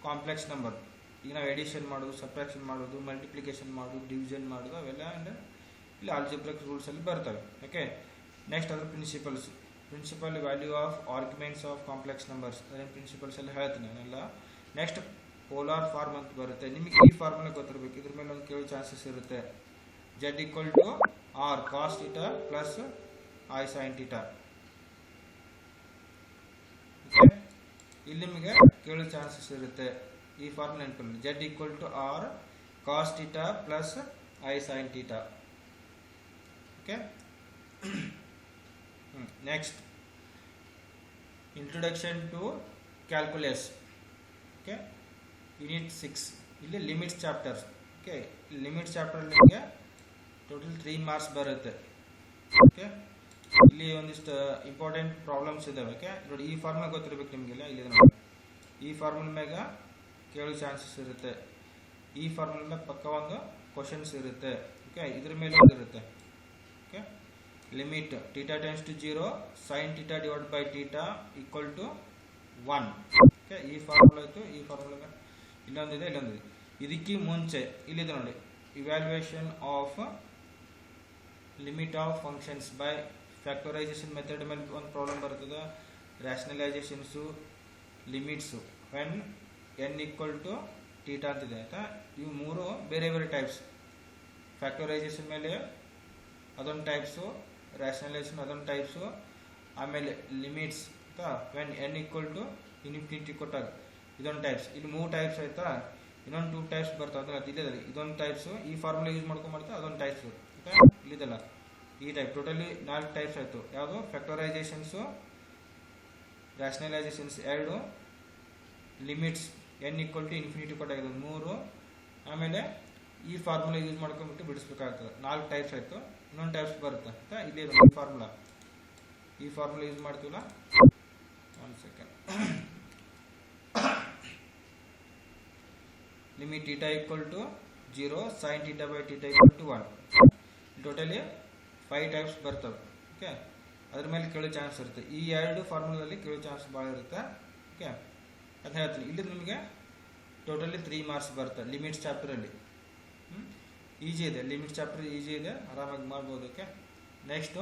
ಕಾಂಪ್ಲೆಕ್ಸ್ ನಂಬರ್. ಈಗ ನಾವು ಎಡಿಷನ್ ಮಾಡೋದು, ಸಬ್ಟ್ರಾಕ್ಷನ್ ಮಾಡೋದು, ಮಲ್ಟಿಪ್ಲಿಕೇಶನ್ ಮಾಡೋದು, ಡಿವಿಷನ್ ಮಾಡೋದು, ಅವೆಲ್ಲ ಇಲ್ಲಿ ಆಲ್ಜಿಬ್ರಿಕ್ ರೂಲ್ಸಲ್ಲಿ ಬರ್ತವೆ. ಓಕೆ, ನೆಕ್ಸ್ಟ್ ಅದ್ರ principles. Principal value of arguments of complex numbers ಅದೇನು ಪ್ರಿನ್ಸಿಪಲ್ಸ್ ಎಲ್ಲ ಹೇಳ್ತೀನಿ ನಾನೆಲ್ಲ. ನೆಕ್ಸ್ಟ್ ಪೋಲಾರ್ ಫಾರ್ಮ್ ಅಂತ ಬರುತ್ತೆ. ನಿಮಗೆ ಈ ಫಾರ್ಮುಲಾ ಗೊತ್ತಿರಬೇಕು, ಇದ್ರ ಮೇಲೆ ಒಂದು ಕೇಳೋ ಚಾನ್ಸಸ್ ಇರುತ್ತೆ. z equal to r cos theta plus i sine theta. ಇಲ್ಲಿ ನಿಮಗೆ ಕೇಳೋ ಚಾನ್ಸಸ್ ಇರುತ್ತೆ. ಈ ಫಾರ್ಮುಲಾ ನೆನಪಿಲ್ಲ, z equal to r cos theta plus i sine theta. Okay, next introduction to calculus. Okay, unit 6 ಇಲ್ಲಿ limits chapters. Okay, limits chapter ನಿಮಗೆ total 3 marks ಬರುತ್ತೆ. Okay, ಇಲ್ಲಿ ಒಂದಿಷ್ಟು ಇಂಪಾರ್ಟೆಂಟ್ ಪ್ರಾಬ್ಲಮ್ಸ್ ಇದಾವೆ. ಓಕೆ, ನೋಡಿ ಈ ಫಾರ್ಮುಲಾ ಗೊತ್ತಿರಬೇಕು ನಿಮಗೆಲ್ಲ. ಇಲ್ಲಿ ನೋಡಿ ಈ ಫಾರ್ಮುಲಾ ಮ್ಯಾಗ ಕೇಳೋ ಚಾನ್ಸಸ್ ಇರುತ್ತೆ. ಈ ಫಾರ್ಮುಲಾ ಪಕ್ಕ ಒಂದು ಕ್ವಶನ್ಸ್ ಇರುತ್ತೆ. ಓಕೆ, ಇದ್ರ ಮೇಲೆ ಇರುತ್ತೆ. Okay, limit theta tends to 0 sine theta divide by theta equal to 1. Okay, ಈ ಫಾರ್ಮುಲಾ ಇತ್ತು. ಈ ಫಾರ್ಮುಲಾ ಇಲ್ಲೊಂದಿದೆ. ಇದಕ್ಕೆ ಮುಂಚೆ ಇಲ್ಲಿದೆ ನೋಡಿ, evaluation of limit of functions by factorisation method ಮೇಲೆ ಒಂದು ಪ್ರಾಬ್ಲಮ್ ಬರ್ತದೆ. Rationalisations, limits when n equal to theta ಅಂತಿದೆ ಆಯಿತಾ. ಇವು ಮೂರು ಬೇರೆ ಬೇರೆ ಟೈಪ್ಸ್. ಫ್ಯಾಕ್ಟರೈಸೇಷನ್ ಮೇಲೆ ಅದೊಂದು ಟೈಪ್ಸು, ರ್ಯಾಷನಲೈಸೇಷನ್ ಅದೊಂದು ಟೈಪ್ಸು, ಆಮೇಲೆ ಲಿಮಿಟ್ಸ್ ಆಯಿತಾ when n equal to infinity ಕೊಟ್ಟಾಗ ಇದೊಂದು ಟೈಪ್ಸ್. ಇಲ್ಲಿ 3 ಟೈಪ್ಸ್ ಆಯಿತಾ. ಇನ್ನೊಂದು 2 ಟೈಪ್ಸ್ ಬರ್ತಾವೆ. ಇಲ್ಲದಲ್ಲ ಇದೊಂದು ಟೈಪ್ಸು, ಈ ಫಾರ್ಮುಲಾ ಯೂಸ್ ಮಾಡ್ಕೊಂಬರ್ತಾ ಅದೊಂದು ಟೈಪ್ಸು. ಓಕೆ, ಇಲ್ಲಿದಲ್ಲ ಈ ಟೈಪ್. ಟೋಟಲಿ 4 ಟೈಪ್ಸ್ ಆಯಿತು. ಯಾವುದು? Factorisations, rationalisations 2, limits n equal to infinity ಕೊಟ್ಟಾಗಿದೆ 3, ಆಮೇಲೆ ಈ ಫಾರ್ಮುಲಾ ಯೂಸ್ ಮಾಡ್ಕೊಂಡ್ಬಿಟ್ಟು ಬಿಡಿಸ್ಬೇಕಾಗ್ತದೆ. 4 ಟೈಪ್ಸ್ ಆಯಿತು. ಇನ್ನೊಂದು ಟೈಪ್ಸ್ ಬರುತ್ತೆ ಆಯಿತಾ. ಇಲ್ಲಿ ಈ ಫಾರ್ಮುಲಾ ಯೂಸ್ ಮಾಡ್ತೀವಲ್ಲ. 1 second. Limit theta equal to 0 sine theta by theta equal to 1. Totally 5 types ಬರ್ತವೆ. ಓಕೆ, ಅದ್ರ ಮೇಲೆ ಕೇಳೋ ಚಾನ್ಸ್ ಇರುತ್ತೆ. ಈ 2 ಫಾರ್ಮುಲಾದಲ್ಲಿ ಕೇಳೋ ಚಾನ್ಸ್ ಭಾಳ ಇರುತ್ತೆ. ಓಕೆ, ಅದು ಹೇಳ್ತೀನಿ. ಇಲ್ಲಿ ನಿಮಗೆ ಟೋಟಲಿ 3 ಮಾರ್ಕ್ಸ್ ಬರುತ್ತೆ ಲಿಮಿಟ್ಸ್ ಚಾಪ್ಟರಲ್ಲಿ. ಈಜಿ ಇದೆ, ಲಿಮಿಟ್ ಚಾಪ್ಟರ್ ಈಜಿ ಇದೆ, ಆರಾಮಾಗಿ ಮಾಡ್ಬೋದು. Okay, next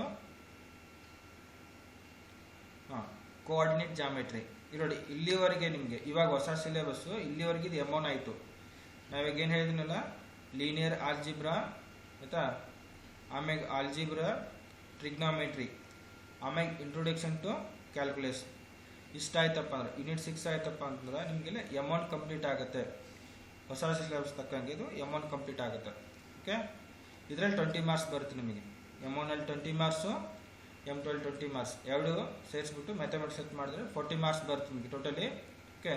coordinate geometry. ನೋಡಿ ಇಲ್ಲಿವರೆಗೆ ನಿಮಗೆ ಇವಾಗ ಹೊಸ ಸಿಲೆಬಸ್ಸು ಇಲ್ಲಿವರೆಗೆ ಇದು M1 ಆಯಿತು. ನಾವಾಗ ಏನು ಹೇಳಿದಿನಲ್ಲ, ಲೀನಿಯರ್ ಆಲ್ಜಿಬ್ರಾ ಆಯಿತಾ, ಆಮ್ಯಾಗ ಆಲ್ಜಿಬ್ರಾ, ಟ್ರಿಗ್ನಾಮೆಟ್ರಿ, ಆಮ್ಯಾಗ ಇಂಟ್ರೊಡಕ್ಷನ್ ಟು ಕ್ಯಾಲ್ಕುಲಸ್. ಇಷ್ಟ ಆಯ್ತಪ್ಪ ಅಂದ್ರೆ ಯೂನಿಟ್ 6 ಆಯ್ತಪ್ಪ ಅಂತಂದ್ರೆ ನಿಮಗೆಲ್ಲ M1 ಕಂಪ್ಲೀಟ್ ಆಗುತ್ತೆ. ಹೊಸ ಸಿಲೆಬಸ್ ತಕ್ಕಂಗೆ ಇದು M1 ಕಂಪ್ಲೀಟ್ ಆಗುತ್ತೆ. ಓಕೆ, ಇದರಲ್ಲಿ 20 ಮಾರ್ಕ್ಸ್ ಬರುತ್ತೆ ನಿಮಗೆ. M1 ಅಲ್ಲಿ 20 ಮಾರ್ಕ್ಸು, M12 20 ಮಾರ್ಕ್ಸ್, ಎರಡು ಸೇರಿಸ್ಬಿಟ್ಟು ಮ್ಯಾಥಮೆಟಿಕ್ಸ್ ಸೆಟ್ ಮಾಡಿದ್ರೆ 40 ಮಾರ್ಕ್ಸ್ ಬರುತ್ತೆ ನಿಮಗೆ ಟೋಟಲಿ. ಓಕೆ,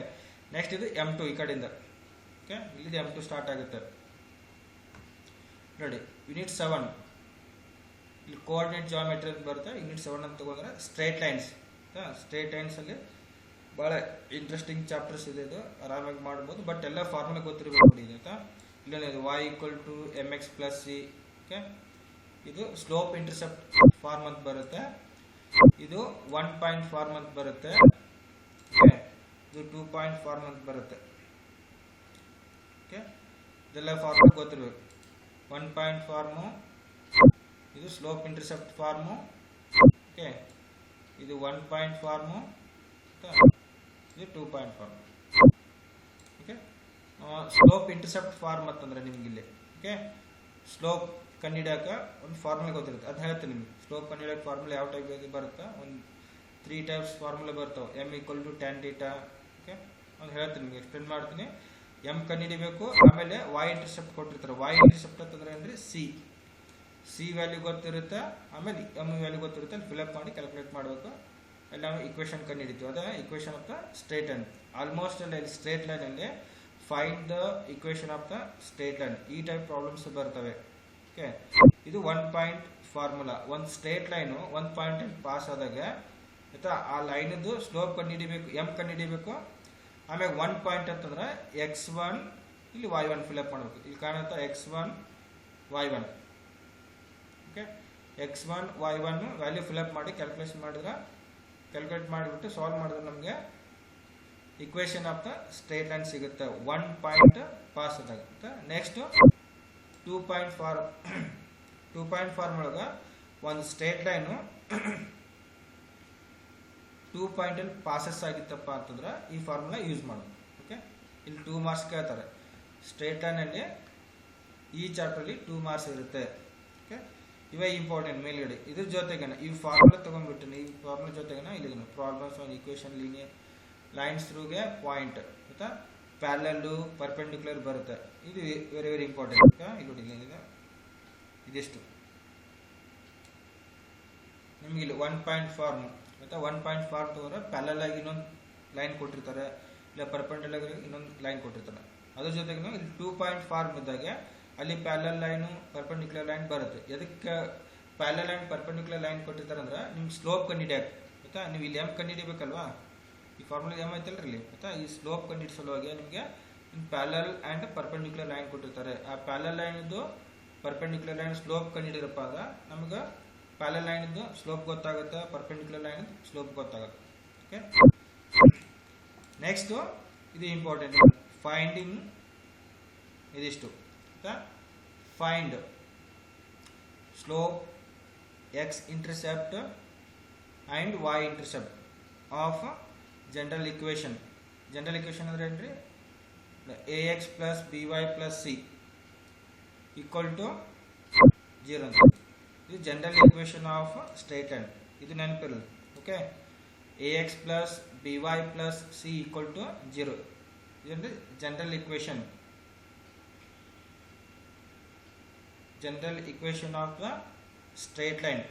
ನೆಕ್ಸ್ಟ್ ಇದು M2 ಈ ಕಡೆಯಿಂದ. ಓಕೆ, ಇಲ್ಲಿದೆ M2 ಸ್ಟಾರ್ಟ್ ಆಗುತ್ತೆ. ನೋಡಿ ಯೂನಿಟ್ 7 ಇಲ್ಲಿ ಕೋಆರ್ಡಿನೇಟ್ ಜಾಮೆಟ್ರಿ ಅಂತ ಬರುತ್ತೆ. ಯೂನಿಟ್ 7 ಅಂತ ತಗೊಂಡ್ರೆ ಸ್ಟ್ರೇಟ್ ಲೈನ್ಸ್. ಸ್ಟ್ರೇಟ್ ಲೈನ್ಸಲ್ಲಿ ಭಾಳ ಇಂಟ್ರೆಸ್ಟಿಂಗ್ ಚಾಪ್ಟರ್ಸ್ ಇದೆ. ಇದು ಆರಾಮಾಗಿ ಮಾಡ್ಬೋದು, ಬಟ್ ಎಲ್ಲ ಫಾರ್ಮುಲಾ ಗೊತ್ತಿರಬೇಕು ನೋಡಿ ಆಯಿತಾ. ಇಲ್ಲೇ y equal to mx plus c. Okay, ಇದು ಸ್ಲೋಪ್ ಇಂಟರ್ಸೆಪ್ಟ್ ಫಾರ್ಮ್ ಅಂತ ಬರುತ್ತೆ. ಇದು 1 ಪಾಯಿಂಟ್ ಫಾರ್ಮ್ ಅಂತ ಬರುತ್ತೆ. ಓಕೆ, ಇದು 2 ಪಾಯಿಂಟ್ ಫಾರ್ಮ್ ಅಂತ ಬರುತ್ತೆ. ಓಕೆ, ಇದೆಲ್ಲ ಫಾರ್ಮುಲಾ ಗೊತ್ತಿರಬೇಕು. 1 ಪಾಯಿಂಟ್ ಫಾರ್ಮು, ಇದು ಸ್ಲೋಪ್ ಇಂಟರ್ಸೆಪ್ಟ್ ಫಾರ್ಮು. ಓಕೆ, ಇದು 1 ಪಾಯಿಂಟ್ ಫಾರ್ಮು, ಇದು 2 point form. Okay, slope intercept form ಅಂತಂದ್ರೆ ನಿಮ್ಗಿಲ್ಲಿ ಓಕೆ ಸ್ಲೋಪ್ ಕಂಡಿಡಿಯಾಕ ಒಂದು ಫಾರ್ಮುಲಾ ಗೊತ್ತಿರುತ್ತೆ, ಅದು ಹೇಳ್ತೀನಿ ನಿಮಗೆ. ಸ್ಲೋಪ್ ಕಂಡಿಡಿಯಾಕ ಫಾರ್ಮುಲಾ ಯಾವ ಟೈಪ್ ಬರುತ್ತೆ, ಒಂದು 3 ಟೈಪ್ಸ್ ಫಾರ್ಮುಲಾ ಬರ್ತಾವೆ. m equal to tan θ. Okay, ಒಂದು ಹೇಳ್ತೀನಿ ನಿಮಗೆ, ಎಕ್ಸ್ಪ್ಲೇನ್ ಮಾಡ್ತೀನಿ. m ಕಂಡಿಡಿಬೇಕು, ಆಮೇಲೆ y ಇಂಟರ್ಸೆಪ್ಟ್ ಕೊಟ್ಟಿರ್ತಾರೆ. y ಇಂಟರ್ಸೆಪ್ಟ್ ಅಂತಂದ್ರೆ ಏನ್ರಿ ಸಿ ವ್ಯಾಲ್ಯೂ ಗೊತ್ತಿರುತ್ತೆ, ಆಮೇಲೆ m ವ್ಯಾಲ್ಯೂ ಗೊತ್ತಿರುತ್ತೆ. ಅಲ್ಲಿ ಫಿಲಪ್ ಮಾಡಿ ಕ್ಯಾಲ್ಕುಲೇಟ್ ಮಾಡಬೇಕು. ಅಲ್ಲಿ ನಾವು ಇಕ್ವೇಷನ್ ಕಂಡುಹಿಡಿತೀವಿ. ಅದೇ equation of the straight line. Almost ಅಲ್ಲಿ ಸ್ಟ್ರೇಟ್ ಲೈನಲ್ಲಿ find the equation of the straight line, ಈ ಟೈಪ್ ಪ್ರಾಬ್ಲಮ್ಸ್ ಬರ್ತವೆ. ಓಕೆ, ಇದು 1 ಪಾಯಿಂಟ್ ಫಾರ್ಮುಲಾ. ಒಂದು ಸ್ಟ್ರೇಟ್ ಲೈನು 1 ಪಾಯಿಂಟ್ ಪಾಸ್ ಆದಾಗ ಆಯ್ತಾ, ಆ ಲೈನದು ಸ್ಲೋಪ್ ಕಂಡುಹಿಡಿಬೇಕು, m ಕಂಡುಹಿಡಿಬೇಕು. ಆಮೇಲೆ 1 ಪಾಯಿಂಟ್ ಅಂತಂದ್ರೆ x1 ಇಲ್ಲಿ y1 ಫಿಲಪ್ ಮಾಡಬೇಕು. ಇಲ್ಲಿ ಕಾಣುತ್ತಾ x1 y1. Okay, x1 y1 value fill up ಮಾಡಿ ಕ್ಯಾಲ್ಕುಲೇಟ್ ಮಾಡಿಬಿಟ್ಟು ಸಾಲ್ವ್ ಮಾಡಿದ್ರೆ ನಮಗೆ equation of the straight line ಸಿಗುತ್ತೆ. 1 ಪಾಯಿಂಟ್ ಪಾಸ್ ಆಗುತ್ತೆ. ನೆಕ್ಸ್ಟ್ 2 ಪಾಯಿಂಟ್ ಫಾರ್ಮ್ ಒಳಗೆ ಒಂದು ಸ್ಟ್ರೇಟ್ ಲೈನು 2 ಪಾಯಿಂಟಲ್ಲಿ ಪಾಸಸ್ ಆಗಿತ್ತಪ್ಪ ಅಂತಂದ್ರೆ ಈ ಫಾರ್ಮುಲಾ ಯೂಸ್ ಮಾಡೋದು. ಓಕೆ, ಇಲ್ಲಿ 2 ಮಾರ್ಕ್ಸ್ ಕೇಳ್ತಾರೆ. ಸ್ಟ್ರೇಟ್ ಲೈನಲ್ಲಿ ಈ ಚಾಪ್ಟರ್ಲಿ 2 ಮಾರ್ಕ್ಸ್ ಇರುತ್ತೆ. ಓಕೆ, ಇವೇ ಇಂಪಾರ್ಟೆಂಟ್ ಮೇಲ್ಗಡೆ. ಇದ್ರ ಜೊತೆಗೇನ ಈ ಫಾರ್ಮುಲಾ ತೊಗೊಂಡ್ಬಿಟ್ಟು ಈ ಫಾರ್ಮುಲಾ ಜೊತೆಗೇನ ಇಲ್ಲಿ problems on equation linear lines ಥ್ರೂಗೆ ಪಾಯಿಂಟ್ ಆಯ್ತಾ, ಪ್ಯಾರಲಲ್ಲು ಪರ್ಪೆಂಡಿಕ್ಯುಲರ್ ಬರುತ್ತೆ. ಇದು ವೆರಿ ವೆರಿ ಇಂಪಾರ್ಟೆಂಟ್. ಇಲ್ಲಿ ನೋಡಿ ಏನಿದೆ ಇದಿಷ್ಟು ನಿಮ್ಗೆ ಇಲ್ಲಿ 1 ಪಾಯಿಂಟ್ ಫಾರ್ಮ್ ಆಯ್ತಾ. 1 ಪಾಯಿಂಟ್ ಫಾರ್ಮ್ ತಗೊಂಡ್ರೆ ಪ್ಯಾರಲಲ್ ಆಗಿ ಇನ್ನೊಂದು ಲೈನ್ ಕೊಟ್ಟಿರ್ತಾರೆ, ಇಲ್ಲ ಪರ್ಪೆಂಡಿಕ್ಯುಲರ್ ಆಗಿ ಇನ್ನೊಂದು ಲೈನ್ ಕೊಟ್ಟಿರ್ತಾರೆ. ಅದ್ರ ಜೊತೆಗೆ ಇಲ್ಲಿ 2 ಪಾಯಿಂಟ್ ಫಾರ್ಮ್ ಇದ್ದಾಗೆ ಅಲ್ಲಿ ಪ್ಯಾರಲಲ್ ಲೈನು ಪರ್ಪೆಂಡಿಕ್ಯುಲರ್ ಲೈನ್ ಬರುತ್ತೆ. ಎದಕ್ಕೆ ಪ್ಯಾರಲಲ್ ಲೈನ್ ಪರ್ಪೆಂಡಿಕ್ಯುಲರ್ ಲೈನ್ ಕೊಟ್ಟಿರ್ತಾರೆ ಅಂದ್ರೆ ನಿಮ್ಗೆ ಸ್ಲೋಪ್ ಕಂಡಿಡಿಯಾಕ ಆಯ್ತಾ. ನೀವು ಇಲ್ಲಿ ಎಮ್ ಕಂಡಿಡಿಬೇಕಲ್ವಾ, ಈ ಫಾರ್ಮುಲಾ ಎಮ್ ಐತಲ್ರಿ ಇಲ್ಲಿ ಆಯ್ತಾ. ಈ ಸ್ಲೋಪ್ ಕಂಡಿಡ್ ಸಲುವಾಗಿ ನಿಮಗೆ ಪ್ಯಾರಲಲ್ ಆ್ಯಂಡ್ ಪರ್ಪೆಂಡಿಕ್ಯುಲರ್ ಲೈನ್ ಕೊಟ್ಟಿರ್ತಾರೆ. ಆ ಪ್ಯಾರಲಲ್ ಲೈನ್ ಇದ್ದು ಪರ್ಪೆಂಡಿಕ್ಯುಲರ್ ಲೈನ್ ಸ್ಲೋಪ್ ಕಂಡಿಡಿರಪ್ಪ ಅಂದ್ರೆ ನಮ್ಗೆ ಪ್ಯಾರಲಲ್ ಲೈನ್ ಇದ್ದು ಸ್ಲೋಪ್ ಗೊತ್ತಾಗುತ್ತೆ, ಪರ್ಪೆಂಡಿಕ್ಯುಲರ್ ಲೈನ್ ಸ್ಲೋಪ್ ಗೊತ್ತಾಗುತ್ತೆ. ಓಕೆ, ನೆಕ್ಸ್ಟ್ ಇದು ಇಂಪಾರ್ಟೆಂಟ್, ಫೈಂಡಿಂಗ್ ಇದಿಷ್ಟು ಆಯ್ತಾ. Find slope, x intercept and y intercept of general equation. General equation ಅಂದ್ರೆ ಏನ್ರಿ, a x plus b y plus c equal to 0 ಅಂತ. ಇದು general equation of straight line. ಇದು ನೆನಪಿರಲಿ. Okay, a x plus b y plus c equal to 0 ಇದಂದ್ರೆ general equation. General equation of the straight line.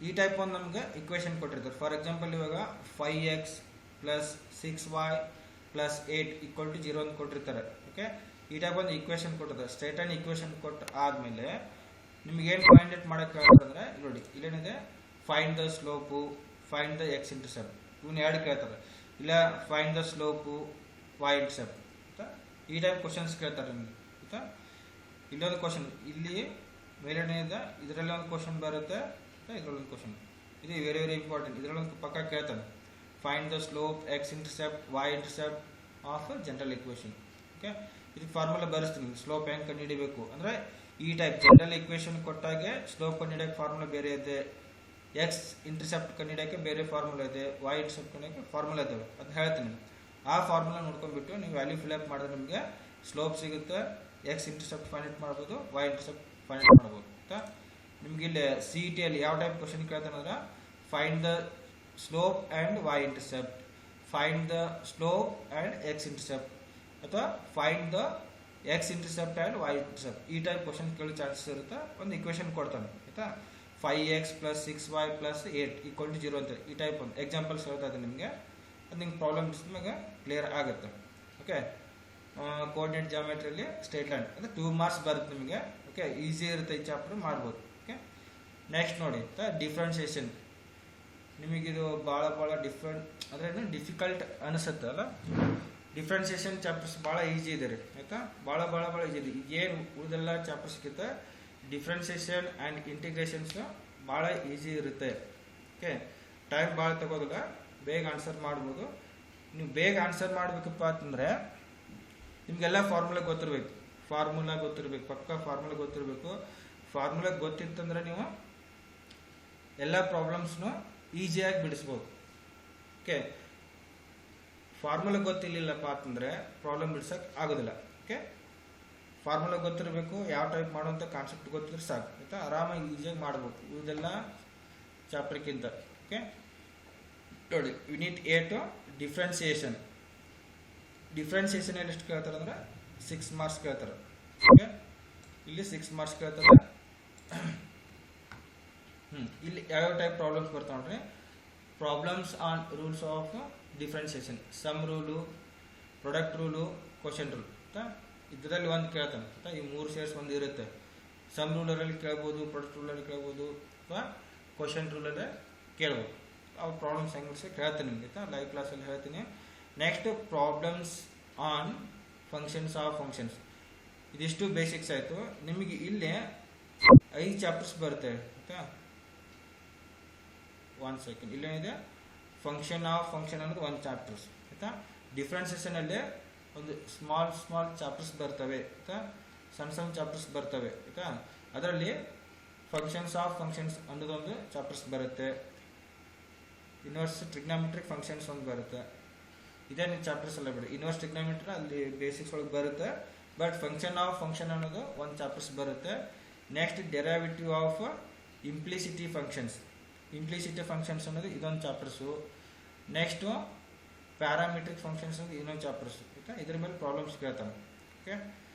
ಈ type ಒಂದು ನಮ್ಗೆ equation ಕೊಟ್ಟಿರ್ತಾರೆ. For example ಇವಾಗ 5x plus 6y plus 8 equal to 0 ಅಂತ ಕೊಟ್ಟಿರ್ತಾರೆ. ಓಕೆ, ಈ ಟೈಪ್ ಒಂದು ಇಕ್ವೇಷನ್ ಕೊಟ್ಟಿರ್ತಾರೆ. ಸ್ಟ್ರೈಟ್ ಲೈನ್ ಇಕ್ವೇಷನ್ ಕೊಟ್ಟು ಆದಮೇಲೆ ನಿಮ್ಗೆ ಏನು ಫೈಂಡ್ ಔಟ್ ಮಾಡೋಕ್ಕೆ ಹೇಳ್ತಾರೆ ನೋಡಿ, ಇಲ್ಲೇನಿದೆ find the slope, find the x intercept. ಇವನ್ನ ಎರಡು ಕೇಳ್ತಾರೆ. ಇಲ್ಲ find the slope, y intercept ಆಯ್ತಾ. ಈ ಟೈಪ್ ಕ್ವಶನ್ಸ್ ಕೇಳ್ತಾರೆ ನಿಮ್ಗೆ ಆಯ್ತಾ. ಇಲ್ಲೊಂದು ಕ್ವಶನ್ ಇಲ್ಲಿ ಮೇಲ್ಗಡೆ ಇದೆ, ಇದರಲ್ಲಿ ಒಂದು ಕ್ವಶನ್ ಬರುತ್ತೆ, ಇದರಲ್ಲೊಂದು ಕ್ವಶನ್. ಇದು ವೆರಿ ವೆರಿ ಇಂಪಾರ್ಟೆಂಟ್. ಇದರಲ್ಲೊಂದು ಪಕ್ಕ ಕೇಳ್ತಾನೆ, find the slope, x intercept, y intercept of general equation. Okay, ಇದಕ್ಕೆ ಫಾರ್ಮುಲಾ ಬರೆಸ್ತೀನಿ. ಸ್ಲೋಪ್ ಹೆಂಗೆ ಕಂಡುಹಿಡಿಬೇಕು ಅಂದರೆ ಈ ಟೈಪ್ ಜನರಲ್ ಇಕ್ವೇಷನ್ ಕೊಟ್ಟಾಗೆ ಸ್ಲೋಪ್ ಕಂಡುಹಿಡಿಯೋಕ್ಕೆ ಫಾರ್ಮುಲಾ ಬೇರೆ ಇದೆ, ಎಕ್ಸ್ ಇಂಟರ್ಸೆಪ್ಟ್ ಕಂಡುಹಿಡಿಯೋಕ್ಕೆ ಬೇರೆ ಫಾರ್ಮುಲಾ ಇದೆ, ವೈ ಇಂಟರ್ಸೆಪ್ಟ್ ಕಂಡುಹಿಡಿಯೋಕ್ಕೆ ಫಾರ್ಮುಲಾ ಇದ್ದಾವೆ. ಅದನ್ನ ಹೇಳ್ತೀನಿ. ಆ ಫಾರ್ಮುಲಾ ನೋಡ್ಕೊಂಡ್ಬಿಟ್ಟು ನೀವು ವ್ಯಾಲ್ಯೂ ಫಿಲ್ಅಪ್ ಮಾಡಿದ್ರೆ ನಿಮಗೆ ಸ್ಲೋಪ್ ಸಿಗುತ್ತೆ, ಎಕ್ಸ್ ಇಂಟರ್ಸೆಪ್ಟ್ ಫೈಂಡ್ ಔಟ್ ಮಾಡ್ಬೋದು, ವೈ ಇಂಟರ್ಸೆಪ್ಟ್ ಫೈಂಡ್ ಔಟ್ ಮಾಡ್ಬೋದು ಆಯ್ತಾ. ನಿಮ್ಗೆ ಇಲ್ಲಿ ಸಿ ಇ ಟಿಯಲ್ಲಿ ಯಾವ ಟೈಪ್ ಕ್ವಶನ್ ಕೇಳ್ತಾನೆ ಅಂದ್ರೆ find the slope and y intercept, find the slope and x intercept ಅಥವಾ find the x intercept and y intercept. ಈ ಟೈಪ್ ಕ್ವಶನ್ ಕೇಳೋ ಚಾನ್ಸಸ್ ಇರುತ್ತೆ. ಒಂದು ಇಕ್ವೇಷನ್ ಕೊಡ್ತಾನೆ ಆಯ್ತಾ. 5x plus 6y plus 8 equal to 0 ಅಂತ. ಈ ಟೈಪ್ ಒಂದು ಎಕ್ಸಾಂಪಲ್ಸ್ ಹೇಳ್ತಾ ಇದೆ ನಿಮಗೆ. ಅದು ನಿಮ್ಗೆ ಪ್ರಾಬ್ಲಮ್ಸ್ ನಿಮಗೆ ಕ್ಲಿಯರ್ ಆಗುತ್ತೆ. ಓಕೆ, ಕೋಆರ್ಡಿನೇಟ್ ಜಾಮೆಟ್ರಿಯಲ್ಲಿ ಸ್ಟ್ರೇಟ್ ಲೈನ್ ಅಂದರೆ 2 ಮಾರ್ಕ್ಸ್ ಬರುತ್ತೆ ನಿಮಗೆ. ಓಕೆ, ಈಸಿ ಇರುತ್ತೆ, ಈ ಚಾಪ್ಟರ್ ಮಾಡ್ಬೋದು. ಓಕೆ, ನೆಕ್ಸ್ಟ್ ನೋಡಿ ಡಿಫ್ರೆನ್ಸಿಯೇಷನ್. ನಿಮಗಿದು ಭಾಳ ಡಿಫ್ರೆಂಟ್ ಅಂದರೆ ಡಿಫಿಕಲ್ಟ್ ಅನಿಸುತ್ತೆ ಅಲ್ಲ. ಡಿಫ್ರೆನ್ಸಿಯೇಷನ್ ಚಾಪ್ಟರ್ಸ್ ಭಾಳ ಈಸಿ ಇದೆ ರೀ ಆಯಿತಾ. ಭಾಳ ಈಸಿ ಇದೆ. ಏನು ಉಳಿದೆಲ್ಲ ಚಾಪ್ಟರ್ಸ್ಗಿಂತ ಡಿಫ್ರೆನ್ಸಿಯೇಷನ್ ಆ್ಯಂಡ್ ಇಂಟಿಗ್ರೇಷನ್ಸ್ ಭಾಳ ಈಸಿ ಇರುತ್ತೆ. ಓಕೆ, ಟೈಮ್ ಭಾಳ ತಗೋದಿಲ್ಲ, ಬೇಗ ಆನ್ಸರ್ ಮಾಡ್ಬೋದು. ನೀವು ಬೇಗ ಆನ್ಸರ್ ಮಾಡಬೇಕಪ್ಪ ಅಂತಂದರೆ ನಿಮಗೆಲ್ಲ ಫಾರ್ಮುಲಾ ಗೊತ್ತಿರಬೇಕು. ಪಕ್ಕ ಫಾರ್ಮುಲಾ ಗೊತ್ತಿರಬೇಕು. ಫಾರ್ಮುಲಾ ಗೊತ್ತಿತ್ತಂದ್ರೆ ನೀವು ಎಲ್ಲ ಪ್ರಾಬ್ಲಮ್ಸ್ನು ಈಸಿಯಾಗಿ ಬಿಡಿಸ್ಬೋದು. ಓಕೆ, ಫಾರ್ಮುಲಾ ಗೊತ್ತಿಲ್ಲಪ್ಪ ಅಂತಂದರೆ ಪ್ರಾಬ್ಲಮ್ ಬಿಡ್ಸೋಕೆ ಆಗೋದಿಲ್ಲ. ಓಕೆ, ಫಾರ್ಮುಲಾ ಗೊತ್ತಿರಬೇಕು, ಯಾವ ಟೈಪ್ ಮಾಡುವಂಥ ಕಾನ್ಸೆಪ್ಟ್ ಗೊತ್ತಿದ್ರೆ ಸಾಕು ಆಯಿತಾ. ಆರಾಮಾಗಿ ಈಸಿಯಾಗಿ ಮಾಡ್ಬೋದು ಇದೆಲ್ಲ ಚಾಪ್ಟರ್ಗಿಂತ. ಓಕೆ, ನೋಡಿ ಯೂನಿಟ್ 8 ಡಿಫ್ರೆನ್ಸಿಯೇಷನ್. ಡಿಫ್ರೆನ್ಸಿಯೇಷನಲ್ಲಿ ಎಷ್ಟು ಕೇಳ್ತಾರೆ ಅಂದರೆ 6 ಮಾರ್ಕ್ಸ್ ಕೇಳ್ತಾರೆ. ಓಕೆ, ಇಲ್ಲಿ 6 ಮಾರ್ಕ್ಸ್ ಕೇಳ್ತಾರೆ. ಇಲ್ಲಿ ಯಾವ್ಯಾವ ಟೈಪ್ ಪ್ರಾಬ್ಲಮ್ಸ್ ಬರ್ತಾವೆ ನೋಡ್ರಿ. Problems on rules of differentiation, sum rule, product rule, quotient rule ಆಯ್ತಾ. ಇದರಲ್ಲಿ ಒಂದು ಕೇಳ್ತಾನೆ ಆಯ್ತಾ. ಈ 3 ಸೇರ್ಸ್ ಒಂದು ಇರುತ್ತೆ. ಸಮ್ ರೂಲರಲ್ಲಿ ಕೇಳ್ಬೋದು, ಪ್ರೊಡಕ್ಟ್ ರೂಲಲ್ಲಿ ಕೇಳ್ಬೋದು, ಅಥವಾ ಕ್ವಶನ್ ರೂಲಲ್ಲೇ ಕೇಳ್ಬೋದು. ಅವ್ರ ಪ್ರಾಬ್ಲಮ್ಸ್ ಹೆಂಗೆ ಬಿಡಿಸಿ ಹೇಳ್ತೀನಿ ನಿಮಗೆ ಆಯ್ತಾ, ಲೈವ್ ಕ್ಲಾಸಲ್ಲಿ ಹೇಳ್ತೀನಿ. Next problems on functions of functions. ಇದಿಷ್ಟು ಬೇಸಿಕ್ಸ್ ಆಯಿತು. ನಿಮಗೆ ಇಲ್ಲಿ 5 ಚಾಪ್ಟರ್ಸ್ ಬರುತ್ತೆ ಆಯಿತಾ. 1 ಸೆಕೆಂಡ್, ಇಲ್ಲೇನಿದೆ ಫಂಕ್ಷನ್ ಆಫ್ ಫಂಕ್ಷನ್ ಅನ್ನೋದು 1 ಚಾಪ್ಟರ್ಸ್ ಆಯಿತಾ. ಡಿಫ್ರೆನ್ಸಿಯೇಷನಲ್ಲಿ ಒಂದು ಸ್ಮಾಲ್ ಚಾಪ್ಟರ್ಸ್ ಬರ್ತವೆ ಆಯಿತಾ, ಸಣ್ಣ ಚಾಪ್ಟರ್ಸ್ ಬರ್ತವೆ ಆಯಿತಾ. ಅದರಲ್ಲಿ ಫಂಕ್ಷನ್ಸ್ ಆಫ್ ಫಂಕ್ಷನ್ಸ್ ಅನ್ನೋದೊಂದು ಚಾಪ್ಟರ್ಸ್ ಬರುತ್ತೆ. ಇನ್ವರ್ಸ್ ಟ್ರಿಗ್ನಾಮೆಟ್ರಿಕ್ ಫಂಕ್ಷನ್ಸ್ ಒಂದು ಬರುತ್ತೆ. ಇದೇನು ಚಾಪ್ಟರ್ಸ್ ಎಲ್ಲ ಬಿಡಿ. ಇನ್ವರ್ಸ್ ಟ್ರಿಗ್ನಾಮೆಟ್ರಿ ಅಲ್ಲಿ ಬೇಸಿಕ್ಸ್ ಒಳಗೆ ಬರುತ್ತೆ, ಬಟ್ ಫಂಕ್ಷನ್ ಆಫ್ ಫಂಕ್ಷನ್ ಅನ್ನೋದು ಒಂದು ಚಾಪ್ಟರ್ಸ್ ಬರುತ್ತೆ. Next derivative of ಇಂಪ್ಲಿಸಿಟಿ functions. ಇಂಪ್ಲಿಸಿಟಿ functions ಅನ್ನೋದು ಇದೊಂದು ಚಾಪ್ಟರ್ಸು. ನೆಕ್ಸ್ಟು ಪ್ಯಾರಾಮೆಟ್ರಿಕ್ ಫಂಕ್ಷನ್ಸ್ ಅನ್ನೋದು ಇನ್ನೊಂದು ಚಾಪ್ಟರ್ಸು. ಓಕೆ, ಇದ್ರ ಮೇಲೆ ಪ್ರಾಬ್ಲಮ್ಸ್ ಕೇಳ್ತಾನೆ. ಓಕೆ,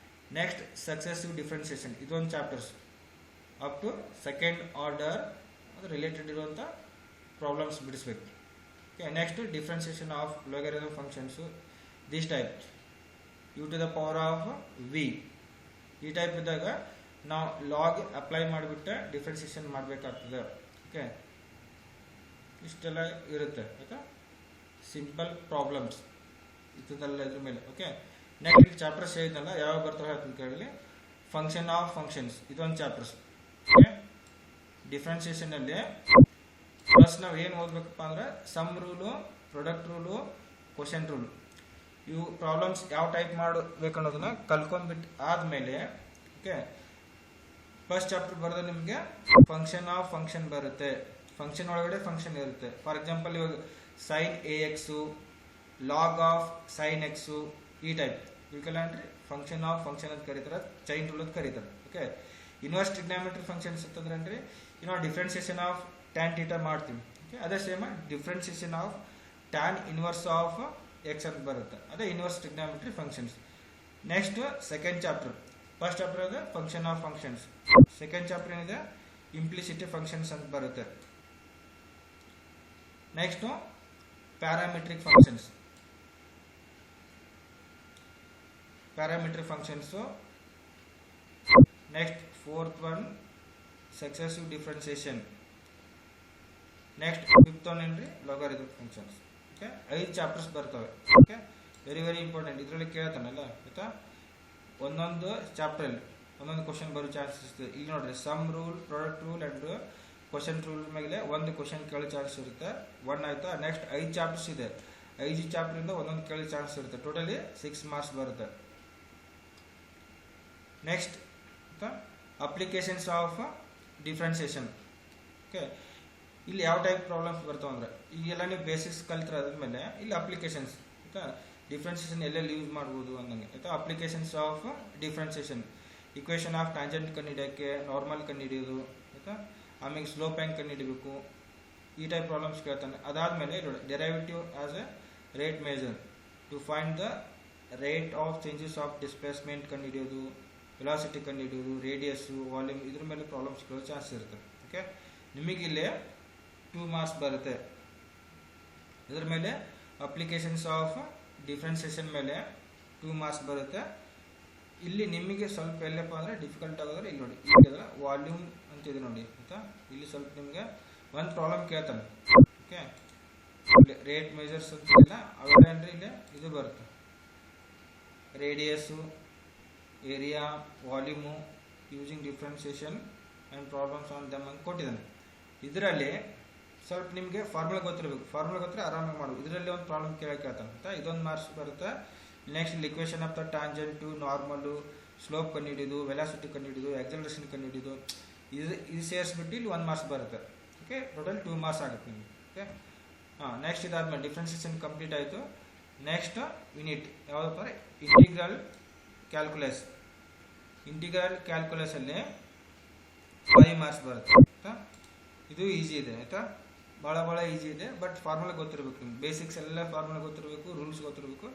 ನೆಕ್ಸ್ಟ್ ಸಕ್ಸೆಸಿವ್ ಡಿಫ್ರೆನ್ಸಿಯೇಷನ್ ಇದೊಂದು chapters up to second order ಅದು ರಿಲೇಟೆಡ್ ಇರುವಂಥ ಪ್ರಾಬ್ಲಮ್ಸ್ ಬಿಡಿಸ್ಬೇಕು. Okay, next differentiation of logarithm functions this type u to the power of v. ಈ ಟೈಪ್ ಇದ್ದಾಗ ನಾವು ಲಾಗ್ ಅಪ್ಲೈ ಮಾಡಿಬಿಟ್ಟು ಡಿಫ್ರೆನ್ಸಿಯೇಷನ್ ಮಾಡಬೇಕಾಗ್ತದೆ. ಓಕೆ, ಇಷ್ಟೆಲ್ಲ ಇರುತ್ತೆ. ಆಯಿತಾ, ಸಿಂಪಲ್ ಪ್ರಾಬ್ಲಮ್ಸ್ ಇದೆಲ್ಲ ಇದ್ರ ಮೇಲೆ. ಓಕೆ, ನೆಕ್ಸ್ಟ್ ಚಾಪ್ಟರ್ಸ್ ಹೇಳಿದ್ನಲ್ಲ ಯಾವ ಬರ್ತಾವೆ ಹೇಳ್ತೀನಿ ಕೇಳಿ. ಫಂಕ್ಷನ್ ಆಫ್ ಫಂಕ್ಷನ್ಸ್ ಇದೊಂದು ಚಾಪ್ಟರ್ಸ್. ಓಕೆ, ಡಿಫ್ರೆನ್ಸಿಯೇಷನಲ್ಲಿ ಫಸ್ಟ್ ನಾವು ಏನು ಓದಬೇಕಪ್ಪ ಅಂದ್ರೆ sum rule, product rule, quotient rule, ಇವು ಪ್ರಾಬ್ಲಮ್ಸ್ ಯಾವ ಟೈಪ್ ಮಾಡಬೇಕು ಅನ್ನೋದನ್ನ ಕಲ್ಕೊಂಡ್ಬಿಟ್ಟು ಆದಮೇಲೆ ಓಕೆ ಫಸ್ಟ್ ಚಾಪ್ಟರ್ ಬರೋದು ನಿಮಗೆ ಫಂಕ್ಷನ್ ಆಫ್ ಫಂಕ್ಷನ್ ಬರುತ್ತೆ. ಫಂಕ್ಷನ್ ಒಳಗಡೆ ಫಂಕ್ಷನ್ ಇರುತ್ತೆ. ಫಾರ್ ಎಕ್ಸಾಂಪಲ್ ಇವಾಗ sine a x, log of sine x, ಈ ಟೈಪ್ ಇವಕ್ಕೆಲ್ಲ ಅಂದ್ರೆ ಫಂಕ್ಷನ್ ಆಫ್ ಫಂಕ್ಷನ್ ಅಂತ ಕರೀತಾರೆ, ಚೈನ್ ರೂಲ್ ಅಂತ ಕರೀತಾರೆ. ಓಕೆ, ಇನ್ವರ್ಸ್ ಟ್ರಿಗ್ನಾಮೆಟ್ರಿ ಫಂಕ್ಷನ್ಸ್ ಅಂತಂದ್ರೆ ಅಂದ್ರೆ ನಾವು ಡಿಫ್ರೆನ್ಸಿಯೇಷನ್ ಆಫ್ ಟ್ಯಾನ್ ಥೀಟಾ ಮಾಡ್ತೀವಿ. ಓಕೆ, ಅದೇ same differentiation of tan inverse of x ಅಂತ ಬರುತ್ತೆ. ಅದೇ inverse trigonometry functions. Next second chapter. First chapter ಇದೆ function of functions. Second chapter ಏನಿದೆ ಇಂಪ್ಲಿಸಿಟಿ ಫಂಕ್ಷನ್ಸ್ ಅಂತ ಬರುತ್ತೆ. Next parametric functions. Parametric functions. Next fourth one successive differentiation. Next fifth one ಏನ್ರಿ logarithmic functions. Okay, 5 chapters ಬರ್ತವೆ. Okay, very very important. ಇದರಲ್ಲಿ ಕೇಳ್ತಾನಲ್ಲ ಆಯ್ತಾ, ಒಂದೊಂದು ಚಾಪ್ಟರ್ ಒಂದೊಂದು ಕ್ವಶನ್ ಬರೋ ಚಾನ್ಸಸ್ ಇರುತ್ತೆ. ಇಲ್ಲಿ ನೋಡ್ರಿ sum rule, product rule and quotient rule ಮೇಲೆ ಒಂದು ಕ್ವಶನ್ ಕೇಳೋ ಚಾನ್ಸ್ ಇರುತ್ತೆ. ಒನ್ ಆಯ್ತಾ. ನೆಕ್ಸ್ಟ್ 5 ಚಾಪ್ಟರ್ಸ್ ಇದೆ. 5 ಚಾಪ್ಟರ್ ಇಂದ ಒಂದೊಂದು ಕೇಳೋ ಚಾನ್ಸ್ ಇರುತ್ತೆ. ಟೋಟಲಿ 6 ಮಾರ್ಕ್ಸ್ ಬರುತ್ತೆ. Next applications of differentiation. Okay, ಇಲ್ಲಿ ಯಾವ ಟೈಪ್ ಪ್ರಾಬ್ಲಮ್ಸ್ ಬರ್ತಾವ ಅಂದ್ರೆ ಈಗೆಲ್ಲ ನೀವು ಬೇಸಿಕ್ಸ್ ಕಲ್ತಿರ ಆದ್ಮೇಲೆ ಇಲ್ಲಿ ಅಪ್ಲಿಕೇಶನ್ಸ್ ಆಯ್ತಾ, ಡಿಫ್ರೆನ್ಸಿಯೇಷನ್ ಎಲ್ಲೆಲ್ಲಿ ಯೂಸ್ ಮಾಡ್ಬೋದು ಅಂದಂಗೆ ಆಯ್ತಾ. Applications of differentiation, equation of tangent ಕಂಡುಹಿಡಿಯೋಕ್ಕೆ, ನಾರ್ಮಲ್ ಕಂಡುಹಿಡಿಯೋದು ಆಯ್ತಾ, ಆಮೇಲೆ ಸ್ಲೋಪ್ ಹ್ಯಾಂಗ್ ಕಂಡುಹಿಡಬೇಕು, ಈ ಟೈಪ್ ಪ್ರಾಬ್ಲಮ್ಸ್ ಕೇಳ್ತಾನೆ. ಅದಾದಮೇಲೆ derivative as a rate measure to find the rate of changes of displacement ಕಂಡುಹಿಡಿಯೋದು, ವೆಲಾಸಿಟಿ ಕಂಡುಹಿಡಿಯೋದು, ರೇಡಿಯಸ್ಸು, ವಾಲ್ಯೂಮ್, ಇದ್ರ ಮೇಲೆ ಪ್ರಾಬ್ಲಮ್ಸ್ ಕೇಳೋ ಚಾನ್ಸ್ ಇರುತ್ತೆ. ಓಕೆ, ನಿಮಗಿಲ್ಲಿ 2 ಮಾರ್ಕ್ಸ್ ಬರುತ್ತೆ. ಇದ್ರ ಮೇಲೆ ಅಪ್ಲಿಕೇಶನ್ಸ್ ಆಫ್ ಡಿಫ್ರೆನ್ಸಿಯೇಷನ್ ಮೇಲೆ 2 ಮಾರ್ಕ್ಸ್ ಬರುತ್ತೆ. ಇಲ್ಲಿ ನಿಮಗೆ ಸ್ವಲ್ಪ ಎಲ್ಲಪ್ಪ ಅಂದರೆ ಡಿಫಿಕಲ್ಟ್ ಆಗೋದ್ರೆ ಇಲ್ಲಿ ನೋಡಿ, ಇಲ್ಲಿ ವಾಲ್ಯೂಮ್ ಅಂತಿದೆ ನೋಡಿ ಆಯ್ತಾ. ಇಲ್ಲಿ ಸ್ವಲ್ಪ ನಿಮಗೆ ಒಂದು ಪ್ರಾಬ್ಲಮ್ ಕೇಳ್ತಾನೆ. ಓಕೆ, ರೇಟ್ ಮೆಜರ್ಸ್ ಅಂತಿಲ್ಲ ಅವೇನ್ರಿ, ಇಲ್ಲಿ ಇದು ಬರುತ್ತೆ radius, area, volume using differentiation and problems on them ಅಂತ ಕೊಟ್ಟಿದ್ದಾನೆ. ಇದರಲ್ಲಿ ಸ್ವಲ್ಪ ನಿಮಗೆ ಫಾರ್ಮುಲಾ ಗೊತ್ತಿರಬೇಕು. ಫಾರ್ಮುಲಾ ಗೊತ್ತರೆ ಆರಾಮಾಗಿ ಮಾಡ್ಬೋದು. ಇದರಲ್ಲಿ ಒಂದು ಪ್ರಾಬ್ಲಮ್ ಕೇಳ್ತಾನೆ ಅಂತ, ಇದೊಂದು ಮಾರ್ಕ್ಸ್ ಬರುತ್ತೆ. Next equation of the tangent, normal, slope ಕಂಡುಹಿಡಿಯೋದು, ವೆಲಾಸಿಟಿ ಕಂಡುಹಿಡಿಯೋದು, ಆಕ್ಸಲರೇಷನ್ ಕಂಡುಹಿಡಿಯೋದು, ಇದು ಸೇರಿಸ್ಬಿಟ್ಟು ಇಲ್ಲಿ 1 ಮಾರ್ಕ್ಸ್ ಬರುತ್ತೆ. ಓಕೆ, ಟೋಟಲ್ 2 ಮಾರ್ಕ್ಸ್ ಆಗುತ್ತೆ ನಿಮಗೆ. ಓಕೆ, ನೆಕ್ಸ್ಟ್ ಇದಾದ್ಮೇಲೆ ಡಿಫ್ರೆನ್ಸಿಯೇಷನ್ ಕಂಪ್ಲೀಟ್ ಆಯಿತು. ನೆಕ್ಸ್ಟ್ ಯೂನಿಟ್ ಯಾವುದಪ್ಪ ಅಂದರೆ ಇಂಟಿಗ್ರಲ್ ಕ್ಯಾಲ್ಕುಲಸ್. ಇಂಟಿಗ್ರಲ್ ಕ್ಯಾಲ್ಕುಲಸಲ್ಲಿ 5 ಮಾರ್ಕ್ಸ್ ಬರುತ್ತೆ ಆಯಿತಾ. ಇದು ಈಸಿ ಇದೆ ಆಯಿತಾ, ಭಾಳ ಈಸಿ ಇದೆ. ಬಟ್ ಫಾರ್ಮುಲಾ ಗೊತ್ತಿರಬೇಕು ನಿಮ್ಗೆ, ಬೇಸಿಕ್ಸ್ ಎಲ್ಲ ಫಾರ್ಮುಲಾ ಗೊತ್ತಿರಬೇಕು, ರೂಲ್ಸ್ ಗೊತ್ತಿರಬೇಕು,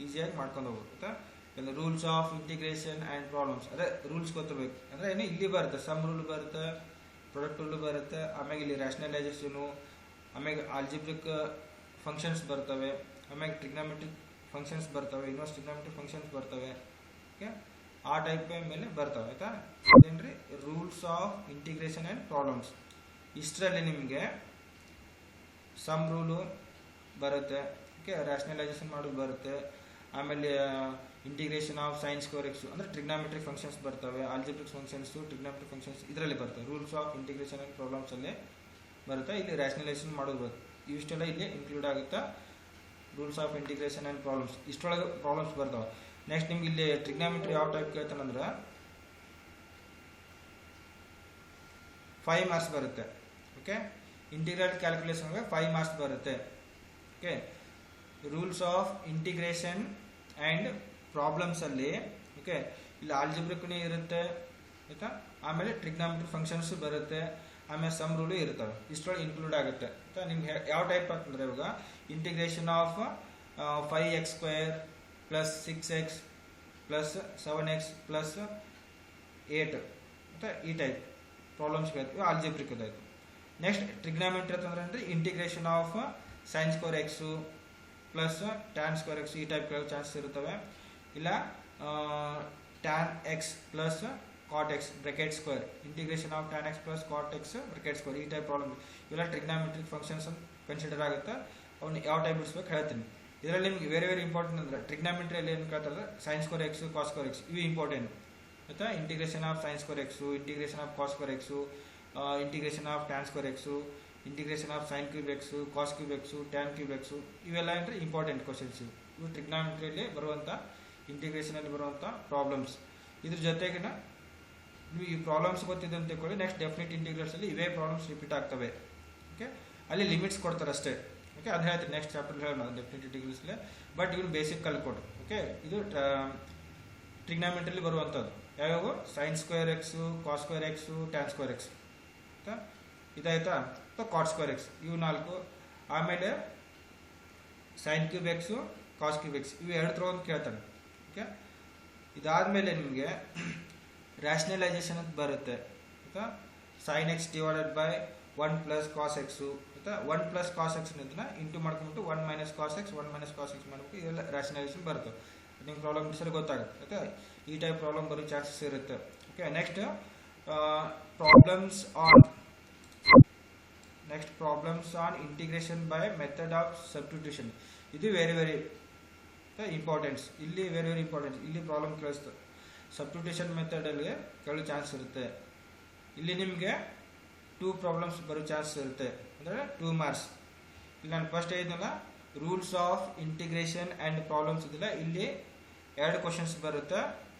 ಈಸಿಯಾಗಿ ಮಾಡ್ಕೊಂಡು ಹೋಗ್ಬೇಕು ಆಯಿತಾ. ಇಲ್ಲ rules of integration and problems, ಅದೇ ರೂಲ್ಸ್ ಗೊತ್ತಿರಬೇಕು. ಅಂದರೆ ಏನು ಇಲ್ಲಿ ಬರುತ್ತೆ ಸಮ್ ರೂಲ್ ಬರುತ್ತೆ, ಪ್ರಾಡಕ್ಟ್ ರೂಲ್ ಬರುತ್ತೆ, ಆಮೇಲೆ ಇಲ್ಲಿ ರ್ಯಾಷನಲೈಸೇಷನು, ಆಮೇಲೆ ಆಲ್ಜಿಬ್ರಿಕ್ ಫಂಕ್ಷನ್ಸ್ ಬರ್ತವೆ, ಆಮೇಲೆ ಟ್ರಿಗ್ನಾಮೆಟ್ರಿಕ್ ಫಂಕ್ಷನ್ಸ್ ಬರ್ತವೆ, ಇನ್ವರ್ಸ್ ಟ್ರಿಗ್ನಾಮೆಟ್ರಿಕ್ ಫಂಕ್ಷನ್ಸ್ ಬರ್ತವೆ. ಓಕೆ, ಆ ಟೈಪ್ ಮೇಲೆ ಬರ್ತವೆ ಆಯಿತಾ. ಅದೇನ್ರಿ rules of integration and problems. ಇಷ್ಟರಲ್ಲಿ ನಿಮಗೆ ಸಮ್ ರೂಲು ಬರುತ್ತೆ. ಓಕೆ, ರ್ಯಾಷನಲೈಸೇಷನ್ ಮಾಡೋದು ಬರುತ್ತೆ, ಆಮೇಲೆ integration of sine square x ಅಂದರೆ ಟ್ರಿಗ್ನಾಮೆಟ್ರಿಕ್ ಫಂಕ್ಷನ್ಸ್ ಬರ್ತವೆ, ಆಲ್ಜಿಬ್ರಿಕ್ ಫಂಕ್ಷನ್ಸು, ಟ್ರಿಗ್ನಾಮೆಟ್ರಿಕ್ ಫಂಕ್ಷನ್ಸ್ ಇದರಲ್ಲಿ ಬರ್ತವೆ. ರೂಲ್ಸ್ ಆಫ್ ಇಂಟಿಗ್ರೇಷನ್ ಆ್ಯಂಡ್ ಪ್ರಾಬ್ಲಮ್ಸಲ್ಲಿ ಬರುತ್ತೆ. ಇಲ್ಲಿ ರ್ಯಾಷನಲೈಸೇಷನ್ ಮಾಡೋದು ಬರುತ್ತೆ. ಇವಿಷ್ಟೆಲ್ಲ ಇಲ್ಲಿ ಇನ್ಕ್ಲೂಡ್ ಆಗುತ್ತಾ rules of integration and problems. ಇಷ್ಟೊಳಗೆ ಪ್ರಾಬ್ಲಮ್ಸ್ ಬರ್ತಾವೆ. ನೆಕ್ಸ್ಟ್ ನಿಮ್ಗೆ ಇಲ್ಲಿ ಟ್ರಿಗ್ನಾಮೆಟ್ರಿ ಯಾವ ಟೈಪ್ ಕೇಳ್ತಾನಂದ್ರೆ 5 ಮಾರ್ಕ್ಸ್ ಬರುತ್ತೆ. ಓಕೆ, ಇಂಟಿಗ್ರಲ್ ಕ್ಯಾಲ್ಕುಲೇಷನ್ಗೆ 5 ಮಾರ್ಕ್ಸ್ ಬರುತ್ತೆ. Okay, rules of integration and problems ಅಲ್ಲಿ ಓಕೆ ಇಲ್ಲಿ ಆಲ್ಜಿಬ್ರಿಕ್ನೇ ಇರುತ್ತೆ ಆಯಿತಾ, ಆಮೇಲೆ ಟ್ರಿಗ್ನಾಮೆಟ್ರಿಕ್ ಫಂಕ್ಷನ್ಸ್ ಬರುತ್ತೆ, ಆಮೇಲೆ ಸಮ್ ರೂಲು ಇರ್ತವೆ, ಇಷ್ಟರೊಳಗೆ ಇನ್ಕ್ಲೂಡ್ ಆಗುತ್ತೆ ಆಯಿತಾ. ನಿಮ್ಗೆ ಯಾವ ಟೈಪ್ ಅಂತಂದರೆ ಇವಾಗ integration of 5x² plus 6x plus 7x plus 8 ಆಯಿತಾ, ಈ ಟೈಪ್ ಪ್ರಾಬ್ಲಮ್ಸ್ ಇವು ಆಲ್ಜಿಬ್ರಿಕ್ ಇದಾಯಿತು. ನೆಕ್ಸ್ಟ್ ಟ್ರಿಗ್ನಾಮೆಟ್ರಿ ಅಂತಂದ್ರೆ integration of sine square x plus tan square x, ಈ ಟೈಪ್ ಕೇಳೋ ಚಾನ್ಸಸ್ ಇರುತ್ತವೆ. ಇಲ್ಲ tan x plus cot x bracket square, integration of tan x plus cot x bracket square, ಈ type problem ಇವೆಲ್ಲ trigonometric functions consider ಆಗುತ್ತೆ. ಅವ್ನು ಯಾವ type ಬಿಡಿಸ್ಬೇಕು ಹೇಳ್ತೀನಿ. ಇದರಲ್ಲಿ ನಿಮ್ಗೆ ವೆರಿ ಇಂಪಾರ್ಟೆಂಟ್ ಅಂದರೆ ಟ್ರಿಗ್ನಾಮೆಟ್ರಿಯಲ್ಲಿ ಏನು ಕೇಳ್ತಾರೆ, sine square x cos square x, ಇವು ಇಂಪಾರ್ಟೆಂಟ್ ಆಯಿತಾ. Integration of sine square x, integration of cos square x, integration of tan square x, integration of sine cube x, cos cube x, tan cube x, ಇವೆಲ್ಲ ಅಂದರೆ important questions. ಇವು ಟ್ರಿಗ್ನಾಮೆಟ್ರಿಯಲ್ಲಿ ಬರುವಂಥ ಇಂಟಿಗ್ರೇಷನಲ್ಲಿ ಬರುವಂಥ problems. ಇದ್ರ ಜೊತೆಗಿನ ನೀವು ಈ ಪ್ರಾಬ್ಲಮ್ಸ್ ಗೊತ್ತಿದೆ ಅಂತ ತಿಳ್ಕೊಳ್ಳಿ. ನೆಕ್ಸ್ಟ್ ಡೆಫಿನಿಟ್ ಇಂಟಿಗ್ರಲ್ಸಲ್ಲಿ ಇವೇ ಪ್ರಾಬ್ಲಮ್ಸ್ ರಿಪೀಟ್ ಆಗ್ತವೆ. ಓಕೆ, ಅಲ್ಲಿ ಲಿಮಿಟ್ಸ್ ಕೊಡ್ತಾರೆ ಅಷ್ಟೇ. ಓಕೆ, ಅದು ಹೇಳ್ತೀನಿ ನೆಕ್ಸ್ಟ್ ಚಾಪ್ಟರ್ ಹೇಳೋಣ ಡೆಫಿನಿಟ್ ಇಂಟಿಗ್ರಲ್ಸ್ಲೆ. ಬಟ್ ಇವ್ರು ಬೇಸಿಕ್ ಕಲ್ಕೊಡು. ಓಕೆ, ಇದು ಟ್ರಿಗ್ನಾಮೆಟ್ರಿಯಲ್ಲಿ ಬರುವಂಥದ್ದು ಯಾವ್ಯಾವ sine square x, cos square x, tan square x ಆಯಿತಾ, ಇದಾಯ್ತಾ, ಕಾಟ್ ಸ್ಕ್ವೇರ್ ಎಕ್ಸ್, ಇವು 4. ಆಮೇಲೆ sine cube x, cos cube x, ಇವು 2 ತಗೊಂಡು ಕೇಳ್ತಾನೆ. ಓಕೆ, ಇದಾದಮೇಲೆ ನಿಮಗೆ ರ್ಯಾಷನಲೈಸೇಷನ್ ಅಂತ ಬರುತ್ತೆ ಆಯಿತಾ. Sine x divided by 1 plus cos x ಆಯಿತಾ, 1 ಪ್ಲಸ್ ಕಾಸ್ ಎಕ್ಸ್ ಇದನ್ನ ಇಂಟು ಮಾಡ್ಕೊಂಬಿಟ್ಟು 1 minus cos x, 1 minus cos x ಮಾಡಬೇಕು. ಇದೆಲ್ಲ ರ್ಯಾಷನಲೈಸೇಷನ್ ಬರುತ್ತೆ. ನಿಮ್ಗೆ ಪ್ರಾಬ್ಲಮ್ ಸರಿ ಗೊತ್ತಾಗುತ್ತೆ ಆಯಿತಾ. ಈ ಟೈಪ್ ಪ್ರಾಬ್ಲಮ್ ಬರೋ ಚಾನ್ಸಸ್ ಇರುತ್ತೆ. Okay, next problems on integration by method of substitution. ಇದು ವೆರಿ ಇಂಪಾರ್ಟೆಂಟ್ಸ್. ಇಲ್ಲಿ ವೆರಿ ಇಂಪಾರ್ಟೆಂಟ್. ಇಲ್ಲಿ ಪ್ರಾಬ್ಲಮ್ ಕೇಳಿಸ್ತದೆ. ಸಬ್ಸ್ಟಿಟ್ಯೂಷನ್ ಮೆಥಡಲ್ಲಿ ಕೇಳೋ ಚಾನ್ಸ್ ಇರುತ್ತೆ. ಇಲ್ಲಿ ನಿಮಗೆ 2 ಪ್ರಾಬ್ಲಮ್ಸ್ ಬರೋ ಚಾನ್ಸ್ ಇರುತ್ತೆ, ಅಂದರೆ 2 ಮಾರ್ಕ್ಸ್. ಇಲ್ಲಿ ನಾನು ಫಸ್ಟ್ ಹೇಳಿದ್ನಲ್ಲ rules of integration and problems ಇದಿಲ್ಲ, ಇಲ್ಲಿ 2 ಕ್ವಶನ್ಸ್ ಬರುತ್ತೆ.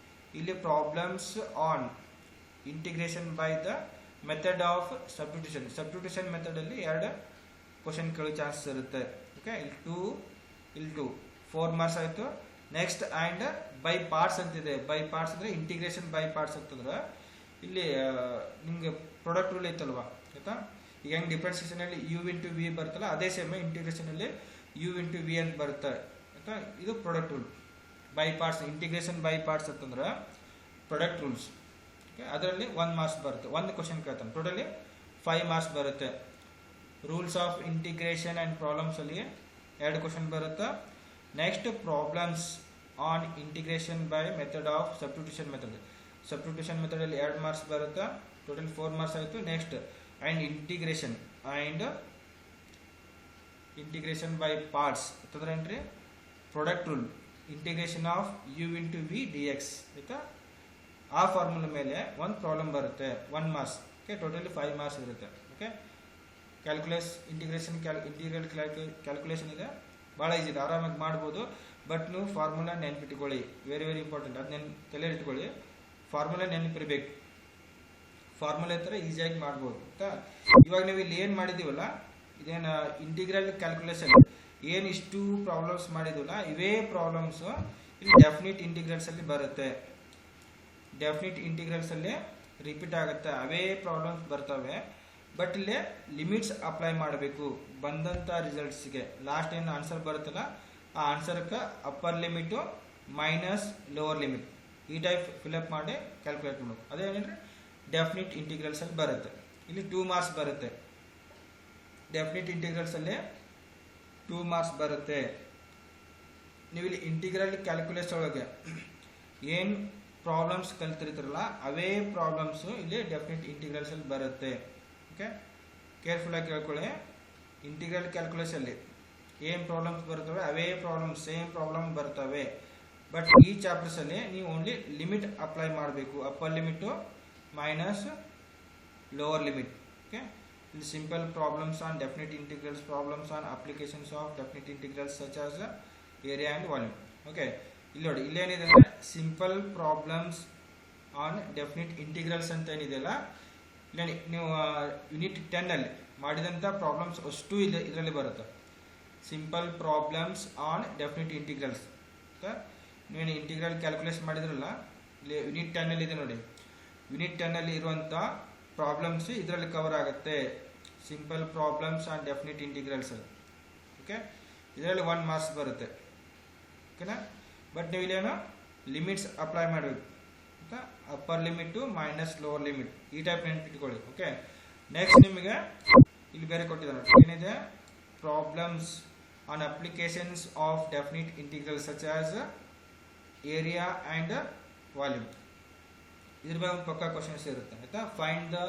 ಇಲ್ಲಿ problems on integration by the method of substitution ಮೆಥಡಲ್ಲಿ 2 ಕ್ವಶನ್ ಕೇಳೋ ಚಾನ್ಸಸ್ ಇರುತ್ತೆ. ಓಕೆ, ಇಲ್ಲಿ 2 4 ಮಾರ್ಕ್ಸ್ ಆಯಿತು. ನೆಕ್ಸ್ಟ್ ಆ್ಯಂಡ್ ಬೈ ಪಾರ್ಟ್ಸ್ ಅಂತಿದೆ. ಬೈ ಪಾರ್ಟ್ಸ್ ಅಂದರೆ ಇಂಟಿಗ್ರೇಷನ್ ಬೈ ಪಾರ್ಟ್ಸ್ ಅಂತಂದ್ರೆ ಇಲ್ಲಿ ನಿಮಗೆ ಪ್ರಾಡಕ್ಟ್ ರೂಲ್ ಐತಲ್ವಾ ಆಯಿತಾ. ಈಗ ಹೆಂಗೆ ಡಿಫ್ರೆನ್ಸಿಯೇಷನಲ್ಲಿ ಯು ಇಂಟು ವಿ ಬರುತ್ತಲ್ಲ, ಅದೇ ಸೇಮ್ ಇಂಟಿಗ್ರೇಷನಲ್ಲಿ ಯು ಇಂಟು ವಿ ಅಂತ ಬರುತ್ತೆ ಆಯಿತಾ. ಇದು product rule. By parts integration by parts ಅಂತಂದ್ರೆ ಪ್ರಾಡಕ್ಟ್ ರೂಲ್ಸ್. ಓಕೆ, ಅದರಲ್ಲಿ 1 ಮಾರ್ಕ್ಸ್ ಬರುತ್ತೆ. 1 ಕ್ವಶನ್ ಕೇಳ್ತಾನೆ. ಟೋಟಲಿ 5 ಮಾರ್ಕ್ಸ್ ಬರುತ್ತೆ. ರೂಲ್ಸ್ ಆಫ್ ಇಂಟಿಗ್ರೇಷನ್ ಆ್ಯಂಡ್ ಪ್ರಾಬ್ಲಮ್ಸಲ್ಲಿ 2 ಕ್ವಶನ್ ಬರುತ್ತೆ. Next problems on integration by method of substitution ಮೆಥಡಲ್ಲಿ 2 ಮಾರ್ಕ್ಸ್ ಬರುತ್ತೆ. ಟೋಟಲ್ 4 ಮಾರ್ಕ್ಸ್ ಆಯಿತು. Next and integration by parts ಅಂತಂದ್ರೆ ಏನ್ರಿ, product rule integration of you into v d x ಆಯಿತಾ. ಆ ಫಾರ್ಮುಲಾ ಮೇಲೆ 1 ಪ್ರಾಬ್ಲಮ್ ಬರುತ್ತೆ, 1 ಮಾರ್ಕ್ಸ್. ಓಕೆ, ಟೋಟಲಿ 5 ಮಾರ್ಕ್ಸ್ ಇರುತ್ತೆ. ಓಕೆ, ಇಂಟಿಗ್ರಲ್ ಕ್ಯಾಲ್ಕುಲೇಷನ್ ಇದೆ, ಭಾಳ ಈಜಿ ಇದೆ, ಆರಾಮಾಗಿ ಮಾಡ್ಬೋದು. ಬಟ್ ನೀವು ಫಾರ್ಮುಲಾ ನೆನ್ಪಿಟ್ಕೊಳ್ಳಿ, ವೆರಿ ಇಂಪಾರ್ಟೆಂಟ್. ಅದು ತಲೆ ಇಟ್ಕೊಳ್ಳಿ. ಫಾರ್ಮುಲಾ ನೆನಪಿರ್ಬೇಕು. ಫಾರ್ಮುಲಾ ಥರ ಈಸಿಯಾಗಿ ಮಾಡ್ಬೋದು ಆಯಿತಾ. ಇವಾಗ ನೀವು ಇಲ್ಲಿ ಏನು ಮಾಡಿದ್ದೀವಲ್ಲ, ಇದೇನು ಇಂಟಿಗ್ರಲ್ ಕ್ಯಾಲ್ಕುಲೇಷನ್ ಏನು ಇಷ್ಟು ಪ್ರಾಬ್ಲಮ್ಸ್ ಮಾಡಿದ್ವಲ್ಲ, ಇವೇ ಪ್ರಾಬ್ಲಮ್ಸು ಇಲ್ಲಿ ಡೆಫಿನಿಟ್ ಇಂಟಿಗ್ರಲ್ಸಲ್ಲಿ ಬರುತ್ತೆ. ಡೆಫಿನಿಟ್ ಇಂಟಿಗ್ರಲ್ಸಲ್ಲಿ ರಿಪೀಟ್ ಆಗುತ್ತೆ, ಅವೇ ಪ್ರಾಬ್ಲಮ್ಸ್ ಬರ್ತವೆ. ಬಟ್ ಇಲ್ಲಿ ಲಿಮಿಟ್ಸ್ ಅಪ್ಲೈ ಮಾಡಬೇಕು ಬಂದಂಥ ರಿಸಲ್ಟ್ಸ್ಗೆ. ಲಾಸ್ಟ್ ಏನು ಆನ್ಸರ್ ಬರುತ್ತಲ್ಲ, ಆ ಆನ್ಸರ್ಗೆ upper limit minus lower limit ಈ ಟೈಪ್ ಫಿಲಪ್ ಮಾಡಿ ಕ್ಯಾಲ್ಕುಲೇಟ್ ಮಾಡೋದು. ಅದೇನೇನ್ರಿ ಡೆಫಿನಿಟ್ ಇಂಟಿಗ್ರಲ್ಸಲ್ಲಿ ಬರುತ್ತೆ. ಇಲ್ಲಿ 2 ಮಾರ್ಕ್ಸ್ ಬರುತ್ತೆ. ಡೆಫಿನಿಟ್ ಇಂಟಿಗ್ರಲ್ಸಲ್ಲಿ 2 ಮಾರ್ಕ್ಸ್ ಬರುತ್ತೆ. ನೀವು ಇಲ್ಲಿ ಇಂಟಿಗ್ರಲ್ ಕ್ಯಾಲ್ಕುಲೇಷನ್ ಒಳಗೆ ಏನು ಪ್ರಾಬ್ಲಮ್ಸ್ ಕಲ್ತಿರ್ತಾರಲ್ಲ, ಅವೇ ಪ್ರಾಬ್ಲಮ್ಸು ಇಲ್ಲಿ ಡೆಫಿನಿಟ್ ಇಂಟಿಗ್ರಲ್ಸಲ್ಲಿ ಬರುತ್ತೆ. ಓಕೆ, ಕೇರ್ಫುಲ್ಲಾಗಿ ಕೇಳ್ಕೊಳ್ಳಿ. ಇಂಟಿಗ್ರಲ್ ಕ್ಯಾಲ್ಕುಲೇಷನಲ್ಲಿ ಏನು ಪ್ರಾಬ್ಲಮ್ಸ್ ಬರ್ತವೆ, ಅವೇ ಸೇಮ್ ಪ್ರಾಬ್ಲಮ್ ಬರ್ತವೆ. ಬಟ್ ಈ ಚಾಪ್ಟರ್ಸಲ್ಲಿ ನೀವು ಓನ್ಲಿ ಲಿಮಿಟ್ ಅಪ್ಲೈ ಮಾಡಬೇಕು, upper limit minus lower limit. Okay, ಇಲ್ಲಿ simple problems on definite integrals, problems on applications of definite integrals such as area and volume. Okay, ಇಲ್ಲಿ ನೋಡಿ, ಇಲ್ಲೇನಿದೆ ಅಂದರೆ simple problems on definite integrals ಅಂತ ಏನಿದೆಯಲ್ಲ, ಇಲ್ಲ ನೀವು ಯೂನಿಟ್ 10 ಅಲ್ಲಿ ಮಾಡಿದಂಥ ಪ್ರಾಬ್ಲಮ್ಸ್ ಅಷ್ಟು ಇದರಲ್ಲಿ ಬರುತ್ತೆ. Simple problems on definite integrals. ನೀವೇನು ಇಂಟಿಗ್ರಲ್ ಕ್ಯಾಲ್ಕುಲೇಷನ್ ಮಾಡಿದ್ರಲ್ಲ, ಇಲ್ಲಿ ಯೂನಿಟ್ 10 ಅಲ್ಲಿ ಇದೆ ನೋಡಿ. ಯೂನಿಟ್ 10 ಅಲ್ಲಿ ಇರುವಂಥ ಪ್ರಾಬ್ಲಮ್ಸ್ ಇದರಲ್ಲಿ ಕವರ್ ಆಗುತ್ತೆ. Simple problems on definite integrals. Okay, ಇದರಲ್ಲಿ 1 ಮಾರ್ಕ್ಸ್ ಬರುತ್ತೆ. ಓಕೆನಾ? ಬಟ್ ನೀವು ಇಲ್ಲೇನೋ ಲಿಮಿಟ್ಸ್ ಅಪ್ಲೈ ಮಾಡಬೇಕು. Upper limit minus lower limit, ಈ ಟೈಪ್ ನೆನ್ಪಿಟ್ಕೊಳ್ಳಿ. ಓಕೆ, ನೆಕ್ಸ್ಟ್ ನಿಮಗೆ ಇಲ್ಲಿ ಬೇರೆ ಕೊಟ್ಟಿದ್ದಾರೆ. ಏನಿದೆ? Problems on applications of definite integral such as area and volume. ಇದ್ರ ಬಗ್ಗೆ ಒಂದು ಪಕ್ಕ ಕ್ವಶನ್ಸ್ ಇರುತ್ತೆ ಆಯ್ತಾ. Find the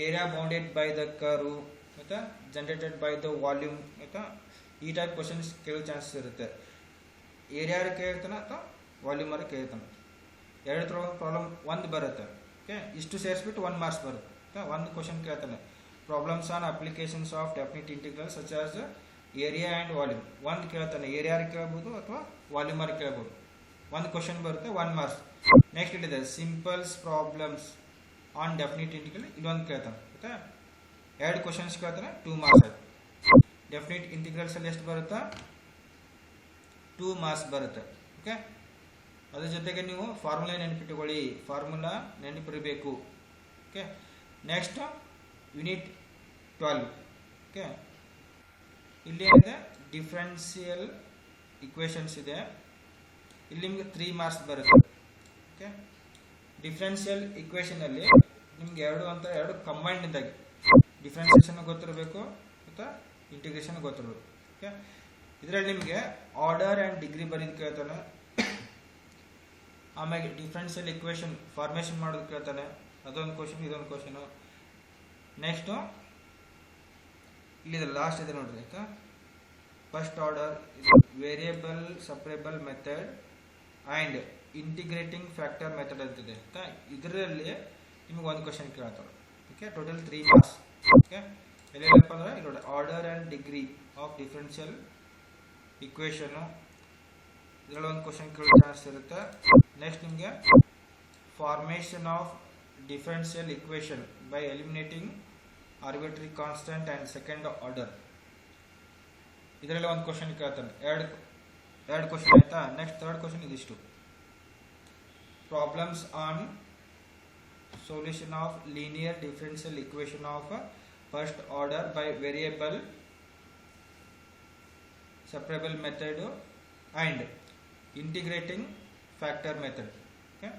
area bounded by the curve ಆಯ್ತಾ, ಜನರೇಟೆಡ್ ಬೈ ದ ವಾಲ್ಯೂಮ್ ಆಯ್ತಾ. ಈ ಟೈಪ್ ಕ್ವಶನ್ಸ್ ಕೇಳೋ ಚಾನ್ಸಸ್ ಇರುತ್ತೆ. ಏರಿಯಾ ಕೇಳ್ತಾನೆ ಅಥವಾ ವಾಲ್ಯೂಮ್ ಅವ್ರಿಗೆ ಕೇಳ್ತಾನೆ. ಎರಡು ಪ್ರಾಬ್ಲಮ್ ಒಂದು ಬರುತ್ತೆ. ಓಕೆ, ಇಷ್ಟು ಸೇರಿಸ್ಬಿಟ್ಟು 1 ಮಾರ್ಕ್ಸ್ ಬರುತ್ತೆ. ಒಂದು ಕ್ವಶನ್ ಕೇಳ್ತಾನೆ, problems on applications of definite integral such as area and volume. ಒಂದು ಕೇಳ್ತಾನೆ, ಏರಿಯಾ ಕೇಳ್ಬೋದು ಅಥವಾ ವಾಲ್ಯೂಮ್ ಅವ್ರಿಗೆ ಕೇಳ್ಬೋದು. ಒಂದು ಕ್ವಶನ್ ಬರುತ್ತೆ, 1 ಮಾರ್ಕ್ಸ್. ನೆಕ್ಸ್ಟ್ ಇಲ್ಲಿದೆ simples problems on definite integral, ಇಲ್ಲೊಂದು ಕೇಳ್ತಾನೆ ಆಯ್ತಾ. 2 ಕ್ವಶನ್ಸ್ ಕೇಳ್ತಾನೆ, 2 ಮಾರ್ಕ್ಸ್ ಆಯ್ತು. ಡೆಫಿನಿಟ್ ಇಂಟಿಗ್ರಲ್ಸ್ ಅಲ್ಲಿ ಎಷ್ಟು ಬರುತ್ತಾ? 2 ಮಾರ್ಕ್ಸ್ ಬರುತ್ತೆ. ಓಕೆ, ಅದ್ರ ಜೊತೆಗೆ ನೀವು ಫಾರ್ಮುಲಾ ನೆನಪಿಟ್ಟುಕೊಳ್ಳಿ, ಫಾರ್ಮುಲಾ ನೆನಪಿರಬೇಕು. Okay, next unit 12. ಓಕೆ, ಇಲ್ಲಿ ಏನಿದೆ? ಡಿಫ್ರೆನ್ಷಿಯಲ್ ಇಕ್ವೇಷನ್ಸ್ ಇದೆ. ಇಲ್ಲಿ ನಿಮಗೆ 3 ಮಾರ್ಕ್ಸ್ ಬರುತ್ತೆ. ಓಕೆ, ಡಿಫ್ರೆನ್ಷಿಯಲ್ ಇಕ್ವೇಷನ್ ಅಲ್ಲಿ ನಿಮ್ಗೆ ಎರಡು ಕಂಬೈಂಡ್ ಇದ್ದಾಗೆ ಡಿಫ್ರೆನ್ಸಿಯೇಷನ್ ಗೊತ್ತಿರಬೇಕು ಮತ್ತು ಇಂಟಿಗ್ರೇಷನ್ ಗೊತ್ತಿರಬೇಕು. ಓಕೆ, ಇದರಲ್ಲಿ ನಿಮಗೆ ಆರ್ಡರ್ ಆ್ಯಂಡ್ ಡಿಗ್ರಿ ಬರೀದು ಕೇಳ್ತಾನೆ. ಆಮೇಲೆ ಡಿಫ್ರೆನ್ಷಿಯಲ್ ಇಕ್ವೇಷನ್ ಫಾರ್ಮೇಷನ್ ಮಾಡೋದು ಕೇಳ್ತಾನೆ. ಅದೊಂದು ಕ್ವಶನ್, ಇದೊಂದು ಕ್ವಶನು. ನೆಕ್ಸ್ಟು ಇಲ್ಲಿದೆ ಲಾಸ್ಟ್ ಇದೆ ನೋಡ್ರಿ ಆಯ್ತಾ. First order variable separable method and integrating factor method ಅಂತಿದೆ ಆಯ್ತಾ. ಇದರಲ್ಲಿ ನಿಮಗೆ ಒಂದು ಕ್ವಶನ್ ಕೇಳ್ತಾರೆ. Okay, total 3 marks. ಓಕೆ, ಎಲ್ಲಪ್ಪ ಅಂದ್ರೆ ಇಲ್ಲಿ order and degree of differential equation, ಇದರಲ್ಲಿ ಒಂದು ಕ್ವಶನ್ ಕೇಳೋ ಚಾನ್ಸ್ ಇರುತ್ತೆ. ನೆಕ್ಸ್ಟ್ ನಿಮಗೆ formation of differential equation by eliminating arbitrary constant and second order, ಇದರಲ್ಲಿ ಒಂದು ಕ್ವಶನ್ ಕೇಳ್ತಾನೆ. ಎರಡು ಕ್ವಶನ್ ಆಯ್ತಾ. ನೆಕ್ಸ್ಟ್ ಥರ್ಡ್ ಕ್ವಶನ್ ಇದಿಷ್ಟು, problems on solution of linear differential equation of first order by variable separable method and integrating factor method. Okay,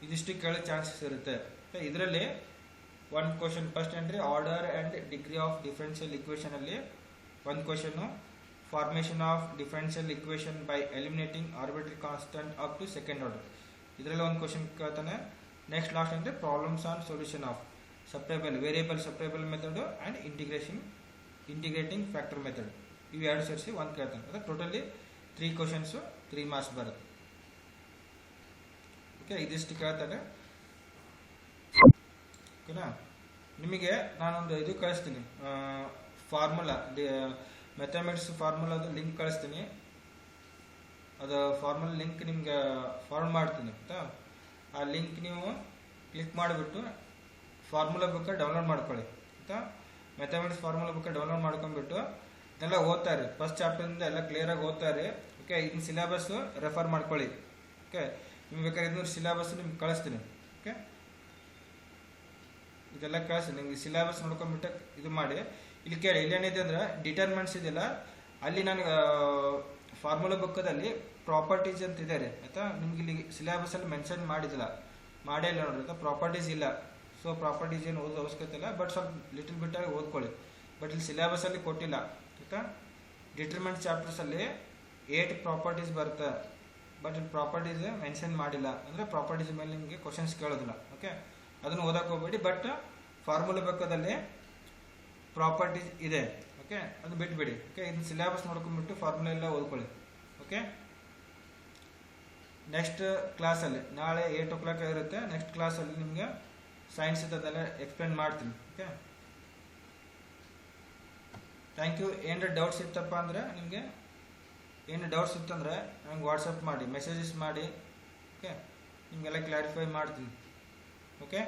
ಇದಿಷ್ಟು ಕೇಳೋ chances ಇರುತ್ತೆ. ಇದರಲ್ಲಿ ಒಂದು question first entry order and degree of differential equation ಅಲ್ಲಿ ಒಂದು question, formation of differential equation by eliminating arbitrary constant up to second order, ಇದರಲ್ಲಿ ಒಂದು question ಕೇಳ್ತಾನೆ. ನೆಕ್ಸ್ಟ್ ಲಾಸ್ಟ್ ಅಂದರೆ problems on solution of variable separable method and integrating factor method, ಇವು ಎರಡು ಸೇರಿಸಿ ಒಂದು ಕೇಳ್ತಾನೆ. ಅಂದರೆ ಟೋಟಲಿ 3 ಕ್ವಶನ್ಸು 3 ಮಾರ್ಕ್ಸ್ ಬರುತ್ತೆ. ಓಕೆ, ಇದಿಷ್ಟು ಕೇಳ್ತಾರೆ. ಓಕೆನಾ? ನಿಮಗೆ ನಾನೊಂದು ಇದು ಕಳಿಸ್ತೀನಿ, ಫಾರ್ಮುಲಾ ಮ್ಯಾಥಮೆಟಿಕ್ಸ್ ಫಾರ್ಮುಲಾದ ಲಿಂಕ್ ಕಳಿಸ್ತೀನಿ. ಅದು ಫಾರ್ಮುಲಾ ಲಿಂಕ್ ನಿಮ್ಗೆ ಫಾರ್ವರ್ಡ್ ಮಾಡ್ತೀನಿ ಆಯಿತಾ. ಆ ಲಿಂಕ್ ನೀವು ಕ್ಲಿಕ್ ಮಾಡಿಬಿಟ್ಟು ಫಾರ್ಮುಲಾ ಬುಕ್ಕ ಡೌನ್ಲೋಡ್ ಮಾಡ್ಕೊಳ್ಳಿ ಆಯಿತಾ. ಮ್ಯಾಥಮೆಟಿಕ್ಸ್ ಫಾರ್ಮುಲಾ ಬುಕ್ಕ ಡೌನ್ಲೋಡ್ ಮಾಡ್ಕೊಂಡ್ಬಿಟ್ಟು ಇದೆಲ್ಲ ಓದ್ತಾರೆ. ಫಸ್ಟ್ ಚಾಪ್ಟರಿಂದ ಎಲ್ಲ ಕ್ಲಿಯರಾಗಿ ಓದ್ತಾರೆ. ಓಕೆ, ಇದನ್ನ ಸಿಲೆಬಸ್ಸು ರೆಫರ್ ಮಾಡ್ಕೊಳ್ಳಿ. ಓಕೆ, ನಿಮ್ಗೆ ಬೇಕಾದ್ರೆ ಇದನ್ನ ಸಿಲೆಬಸ್ ನಿಮ್ಗೆ ಕಳಿಸ್ತೀನಿ. ಓಕೆ, ಇದೆಲ್ಲ ಕಳಿಸ್ತೀನಿ ನಿಮ್ಗೆ. ಸಿಲೆಬಸ್ ನೋಡ್ಕೊಂಡ್ಬಿಟ್ಟು ಇದು ಮಾಡಿ. ಇಲ್ಲಿ ಕೇಳಿ, ಇಲ್ಲೇನಿದೆ ಅಂದ್ರೆ ಡಿಟರ್ಮೆಂಟ್ಸ್ ಇದೆಯಲ್ಲ, ಅಲ್ಲಿ ನನಗೆ ಫಾರ್ಮುಲಾ ಬುಕ್ಕದಲ್ಲಿ ಪ್ರಾಪರ್ಟೀಸ್ ಅಂತ ಇದೆ ರೀ ಆಯಿತಾ. ನಿಮ್ಗೆ ಇಲ್ಲಿ ಸಿಲೆಬಸಲ್ಲಿ ಮೆನ್ಷನ್ ಮಾಡಿದಿಲ್ಲ, ಮಾಡೇ ಇಲ್ಲ ನೋಡ್ರಿ ಆಯಿತಾ. ಪ್ರಾಪರ್ಟೀಸ್ ಇಲ್ಲ. ಸೊ ಪ್ರಾಪರ್ಟೀಸ್ ಏನು ಓದೋ ಅವಶ್ಯಕತೆ ಇಲ್ಲ, ಬಟ್ ಸ್ವಲ್ಪ ಲಿಟಲ್ ಬಿಟ್ಟಾಗಿ ಓದ್ಕೊಳ್ಳಿ. ಬಟ್ ಇಲ್ಲಿ ಸಿಲೆಬಸಲ್ಲಿ ಕೊಟ್ಟಿಲ್ಲ ಆಯಿತಾ. ಡಿಟರ್ಮೆಂಟ್ ಚಾಪ್ಟರ್ಸಲ್ಲಿ 8 ಪ್ರಾಪರ್ಟೀಸ್ ಬರುತ್ತೆ, ಬಟ್ ಇಲ್ಲಿ ಪ್ರಾಪರ್ಟೀಸ್ ಮೆನ್ಷನ್ ಮಾಡಿಲ್ಲ. ಅಂದರೆ ಪ್ರಾಪರ್ಟೀಸ್ ಮೇಲೆ ನಿಮಗೆ ಕ್ವಶನ್ಸ್ ಕೇಳೋದಿಲ್ಲ. ಓಕೆ, ಅದನ್ನು ಓದಕ್ಕೆ ಹೋಗ್ಬೇಡಿ. ಬಟ್ ಫಾರ್ಮುಲಾ ಬುಕ್ಕದಲ್ಲಿ ಪ್ರಾಪರ್ಟೀಸ್ ಇದೆ. ಓಕೆ, ಅದು ಬಿಟ್ಬಿಡಿ. ಓಕೆ, ಇದನ್ನ ಸಿಲೆಬಸ್ ನೋಡ್ಕೊಂಡ್ಬಿಟ್ಟು ಫಾರ್ಮುಲಾ ಎಲ್ಲ ಓದ್ಕೊಳ್ಳಿ. ಓಕೆ, ನೆಕ್ಸ್ಟ್ ಕ್ಲಾಸಲ್ಲಿ ನಾಳೆ 8 o'clock ಇರುತ್ತೆ. ನೆಕ್ಸ್ಟ್ ಕ್ಲಾಸಲ್ಲಿ ನಿಮಗೆ ಸೈನ್ಸ್ ಇದೆಲ್ಲ ಎಕ್ಸ್ಪ್ಲೇನ್ ಮಾಡ್ತೀನಿ. Okay, thank you. ಏನಾರ ಡೌಟ್ಸ್ ಇತ್ತಪ್ಪ ಅಂದರೆ ನಿಮಗೆ ಏನು ಡೌಟ್ಸ್ ಇತ್ತಂದರೆ ನಂಗೆ ವಾಟ್ಸಪ್ ಮಾಡಿ, ಮೆಸೇಜಸ್ ಮಾಡಿ. ಓಕೆ, ನಿಮಗೆಲ್ಲ ಕ್ಲಾರಿಫೈ ಮಾಡ್ತೀನಿ. ಓಕೆ.